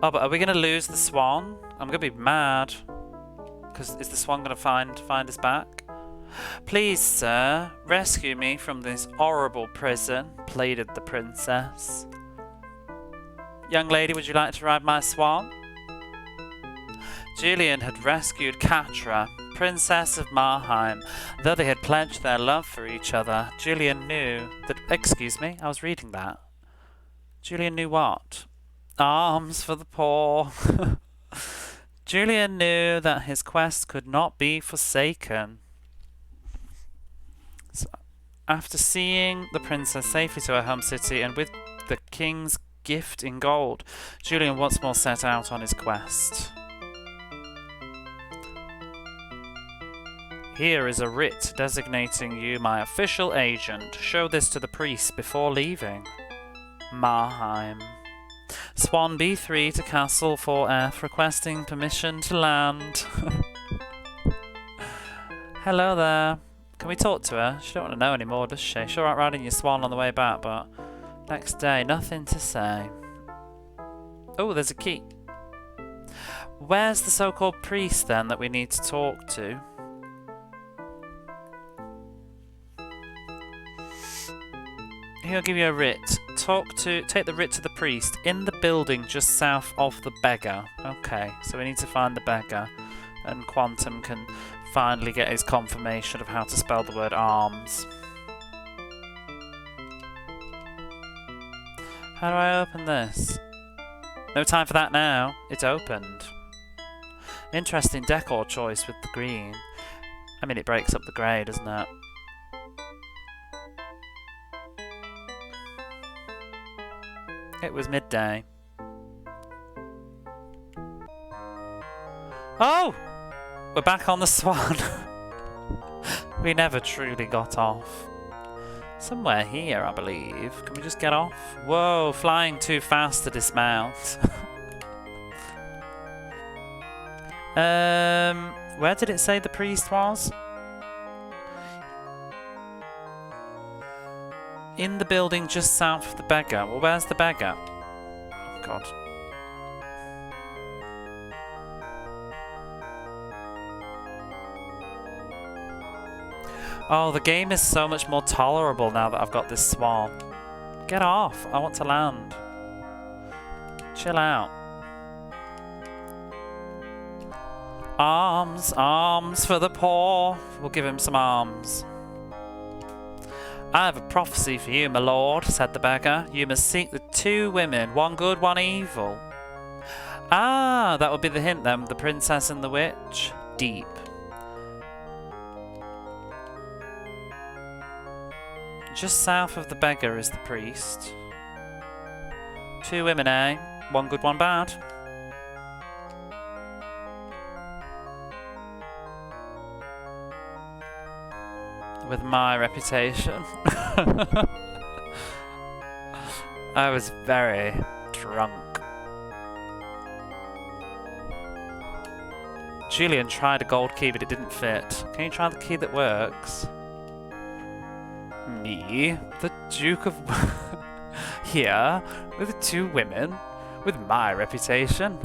Oh, but are we going to lose the swan? I'm going to be mad. Because is the swan going to find us back? Please, sir, rescue me from this horrible prison, pleaded the princess. Young lady, would you like to ride my swan? Julian had rescued Catra, Princess of Marheim. Though they had pledged their love for each other, Julian knew that... Excuse me, I was reading that. Julian knew what? Arms for the poor. Julian knew that his quest could not be forsaken. So, after seeing the princess safely to her home city and with the king's gift in gold, Julian once more set out on his quest. Here is a writ designating you my official agent. Show this to the priest before leaving. Marheim. Swan B3 to Castle 4F, requesting permission to land. Hello there. Can we talk to her? She don't want to know anymore, does she? She's alright riding your swan on the way back, but next day, nothing to say. Oh, there's a key. Where's the so-called priest, then, that we need to talk to? He'll give you a writ. Take the writ to the priest in the building just south of the beggar. Okay, so we need to find the beggar. And Quantum can finally get his confirmation of how to spell the word arms. How do I open this? No time for that now. It's opened. Interesting decor choice with the green. I mean, it breaks up the grey, doesn't it? It was midday. Oh! We're back on the Swan. We never truly got off. Somewhere here, I believe. Can we just get off? Whoa, flying too fast to dismount. Where did it say the priest was? In the building just south of the beggar. Well, where's the beggar? Oh, God. Oh, the game is so much more tolerable now that I've got this swan. Get off. I want to land. Chill out. Arms, arms for the poor. We'll give him some arms. I have a prophecy for you, my lord, said the beggar. You must seek the two women, one good, one evil. Ah, that would be the hint then, the princess and the witch. Deep. Just south of the beggar is the priest. Two women, eh? One good, one bad. With my reputation. I was very drunk. Julian tried a gold key, but it didn't fit. Can you try the key that works? Me, the Duke of... here, with two women, with my reputation.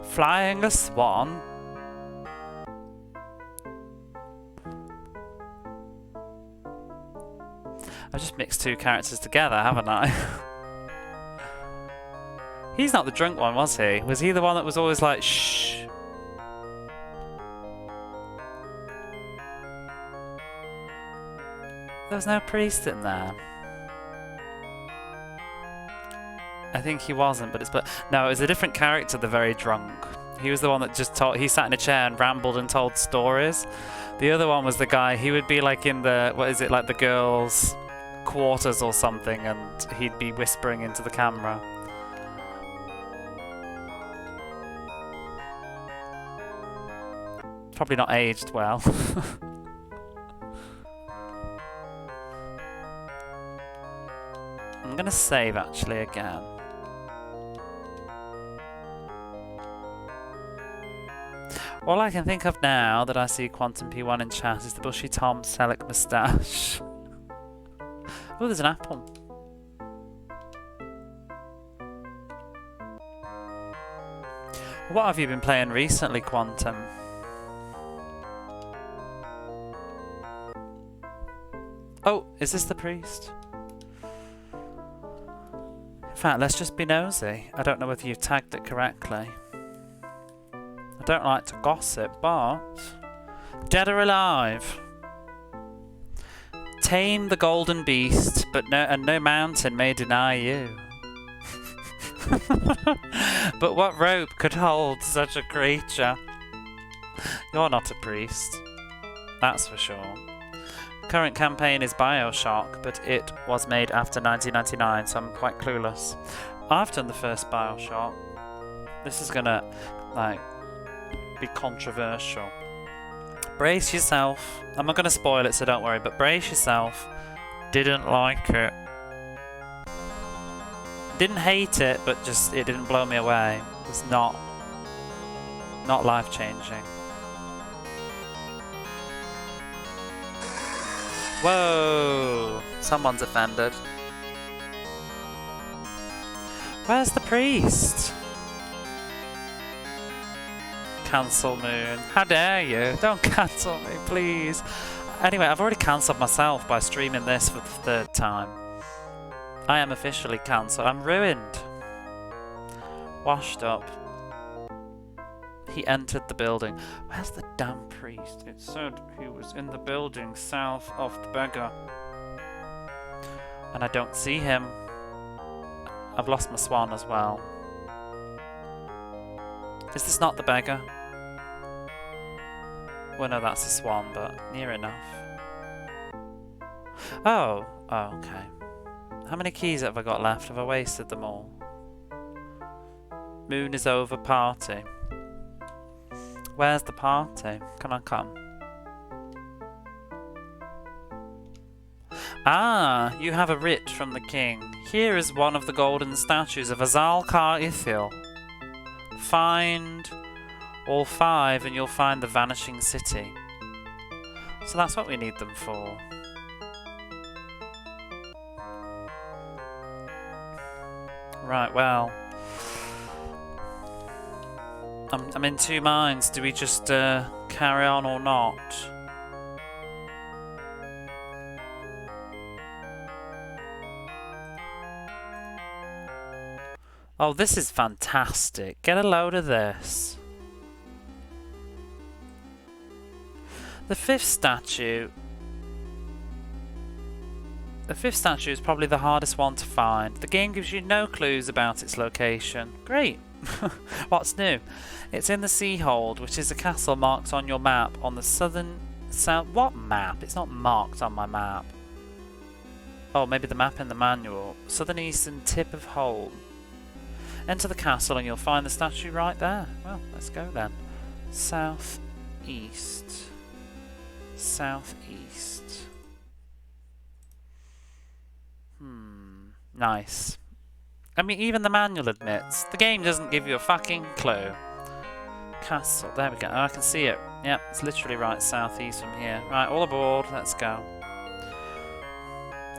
Flying a swan. I've just mixed two characters together, haven't I? He's not the drunk one, was he? Was he the one that was always like, shh? There was no priest in there. I think he wasn't, but it's... No, it was a different character, the very drunk. He was the one that just told... He sat in a chair and rambled and told stories. The other one was the guy, he would be like in the... What is it, like the girls' quarters or something, and he'd be whispering into the camera. Probably not aged well. I'm gonna save actually again. All I can think of now that I see Quantum P1 in chat is the bushy Tom Selleck moustache. Oh, there's an apple. What have you been playing recently, Quantum? Oh, is this the priest? In fact, let's just be nosy. I don't know whether you've tagged it correctly. I don't like to gossip, but... Dead or alive? Tame the golden beast, but no mountain may deny you. But what rope could hold such a creature? You're not a priest. That's for sure. Current campaign is BioShock, but it was made after 1999, so I'm quite clueless. I've done the first BioShock. This is gonna, like, be controversial. Brace yourself. I'm not gonna spoil it, so don't worry, but brace yourself. Didn't like it. Didn't hate it, but just, it didn't blow me away. It was not life-changing. Whoa! Someone's offended. Where's the priest? Cancel Moon. How dare you? Don't cancel me, please. Anyway, I've already cancelled myself by streaming this for the third time. I am officially cancelled. I'm ruined. Washed up. He entered the building. Where's the damn priest? It said he was in the building south of the beggar. And I don't see him. I've lost my swan as well. Is this not the beggar? Well, no, that's a swan, but near enough. Oh, okay. How many keys have I got left? Have I wasted them all? Moon is over party. Where's the party? Can I come? Ah, you have a writ from the king. Here is one of the golden statues of Azalkar Ithil. Find all 5 and you'll find the vanishing city. So that's what we need them for. Right, well. I'm in 2 minds. Do we just carry on or not? Oh, this is fantastic. Get a load of this. The 5th statue. The 5th statue is probably the hardest one to find. The game gives you no clues about its location. Great. What's new? It's in the Seahold, which is a castle marked on your map on the southern south. What map? It's not marked on my map. Oh, maybe the map in the manual. Southern eastern tip of Hold. Enter the castle and you'll find the statue right there. Well, let's go then. Southeast. Southeast. Nice. I mean, even the manual admits the game doesn't give you a fucking clue. Castle. There we go. Oh, I can see it. Yep, it's literally right southeast from here. Right, all aboard. Let's go.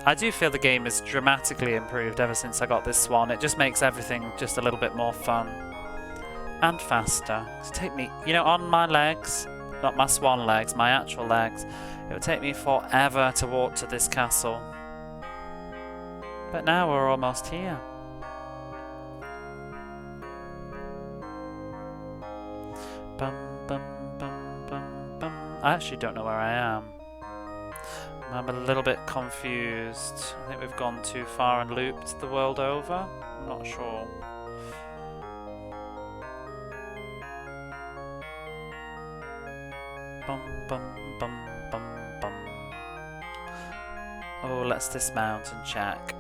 I do feel the game has dramatically improved ever since I got this swan. It just makes everything just a little bit more fun. And faster. It'll take me, you know, on my legs, not my swan legs, my actual legs, it would take me forever to walk to this castle. But now we're almost here. Bum, bum, bum, bum, bum. I actually don't know where I am. I'm a little bit confused. I think we've gone too far and looped the world over. I'm not sure. Bum, bum, bum, bum, bum. Oh, let's dismount and check.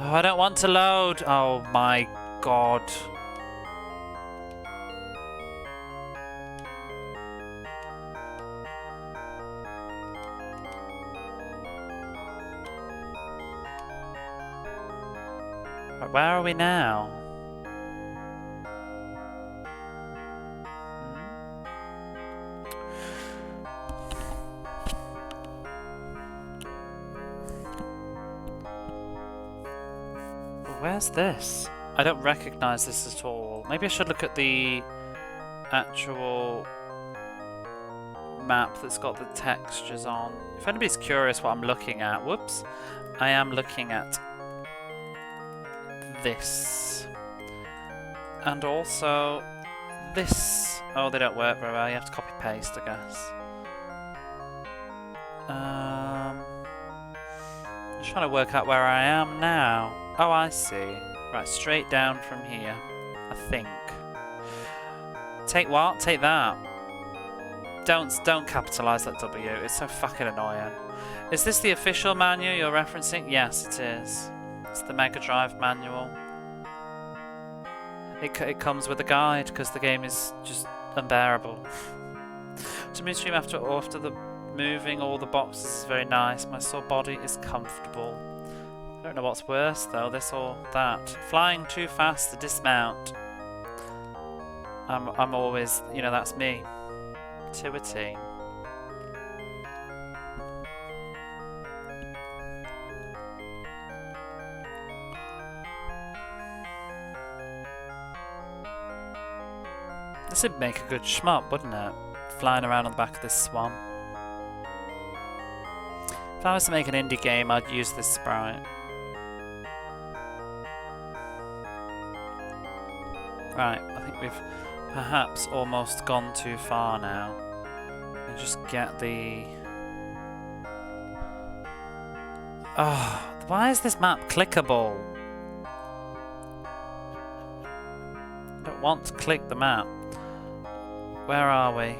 Oh, I don't want to load. Oh my god. Where are we now? Where's this? I don't recognize this at all. Maybe I should look at the actual map that's got the textures on. If anybody's curious what I'm looking at, whoops, I am looking at this. And also this. Oh, they don't work very well. You have to copy paste, I guess. I'm just trying to work out where I am now. Oh, I see. Right, straight down from here, I think. Take what? Take that. Don't capitalise that W. It's so fucking annoying. Is this the official manual you're referencing? Yes, it is. It's the Mega Drive manual. It comes with a guide because the game is just unbearable. To midstream after the moving all the boxes is very nice. My sore body is comfortable. I don't know what's worse though, this or that. Flying too fast to dismount. I'm always, you know, that's me. To a T. This would make a good shmup, wouldn't it? Flying around on the back of this swan. If I was to make an indie game, I'd use this sprite. Right, I think we've perhaps almost gone too far now. And just get the Oh, why is this map clickable? I don't want to click the map. Where are we?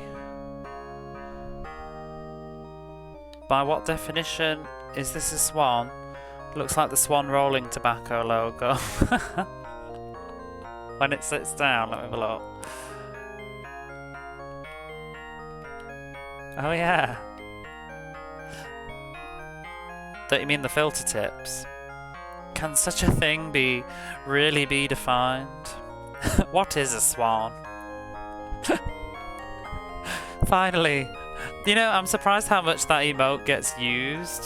By what definition is this a swan? Looks like the Swan Rolling Tobacco logo. When it sits down, let me have a look. Oh yeah. Don't you mean the filter tips? Can such a thing really be defined? What is a swan? Finally. You know, I'm surprised how much that emote gets used.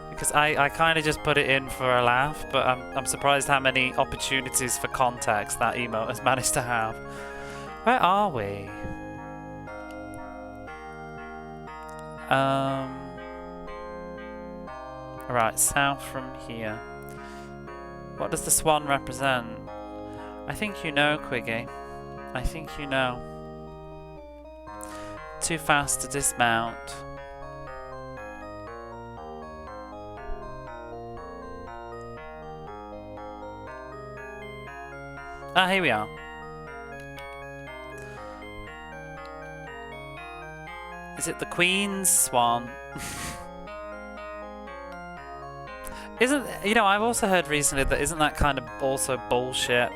Because I kind of just put it in for a laugh, but I'm surprised how many opportunities for context that emote has managed to have. Where are we? Right, south from here. What does the swan represent? I think you know, Quiggy. I think you know. Too fast to dismount. Ah, here we are. Is it the Queen's swan? Isn't, you know, I've also heard recently that isn't that kind of also bullshit?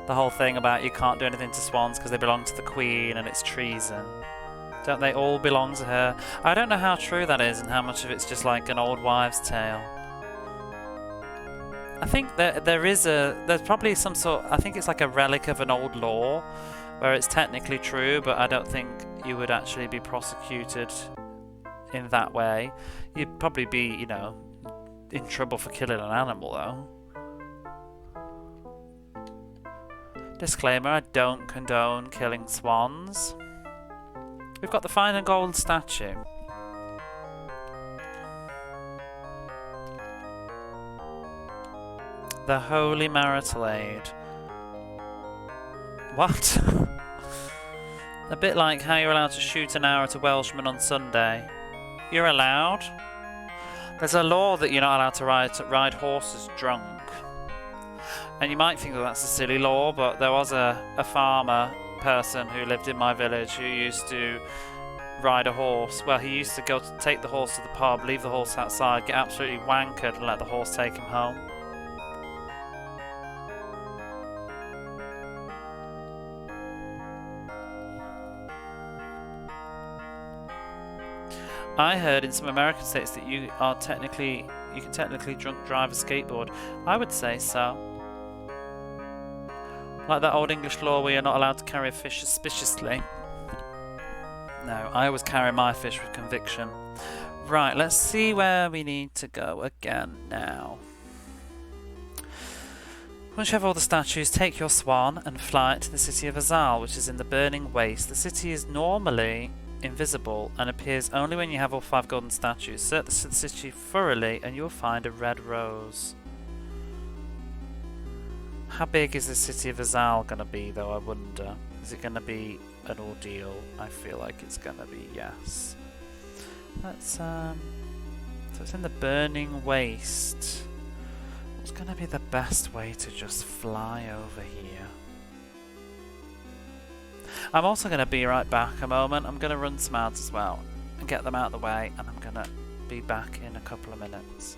The whole thing about you can't do anything to swans because they belong to the Queen and it's treason. Don't they all belong to her? I don't know how true that is and how much of it's just like an old wives' tale. I think there's probably some sort, I think it's like a relic of an old law where it's technically true, but I don't think you would actually be prosecuted in that way. You'd probably be, you know, in trouble for killing an animal though. Disclaimer, I don't condone killing swans. We've got the fine and gold statue. The Holy Marital Aid. What? A bit like how you're allowed to shoot an arrow at a Welshman on Sunday. You're allowed? There's a law that you're not allowed to ride horses drunk. And you might think that that's a silly law, but there was a farmer person who lived in my village who used to ride a horse. Well, he used to go to take the horse to the pub, leave the horse outside, get absolutely wankered and let the horse take him home. I heard in some American states that you can technically drunk drive a skateboard. I would say so. Like that old English law where you're not allowed to carry a fish suspiciously. No, I always carry my fish with conviction. Right, let's see where we need to go again now. Once you have all the statues, take your swan and fly it to the city of Azal, which is in the burning waste. The city is normally invisible and appears only when you have all 5 golden statues. Search the city thoroughly and you'll find a red rose. How big is the city of Azal going to be though, I wonder? Is it going to be an ordeal? I feel like it's going to be yes. Let's so it's in the burning waste. What's going to be the best way to just fly over here? I'm also going to be right back a moment. I'm going to run some ads as well and get them out of the way, and I'm going to be back in a couple of minutes.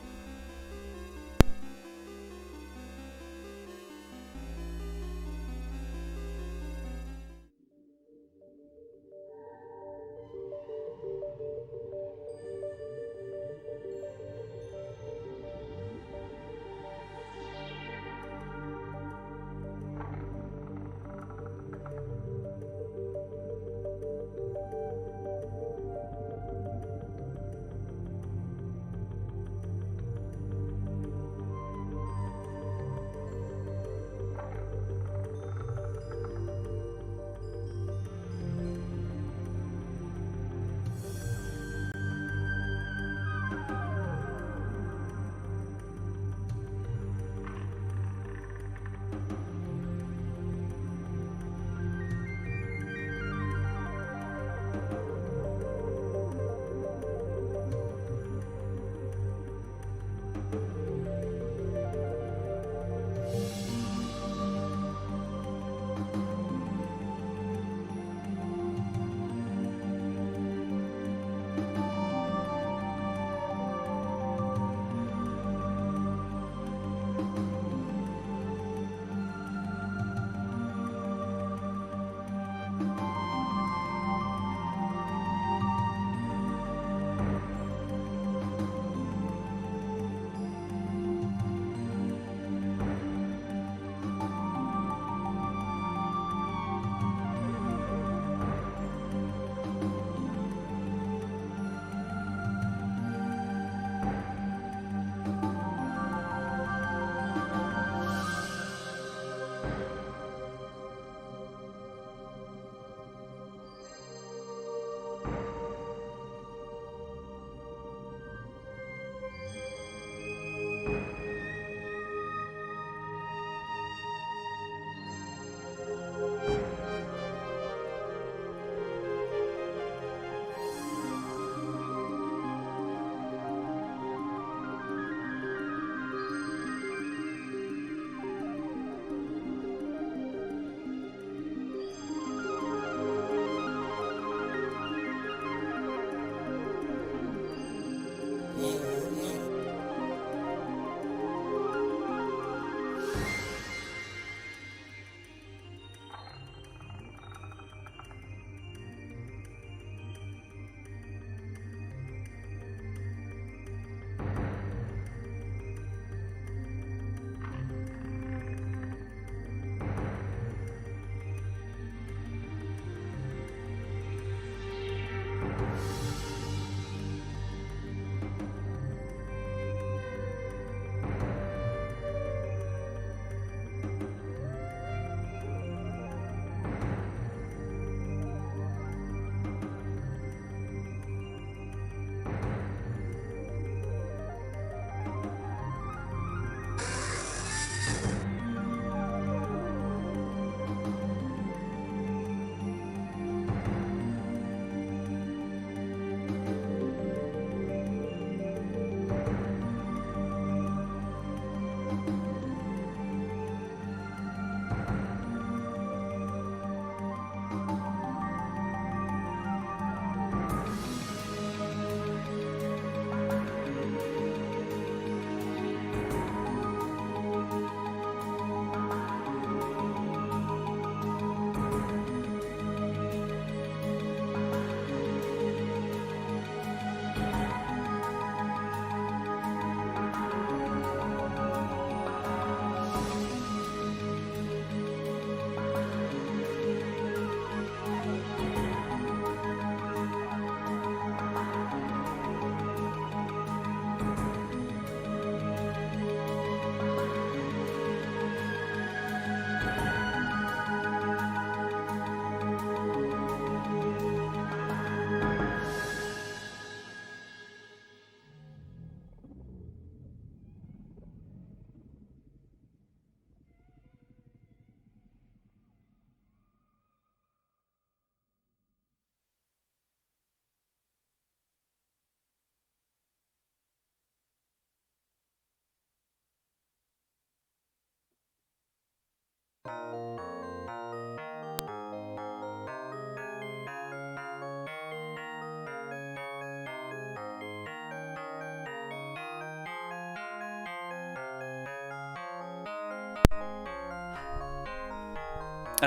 I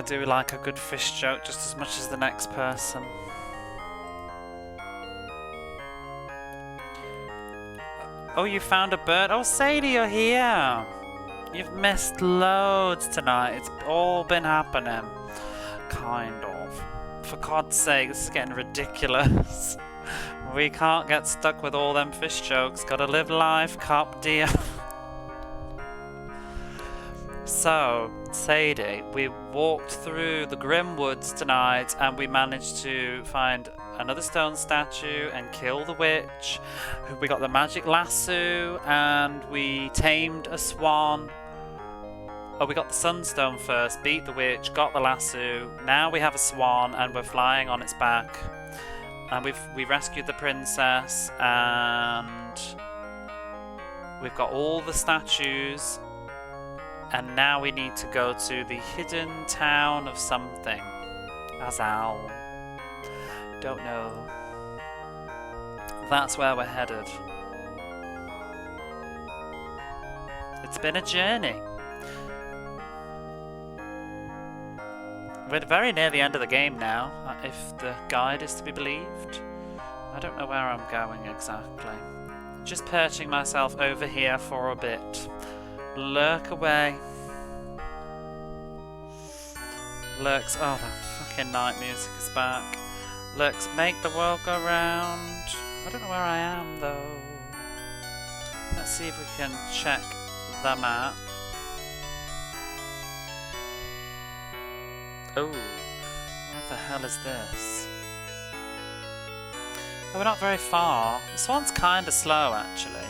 do like a good fish joke just as much as the next person. Oh, you found a bird? Oh, Sadie, you're here! You've missed loads tonight. It's all been happening. Kind of. For God's sake, this is getting ridiculous. We can't get stuck with all them fish jokes. Gotta live life, cop dear. So, Sadie, we walked through the Grim Woods tonight and we managed to find another stone statue and kill the witch. We got the magic lasso and we tamed a swan. Oh, we got the sunstone first, beat the witch, got the lasso. Now we have a swan and we're flying on its back. And we rescued the princess and we've got all the statues. And now we need to go to the hidden town of something. Azal. Don't know. That's where we're headed. It's been a journey. We're very near the end of the game now, if the guide is to be believed. I don't know where I'm going exactly. Just perching myself over here for a bit. Lurk away. Lurks. Oh, the fucking night music is back. Lurks, make the world go round. I don't know where I am though. Let's see if we can check the map. Oh, what the hell is this? Oh, we're not very far. This one's kinda slow actually.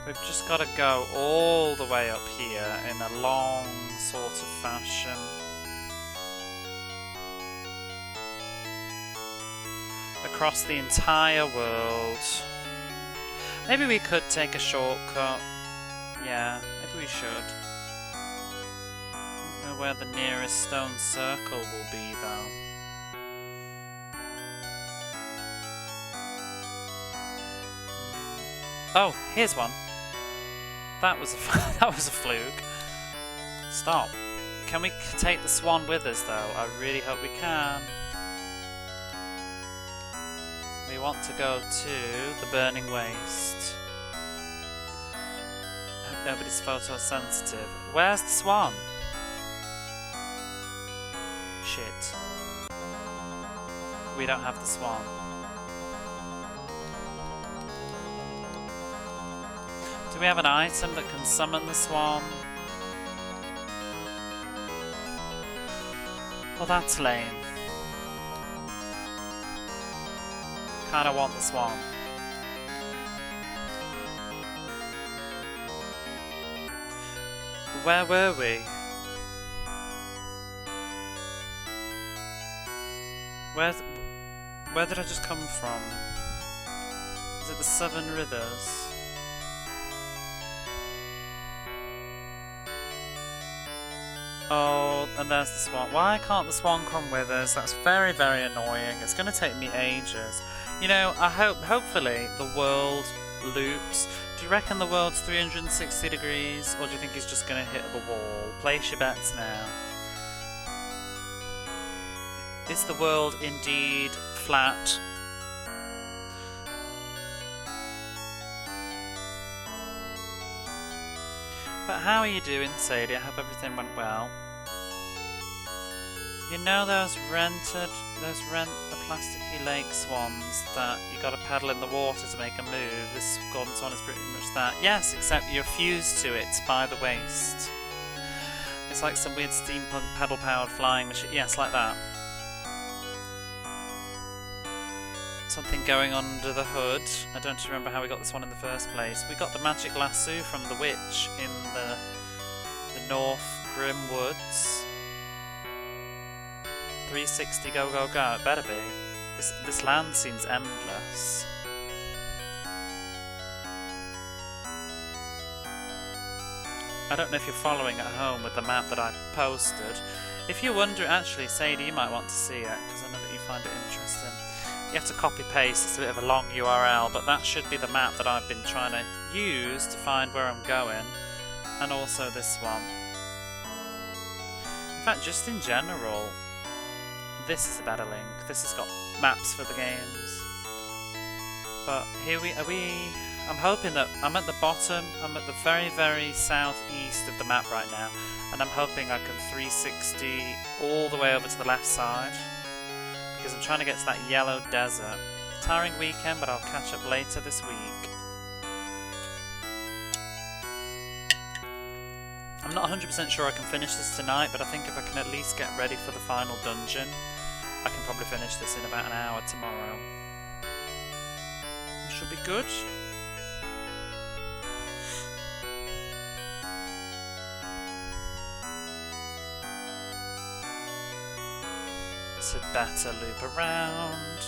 We've just got to go all the way up here in a long sort of fashion. Across the entire world. Maybe we could take a shortcut. Yeah, maybe we should. I don't know where the nearest stone circle will be though. Oh, here's one. That was a fluke. Stop. Can we take the swan with us though? I really hope we can. We want to go to the Burning Waste. I hope nobody's photosensitive. Where's the swan? Shit. We don't have the swan. Do we have an item that can summon the swan? Well, that's lame. Kinda want the swan. Where were we? Where did I just come from? Is it the Seven Rivers? Oh, and there's the swan. Why can't the swan come with us? That's very, very annoying. It's going to take me ages. You know, hopefully the world loops. Do you reckon the world's 360 degrees? Or do you think it's just going to hit the wall? Place your bets now. Is the world indeed flat? But how are you doing, Sadie? I hope everything went well. You know those the plasticky lake swans that you gotta paddle in the water to make a move? This golden swan is pretty much that. Yes, except you're fused to it by the waist. It's like some weird steampunk pedal-powered flying machine. Yes, like that. Something going on under the hood. I don't remember how we got this one in the first place. We got the magic lasso from the witch in the North Grim Woods. 360 go go go, it better be. This land seems endless. I don't know if you're following at home with the map that I posted. If you wonder, actually, Sadie, you might want to see it, because I know that you find it interesting. You have to copy paste, it's a bit of a long URL, but that should be the map that I've been trying to use to find where I'm going. And also this one. In fact, just in general, this is a better link. This has got maps for the games. But here I'm hoping that I'm at the bottom, I'm at the very, very southeast of the map right now, and I'm hoping I can 360 all the way over to the left side, because I'm trying to get to that yellow desert. Tiring weekend, but I'll catch up later this week. I'm not 100% sure I can finish this tonight, but I think if I can at least get ready for the final dungeon, I can probably finish this in about an hour tomorrow. It should be good. This had better loop around.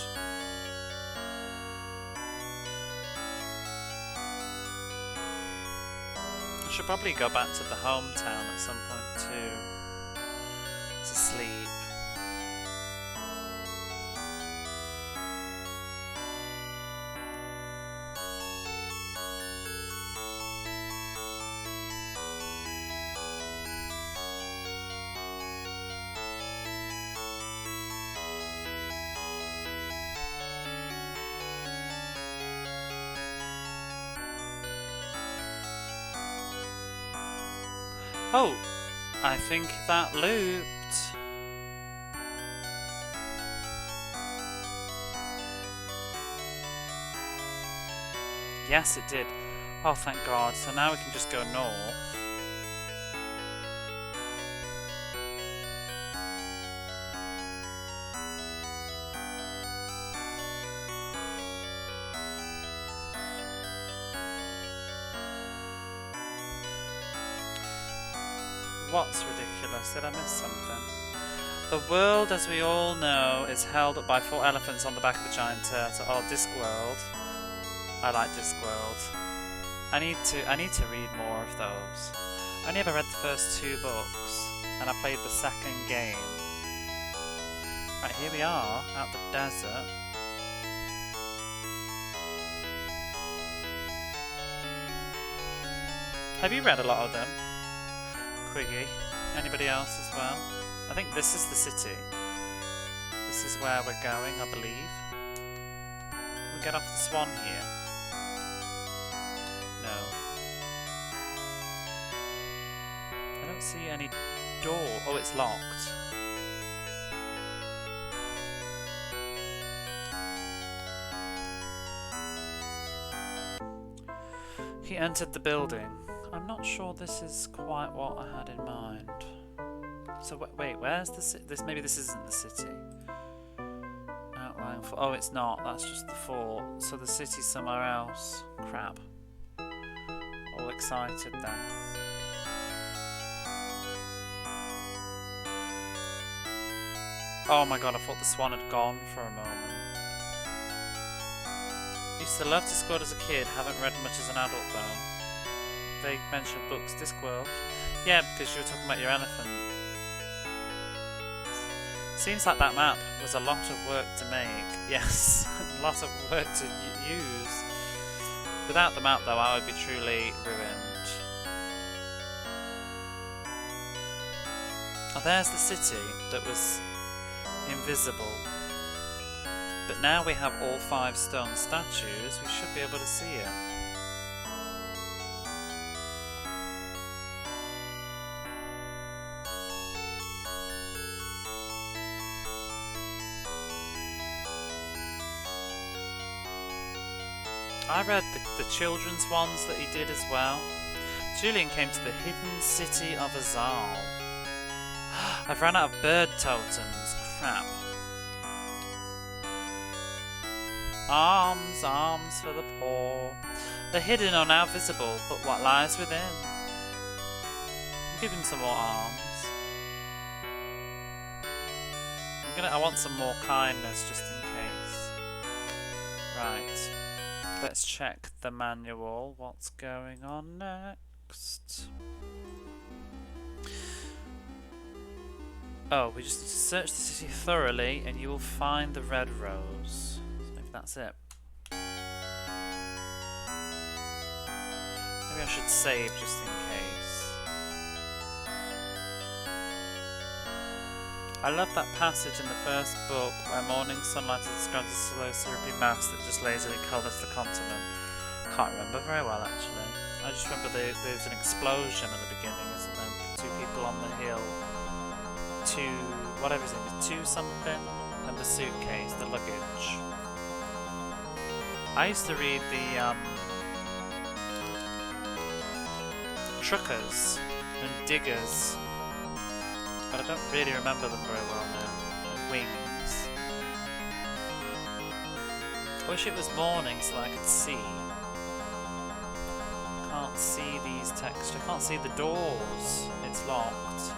I should probably go back to the hometown at some point too, to sleep. Oh, I think that looped. Yes, it did. Oh, thank God. So now we can just go north. What's ridiculous? Did I miss something? The world, as we all know, is held up by 4 elephants on the back of a giant turtle. Oh, Discworld. I like Discworld. I need to read more of those. I only ever read the first 2 books, and I played the second game. Right, here we are, out the desert. Have you read a lot of them? Quiggy. Anybody else as well? I think this is the city. This is where we're going, I believe. Can we get off the swan here? No. I don't see any door. Oh, it's locked. He entered the building. I'm not sure this is quite what I had in mind. So wait, where's the city? Maybe this isn't the city. Outline for. Oh, it's not. That's just the fort. So the city's somewhere else. Crap. All excited then. Oh my God! I thought the swan had gone for a moment. Used to love Discworld as a kid. Haven't read much as an adult though. They mentioned books, Discworld. Yeah, because you were talking about your elephant. Seems like that map was a lot of work to make. Yes, a lot of work to use. Without the map though, I would be truly ruined. Oh, there's the city that was invisible. But now we have all 5 stone statues, we should be able to see it. I read the children's ones that he did as well. Julian came to the hidden city of Azal. I've run out of bird totems. Crap. Arms, arms for the poor. The hidden are now visible, but what lies within? Give him some more arms. I want some more kindness just in case. Right. Let's check the manual. What's going on next? Oh, we just need to search the city thoroughly and you will find the red rose. So maybe that's it. Maybe I should save just in case. I love that passage in the first book where morning sunlight is described as a slow syrupy mass that just lazily colours the continent. Can't remember very well actually. I just remember there's an explosion at the beginning, isn't there? Two people on the hill. Whatever his name is, two something, and the suitcase, the luggage. I used to read the truckers and diggers, but I don't really remember them very well now. Wings. I wish it was morning so I could see. Can't see these textures. I can't see the doors. It's locked.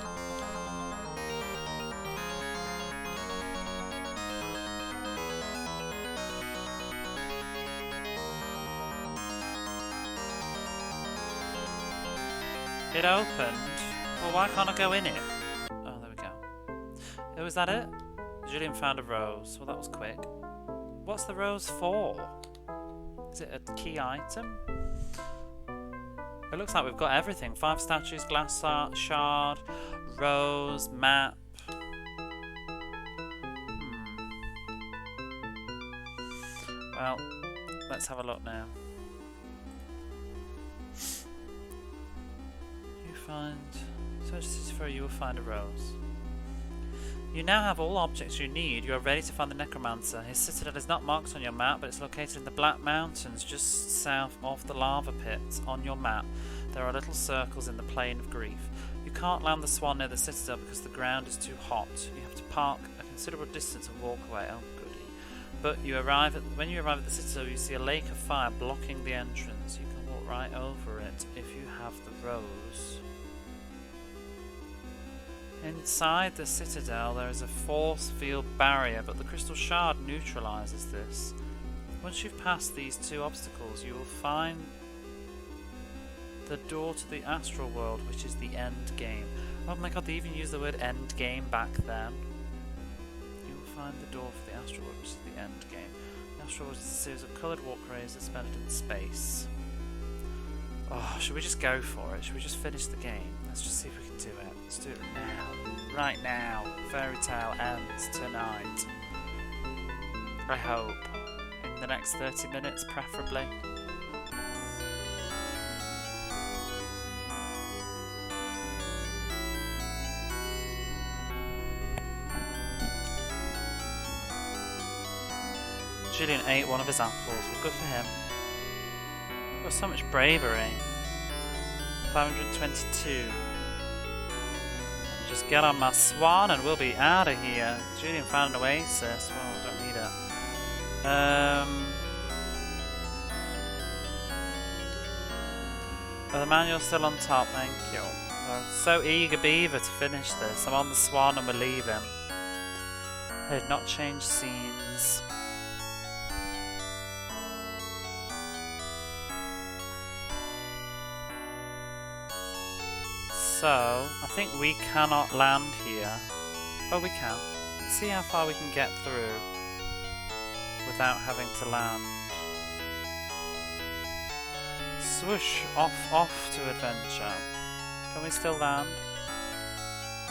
It opened. Well, why can't I go in it? Oh, there we go. Oh, is that it? Julian found a rose. Well, that was quick. What's the rose for? Is it a key item? It looks like we've got everything. 5 statues, glass shard, rose, map. Well, let's have a look now. Search this for you will find a rose. You now have all objects you need. You are ready to find the necromancer. His citadel is not marked on your map, but it's located in the Black Mountains, just south of the lava pit. On your map, there are little circles in the Plain of Grief. You can't land the swan near the citadel because the ground is too hot. You have to park a considerable distance and walk away. Oh, goody. But when you arrive at the citadel, you see a lake of fire blocking the entrance. You can walk right over it if you have the rose. Inside the citadel there is a force field barrier, but the crystal shard neutralizes this. Once you've passed these 2 obstacles, you will find the door to the astral world, which is the end game. Oh my god, they even used the word end game back then. You will find the door for the astral world, which is the end game. The astral world is a series of coloured walkways suspended in space. Oh, should we just go for it? Should we just finish the game? Let's just see if we can do it. Let's do it now. Right now. Fairy tale ends tonight. I hope. In the next 30 minutes, preferably. Julian ate one of his apples. Well, good for him. Got so much bravery. 522. Just get on my swan and we'll be out of here. Julian found an oasis. Well, I don't need it. But the manual's still on top, thank you. I'm so eager beaver to finish this. I'm on the swan and we're leaving. I did not change scenes. So, I think we cannot land here. Oh, we can. Let's see how far we can get through without having to land. Swoosh, off to adventure. Can we still land?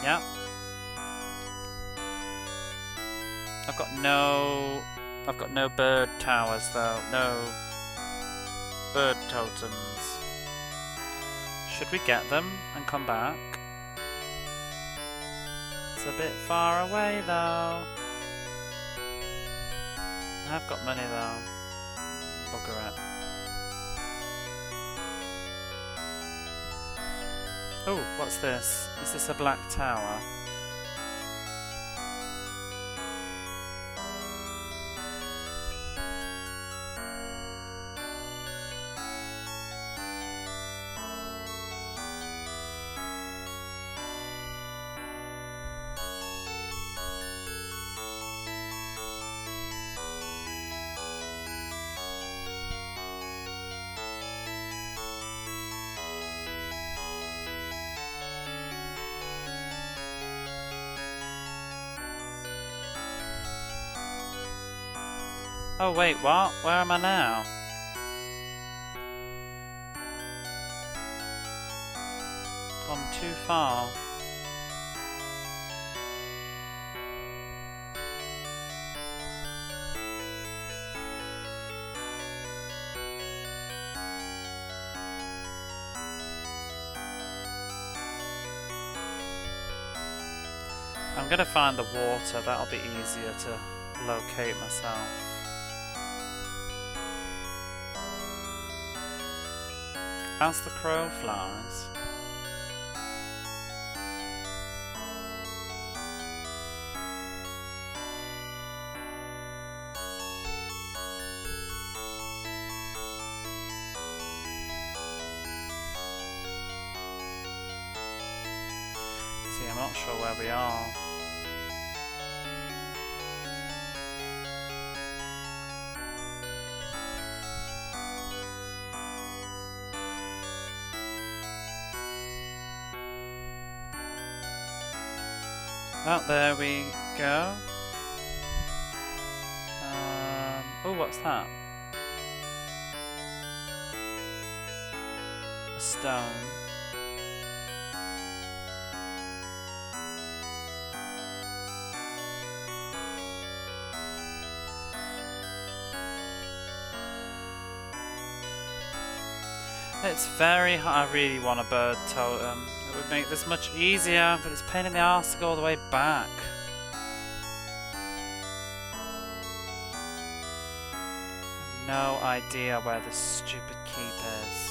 Yeah. I've got no bird towers though. No bird totems. Should we get them and come back? It's a bit far away though. I have got money though. Bugger it. Oh, what's this? Is this a black tower? Oh wait, what? Where am I now? Gone too far. I'm gonna find the water, that'll be easier to locate myself. As the crow flies. See, I'm not sure where we are. Oh, there we go. Oh, what's that? A stone. It's very hard. I really want a bird totem. It would make this much easier, but it's a pain in the arse to go all the way back. I have no idea where this stupid keep is.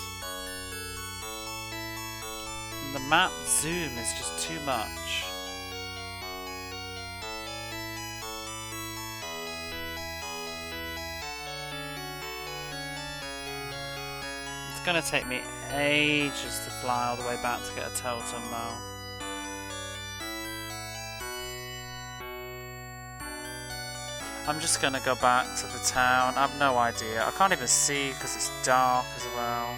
And the map zoom is just too much. It's gonna take me ages to fly all the way back to get a totem though. I'm just gonna go back to the town. I've no idea. I can't even see because it's dark as well.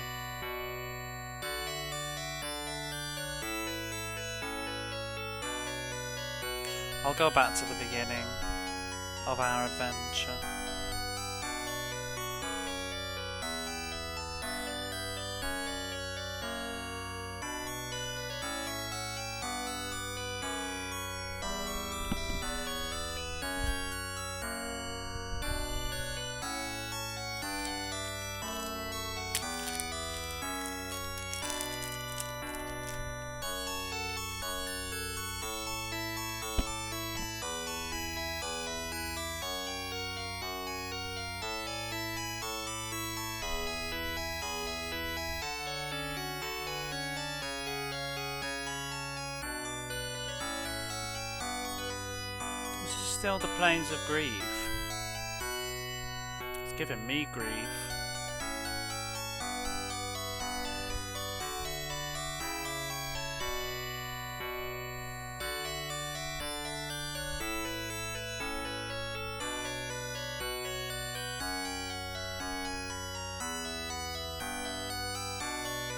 I'll go back to the beginning of our adventure. Still the plains of grief. It's giving me grief.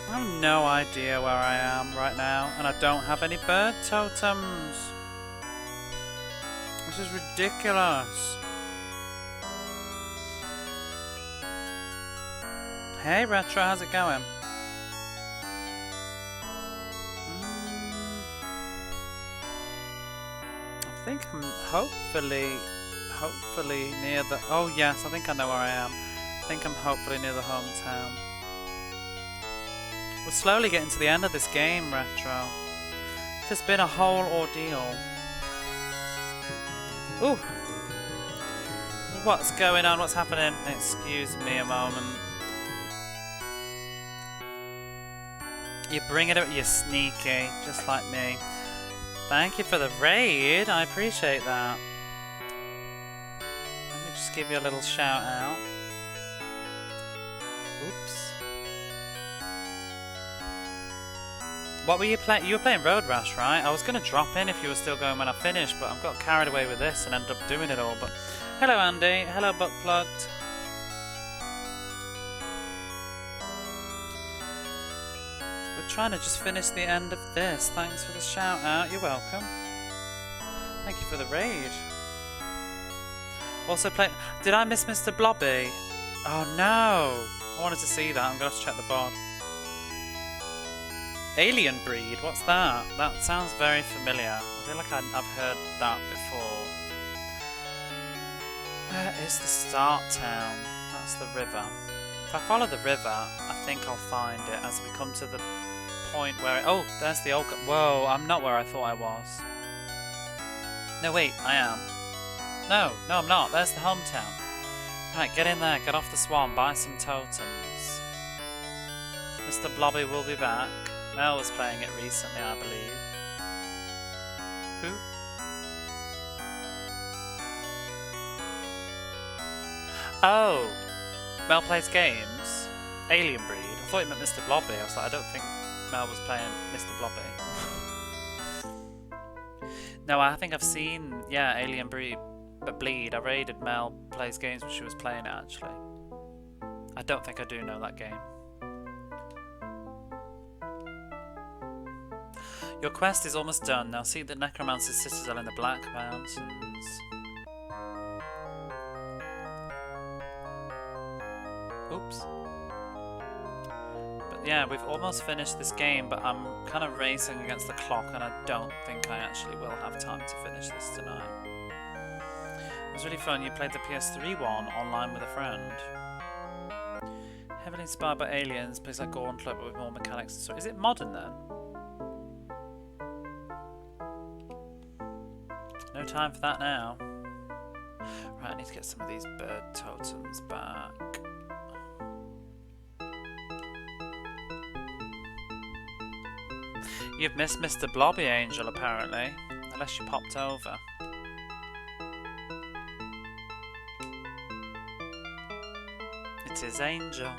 I have no idea where I am right now, and I don't have any bird totems. This is ridiculous. Hey Retro, how's it going? I think I'm hopefully near the... Oh yes, I think I know where I am. I think I'm hopefully near the hometown. We're slowly getting to the end of this game, Retro. It's been a whole ordeal. Ooh! What's going on? What's happening? Excuse me a moment. You bring it up, you're sneaky, just like me. Thank you for the raid, I appreciate that. Let me just give you a little shout out. Oops. What were you playing? You were playing Road Rash, right? I was going to drop in if you were still going when I finished, but I got carried away with this and ended up doing it all. But hello, Andy. Hello, Buttplugged. We're trying to just finish the end of this. Thanks for the shout out. You're welcome. Thank you for the raid. Also play. Did I miss Mr. Blobby? Oh no! I wanted to see that. I'm gonna have to check the VOD. Alien Breed. What's that? That sounds very familiar. I feel like I've heard that before. Where is the start town? That's the river. If I follow the river, I think I'll find it as we come to the point where... Oh, there's the old... Whoa, I'm not where I thought I was. No, wait, I am. No, I'm not. There's the hometown. Right, get in there, get off the swan, buy some totems. Mr. Blobby will be back. Mel was playing it recently, I believe. Who? Oh! Mel plays games? Alien Breed? I thought you meant Mr. Blobby. I was like, I don't think Mel was playing Mr. Blobby. No, I think I've seen, yeah, Alien Breed. But Bleed, I raided Mel plays games when she was playing it, actually. I don't think I do know that game. Your quest is almost done. Now seek the Necromancer's Citadel in the Black Mountains. Oops. But yeah, we've almost finished this game, but I'm kind of racing against the clock, and I don't think I actually will have time to finish this tonight. It was really fun. You played the PS3 one online with a friend. Heavily inspired by Aliens, plays like Gauntlet but with more mechanics and stuff. Is it modern then? No time for that now. Right, I need to get some of these bird totems back. You've missed Mr. Blobby, Angel, apparently. Unless you popped over. It is Angel.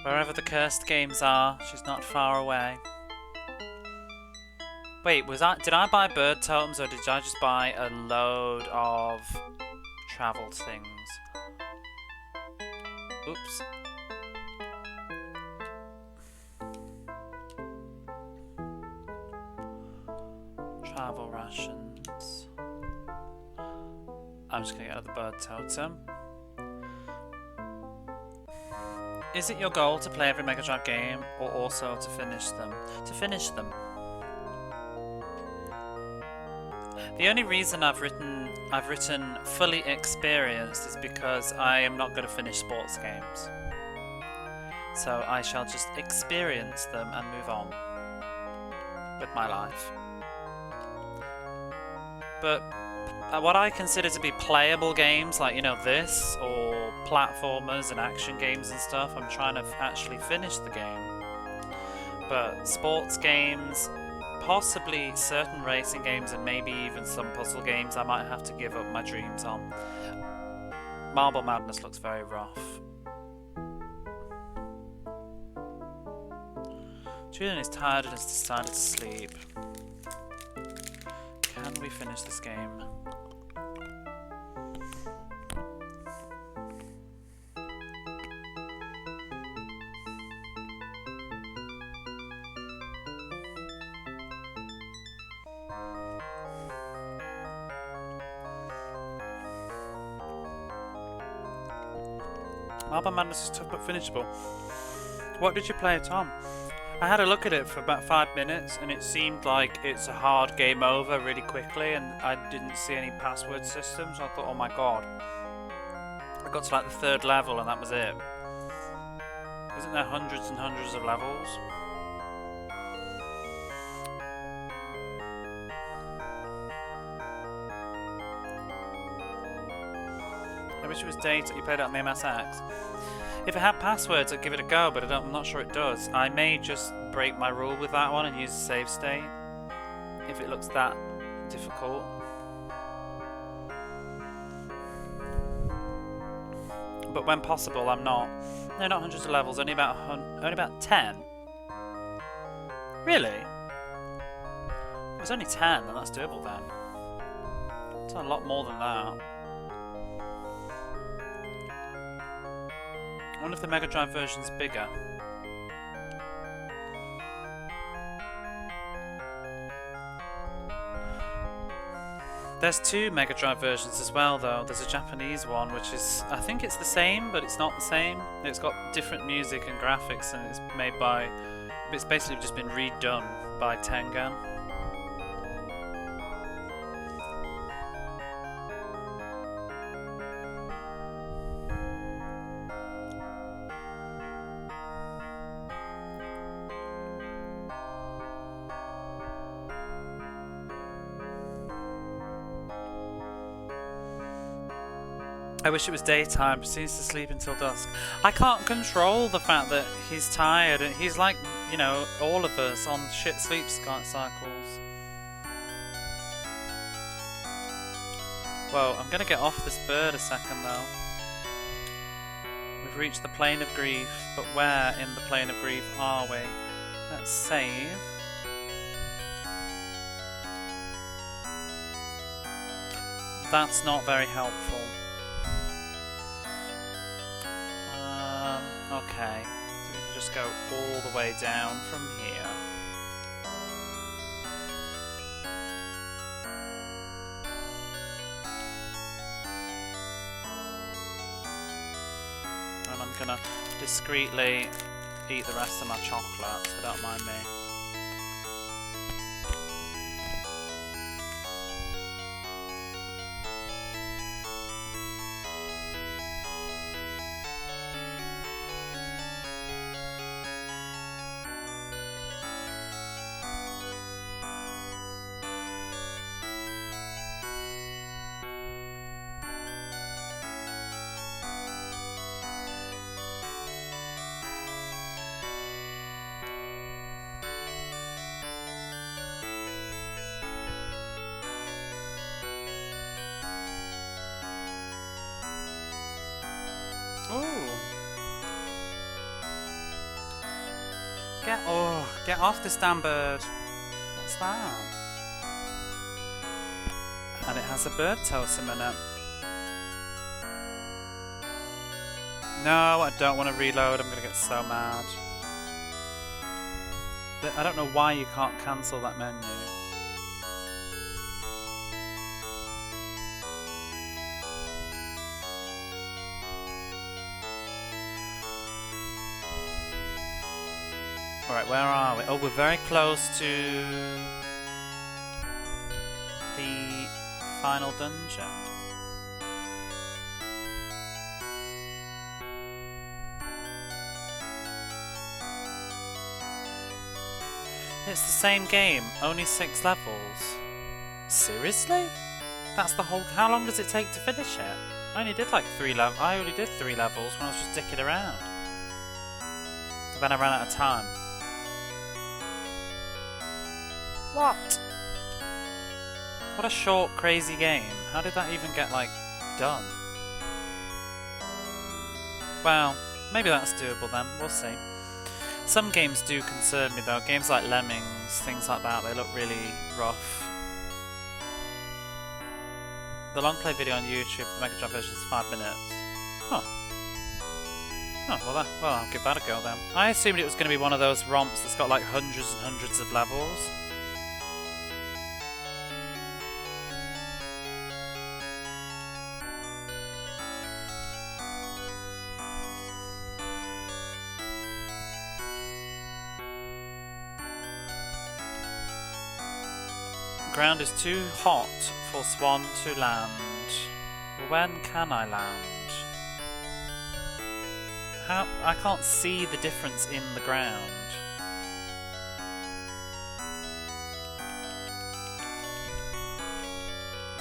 Wherever the cursed games are, she's not far away. Wait, did I buy bird totems or did I just buy a load of travel things? Oops. Travel rations. I'm just gonna get out of the bird totem. Is it your goal to play every Mega Drive game or also to finish them? To finish them. The only reason I've written fully experienced is because I am not going to finish sports games. So I shall just experience them and move on with my life. But what I consider to be playable games, like, you know, this, or platformers and action games and stuff, I'm trying to actually finish the game. But sports games, possibly certain racing games, and maybe even some puzzle games I might have to give up my dreams on. Marble Madness looks very rough. Julian is tired and has decided to sleep. Can we finish this game? Marble Madness is tough but finishable. What did you play, Tom? I had a look at it for about 5 minutes and it seemed like it's a hard game over really quickly, and I didn't see any password system, so I thought, oh my god. I got to like the 3rd level and that was it. Isn't there hundreds and hundreds of levels? I wish it was data. You played it on the MSX. If it had passwords, I'd give it a go, but I'm not sure it does. I may just break my rule with that one and use a save state if it looks that difficult. But when possible, I'm not. No, not hundreds of levels. Only about 10. Really? It was only 10, and that's doable then. It's a lot more than that. I wonder if the Mega Drive version's bigger. There's two Mega Drive versions as well, though. There's a Japanese one, which is, I think it's the same, but it's not the same. It's got different music and graphics, and it's made by, it's basically just been redone by Tengen. I wish it was daytime, but seems to sleep until dusk. I can't control the fact that he's tired, and he's like, you know, all of us on shit sleep cycles. Whoa, I'm gonna get off this bird a second though. We've reached the plane of grief, but where in the plane of grief are we? Let's save. That's not very helpful. Okay, so we can just go all the way down from here. And I'm gonna discreetly eat the rest of my chocolate, so don't mind me. Get off this damn bird. What's that? And it has a bird totem in it. No, I don't want to reload. I'm going to get so mad. I don't know why you can't cancel that menu. Alright, where are we? Oh, we're very close to the final dungeon. It's the same game, only 6 levels. Seriously? That's the whole... How long does it take to finish it? I only did like 3 levels. I only did 3 levels when I was just dicking around. Then I ran out of time. What? What a short, crazy game. How did that even get, like, done? Well, maybe that's doable then. We'll see. Some games do concern me, though. Games like Lemmings, things like that, they look really rough. The long play video on YouTube, the Mega Drive version is 5 minutes. Huh. Oh, well, I'll give that a go then. I assumed it was going to be one of those romps that's got, like, hundreds and hundreds of levels. The ground is too hot for Swan to land. When can I land? How? I can't see the difference in the ground.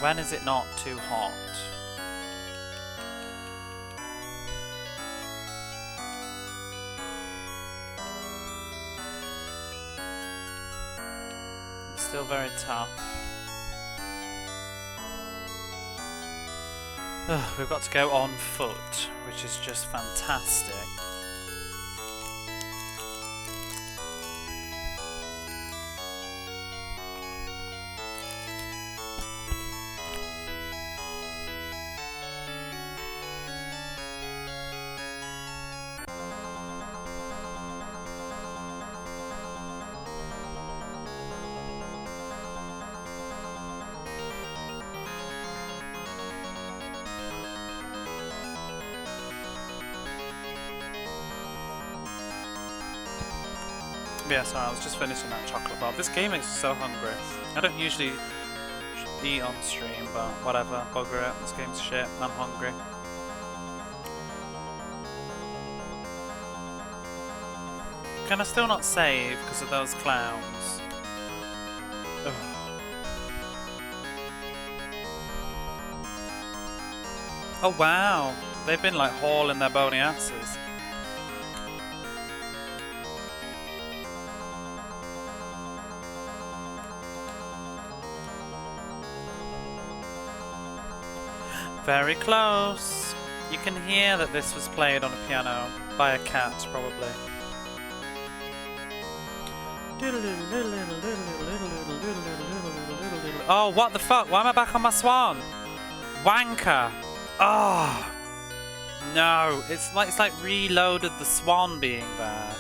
When is it not too hot? It's still very tough. Ugh, we've got to go on foot, which is just fantastic. Yeah, sorry, I was just finishing that chocolate bar. This game makes me so hungry. I don't usually eat on stream, but whatever, bugger it. This game's shit. I'm hungry. Can I still not save because of those clowns? Ugh. Oh wow, they've been like hauling their bony asses. Very close. You can hear that this was played on a piano by a cat, probably. Oh, what the fuck? Why am I back on my swan? Wanker. Oh no! It's like reloaded the swan being there.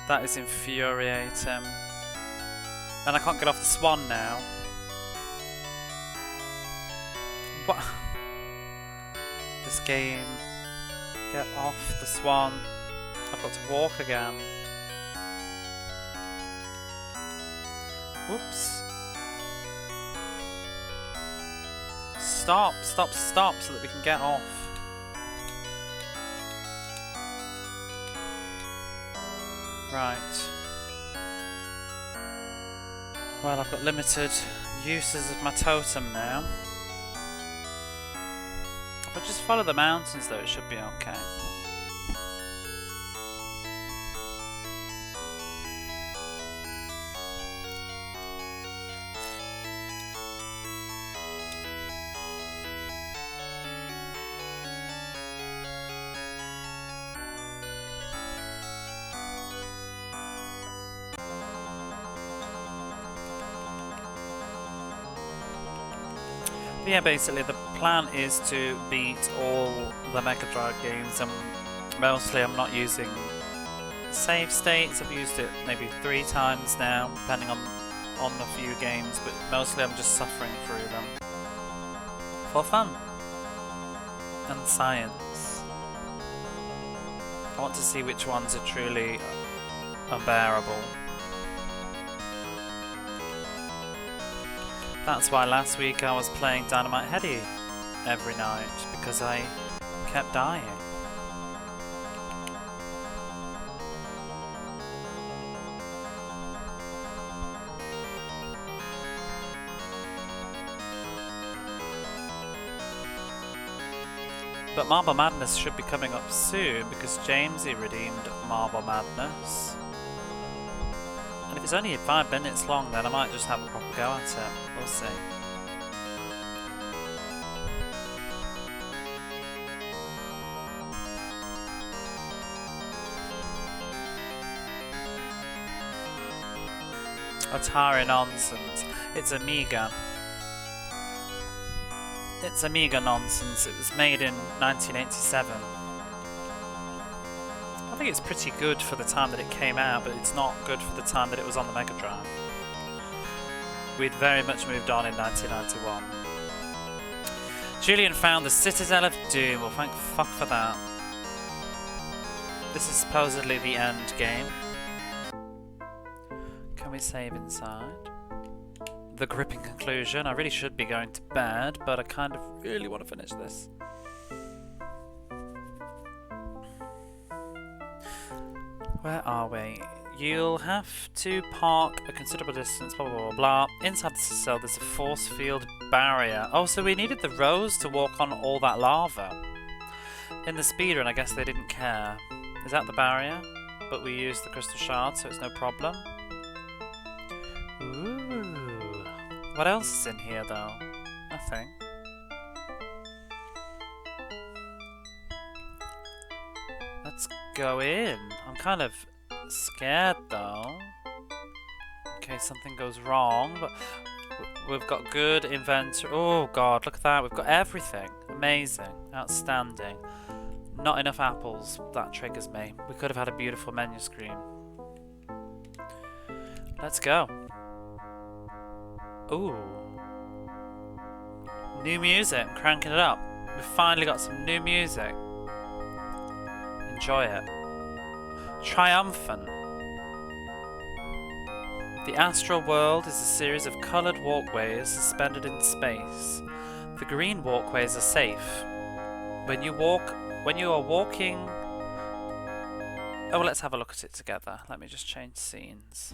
That is infuriating. And I can't get off the swan now. What? This game. Get off the swan. I've got to walk again. Whoops. Stop, stop, stop so that we can get off. Right. Well, I've got limited uses of my totem now. If I just follow the mountains though, it should be okay. Yeah, basically the plan is to beat all the Mega Drive games, and mostly I'm not using save states. I've used it maybe 3 times now, depending on a few games, but mostly I'm just suffering through them for fun and science. I want to see which ones are truly unbearable. That's why last week I was playing Dynamite Heady every night, because I kept dying. But Marble Madness should be coming up soon, because Jamesy redeemed Marble Madness. And if it's only 5 minutes long, then I might just have a proper go at it. We'll see. Atari nonsense. It's Amiga. It's Amiga nonsense. It was made in 1987. I think it's pretty good for the time that it came out, but it's not good for the time that it was on the Mega Drive. We'd very much moved on in 1991. Julian found the Citadel of Doom. Well, thank fuck for that. This is supposedly the end game. Can we save inside? The gripping conclusion. I really should be going to bed, but I kind of really want to finish this. Where are we? You'll have to park a considerable distance, blah blah blah blah. Inside the cell there's a force field barrier. Oh, so we needed the rose to walk on all that lava. In the speedrun, I guess they didn't care. Is that the barrier? But we used the crystal shard, so it's no problem. Ooh. What else is in here though? Nothing. Let's go in. I'm kind of scared though, in case something goes wrong, but we've got good inventory. Oh god, look at that. We've got everything. Amazing. Outstanding. Not enough apples. That triggers me. We could have had a beautiful menu screen. Let's go. Ooh. New music. I'm cranking it up. We've finally got some new music. Enjoy it. Triumphant. The astral world is a series of coloured walkways suspended in space. The green walkways are safe. When you are walking... Oh, let's have a look at it together. Let me just change scenes.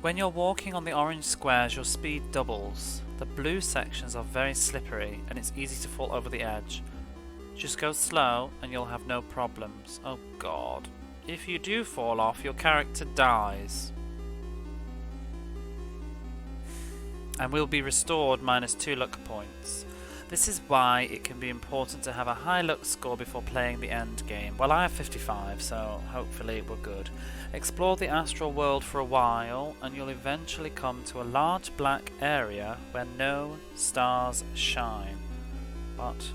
When you're walking on the orange squares, your speed doubles. The blue sections are very slippery and it's easy to fall over the edge. Just go slow and you'll have no problems. Oh god. If you do fall off, your character dies. And will be restored -2 luck points. This is why it can be important to have a high luck score before playing the end game. Well, I have 55, so hopefully we're good. Explore the astral world for a while, and you'll eventually come to a large black area where no stars shine. What?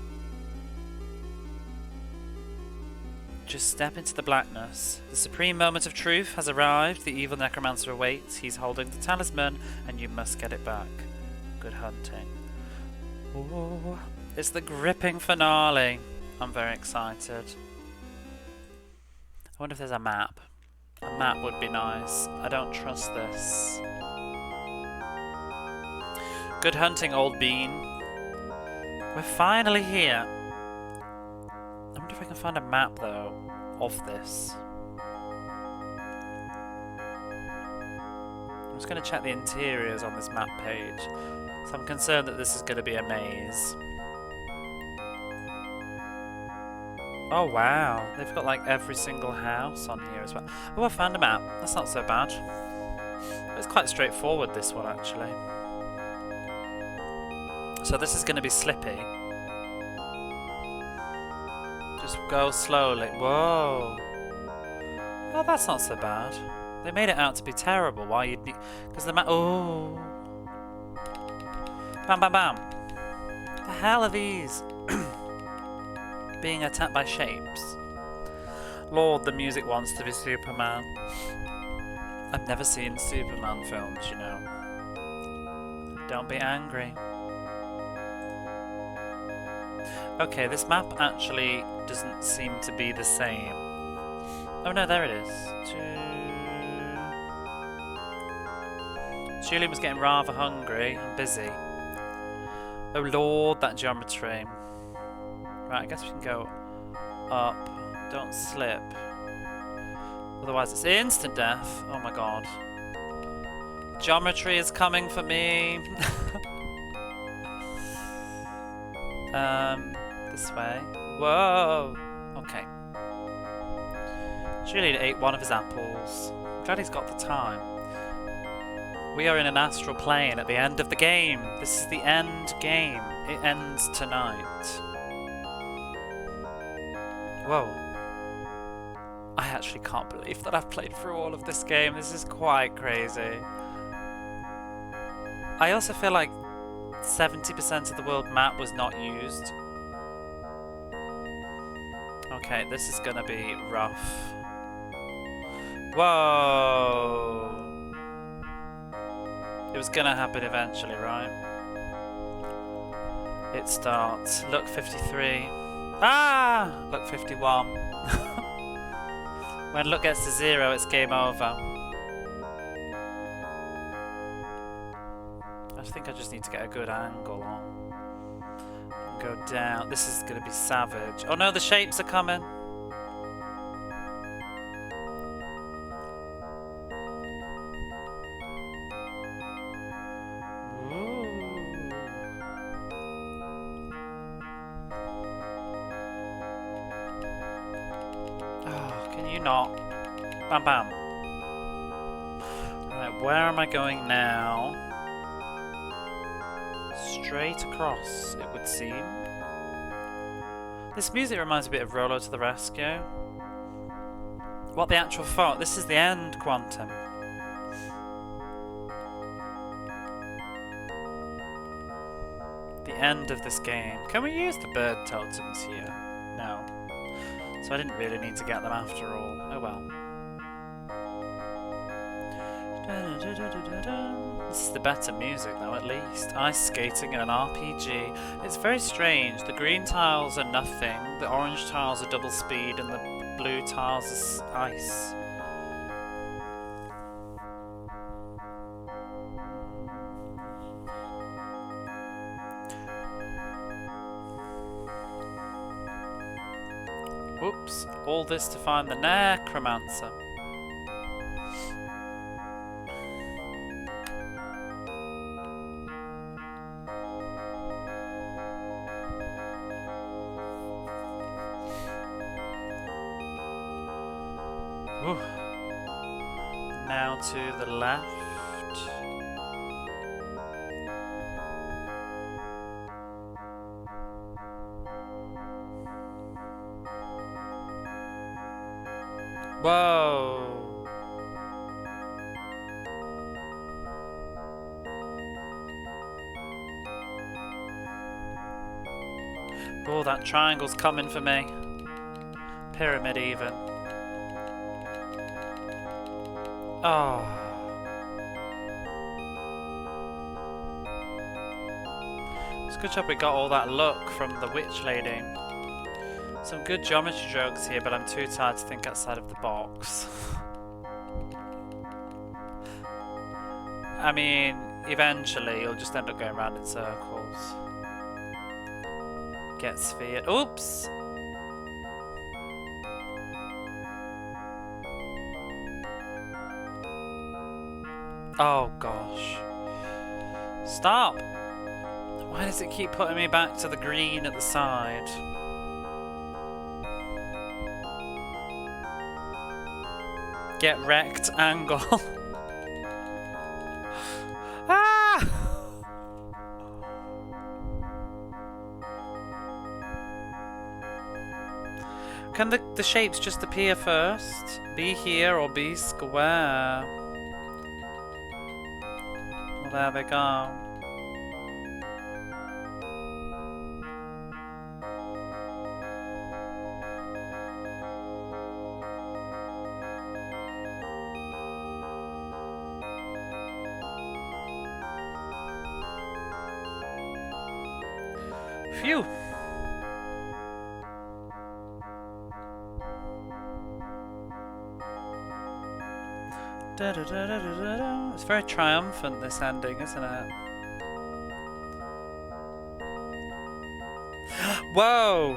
Just step into the blackness. The supreme moment of truth has arrived. The evil necromancer awaits. He's holding the talisman, and you must get it back. Good hunting. Ooh, it's the gripping finale. I'm very excited. I wonder if there's a map. A map would be nice. I don't trust this. Good hunting, old bean. We're finally here. I wonder if I can find a map, though, of this. I'm just going to check the interiors on this map page. So I'm concerned that this is going to be a maze. Oh wow, they've got like every single house on here as well. Oh, I found a map. That's not so bad. It's quite straightforward, this one, actually. So this is going to be slippy. Just go slowly. Whoa. Oh, that's not so bad. They made it out to be terrible. Why you'd need... Because the map... Oh. Bam, bam, bam. The hell are these? Being attacked by shapes. Lord, the music wants to be Superman. I've never seen Superman films, you know. Don't be angry. Okay, this map actually doesn't seem to be the same. Oh no, there it is. Julian was getting rather hungry and busy. Oh lord, that geometry. Right, I guess we can go up. Don't slip. Otherwise it's instant death. Oh my god. Geometry is coming for me. This way. Whoa! Okay. Julian ate one of his apples. I'm glad he's got the time. We are in an astral plane at the end of the game. This is the end game. It ends tonight. Whoa. I actually can't believe that I've played through all of this game. This is quite crazy. I also feel like 70% of the world map was not used. Okay, this is gonna be rough. Whoa! It was gonna happen eventually, right? It starts. Look, 53. Ah! Look, 51. When look gets to 0, it's game over. I think I just need to get a good angle on. And go down. This is gonna be savage. Oh no, the shapes are coming. Not. Bam bam. Right, where am I going now? Straight across, it would seem. This music reminds me a bit of Rollo to the Rescue. What the actual fuck? This is the end, Quantum. The end of this game. Can we use the bird totems here? No. So I didn't really need to get them after all. Oh well. This is the better music though, at least. Ice skating in an RPG. It's very strange. The green tiles are nothing, the orange tiles are double speed, and the blue tiles are ice. Whoops, all this to find the necromancer. Whew. Now to the left. Whoa! Oh, that triangle's coming for me. Pyramid even. Oh. It's a good job we got all that luck from the witch lady. Some good geometry jokes here, but I'm too tired to think outside of the box. I mean, eventually you'll just end up going around in circles. Get sphere. Oops! Oh gosh. Stop! Why does it keep putting me back to the green at the side? Get wrecked angle. Ah! Can the shapes just appear first? Be here or be square? Well, there they go. Phew! It's very triumphant, this ending, isn't it? Whoa!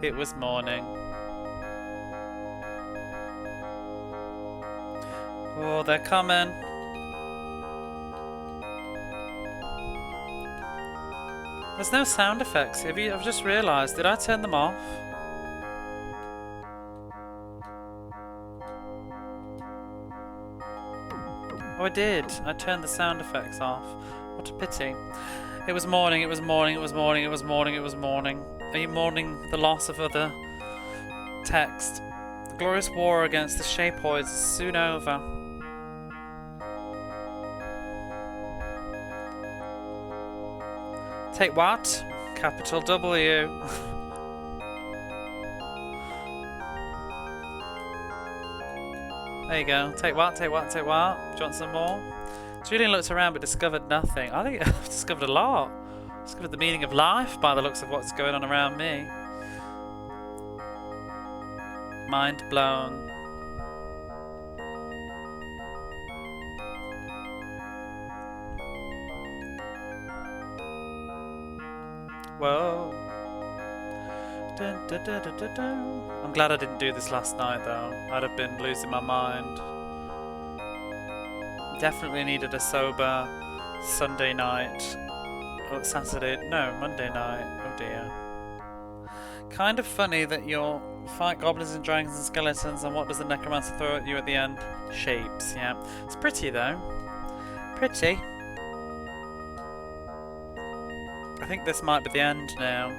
It was morning. Oh, they're coming. There's no sound effects. I've just realised. Did I turn them off? Oh, I did. I turned the sound effects off. What a pity. It was morning, it was morning, it was morning, it was morning, it was morning. Are you mourning the loss of other text? The glorious war against the shapeoids is soon over. Take what? Capital W. There you go. Take what? Take what? Take what? Do you want some more? Julian looked around but discovered nothing. I think I've discovered a lot. Discovered the meaning of life by the looks of what's going on around me. Mind blown. Whoa. Dun, dun, dun, dun, dun, dun. I'm glad I didn't do this last night though. I'd have been losing my mind. Definitely needed a sober Sunday night. Or Saturday. No, Monday night. Oh dear. Kind of funny that you'll fight goblins and dragons and skeletons, and what does the necromancer throw at you at the end? Shapes, yeah. It's pretty though. Pretty. I think this might be the end now.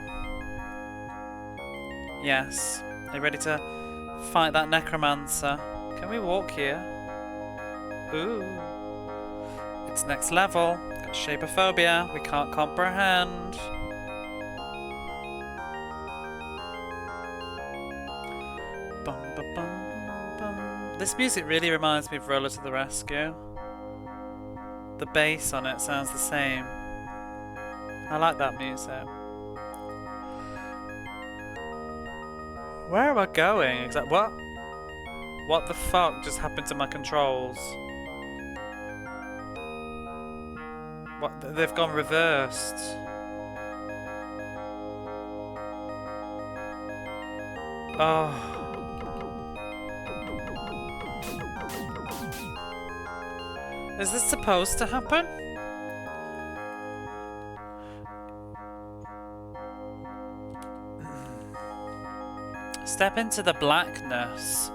Yes. Are you ready to fight that necromancer? Can we walk here? Ooh. It's next level. Got shapeophobia. We can't comprehend. Bum, bum, bum. This music really reminds me of Roller to the Rescue. The bass on it sounds the same. I like that music. Where am I going? What? What the fuck just happened to my controls? What? They've gone reversed. Oh. Is this supposed to happen? Step into the blackness.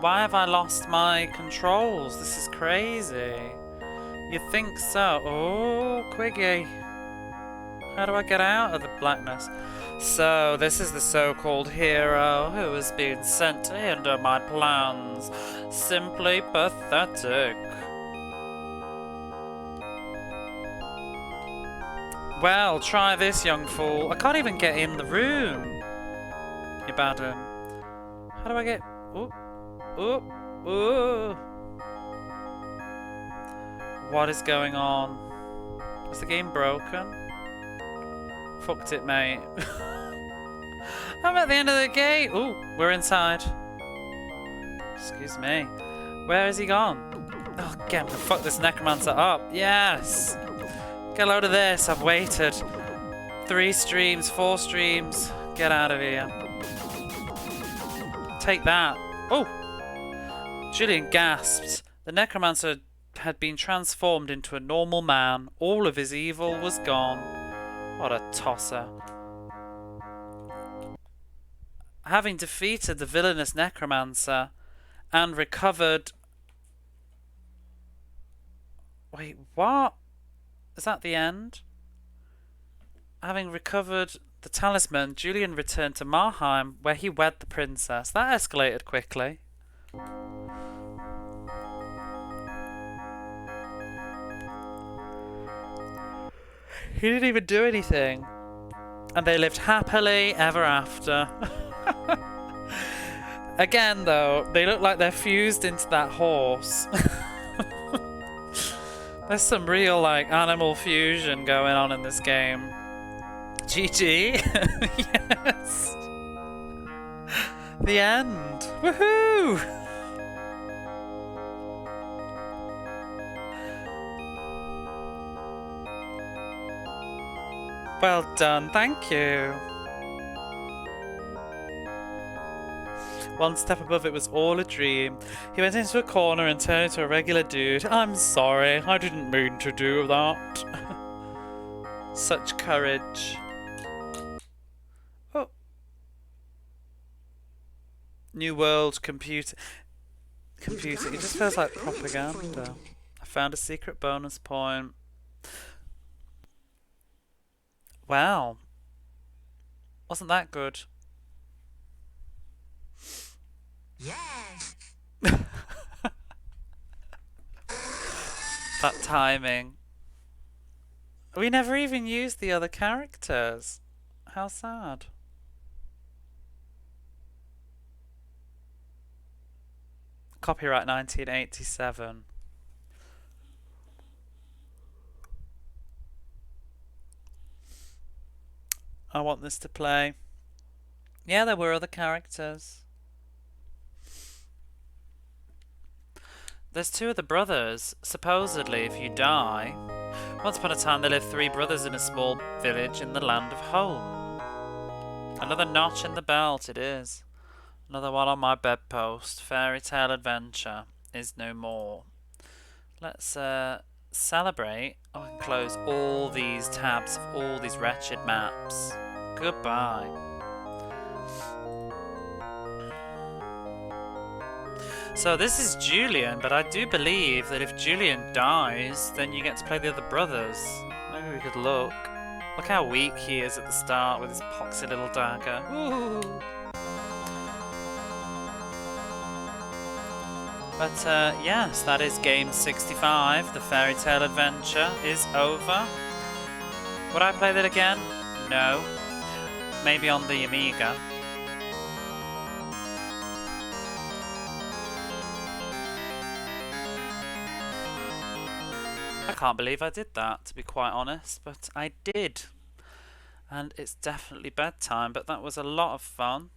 Why have I lost my controls? This is crazy. You'd think so. Oh, Quiggy. How do I get out of the blackness? So, this is the so-called hero who has been sent to hinder my plans. Simply pathetic. Well, try this, young fool. I can't even get in the room. You bad un. How do I get... Oh. Oh. Oh. What is going on? Is the game broken? Fucked it, mate. I'm at the end of the gate. Ooh, we're inside. Excuse me. Where has he gone? Oh, get me. Fuck this necromancer up. Yes. Get a load of this. I've waited. 3 streams, 4 streams. Get out of here. Take that. Oh. Julian gasped. The necromancer had been transformed into a normal man. All of his evil was gone. What a tosser. Having defeated the villainous necromancer and recovered... Wait, what? Is that the end? Having recovered the talisman, Julian returned to Marheim, where he wed the princess. That escalated quickly. He didn't even do anything. And they lived happily ever after. Again, though, they look like they're fused into that horse. There's some real, like, animal fusion going on in this game. GG. Yes. The end. Woohoo! Well done, thank you. One step above it was all a dream. He went into a corner and turned into a regular dude. I'm sorry, I didn't mean to do that. Such courage. Oh. New world computer. Computer. It just feels like propaganda. I found a secret bonus point. Wow. Wasn't that good? Yes. That timing. We never even used the other characters. How sad. Copyright 1987. I want this to play. Yeah, there were other characters. There's 2 of the brothers. Supposedly, if you die... Once upon a time, there lived 3 brothers in a small village in the land of home. Another notch in the belt, it is. Another one on my bedpost. Fairy tale adventure is no more. Let's celebrate. Oh, and close all these tabs of all these wretched maps. Goodbye. So this is Julian, but I do believe that if Julian dies, then you get to play the other brothers. Maybe we could look. Look how weak he is at the start with his poxy little dagger. Ooh. But yes, that is game 65. The Fairy Tale Adventure is over. Would I play that again? No. Maybe on the Amiga. I can't believe I did that, to be quite honest, but I did. And it's definitely bedtime, but that was a lot of fun.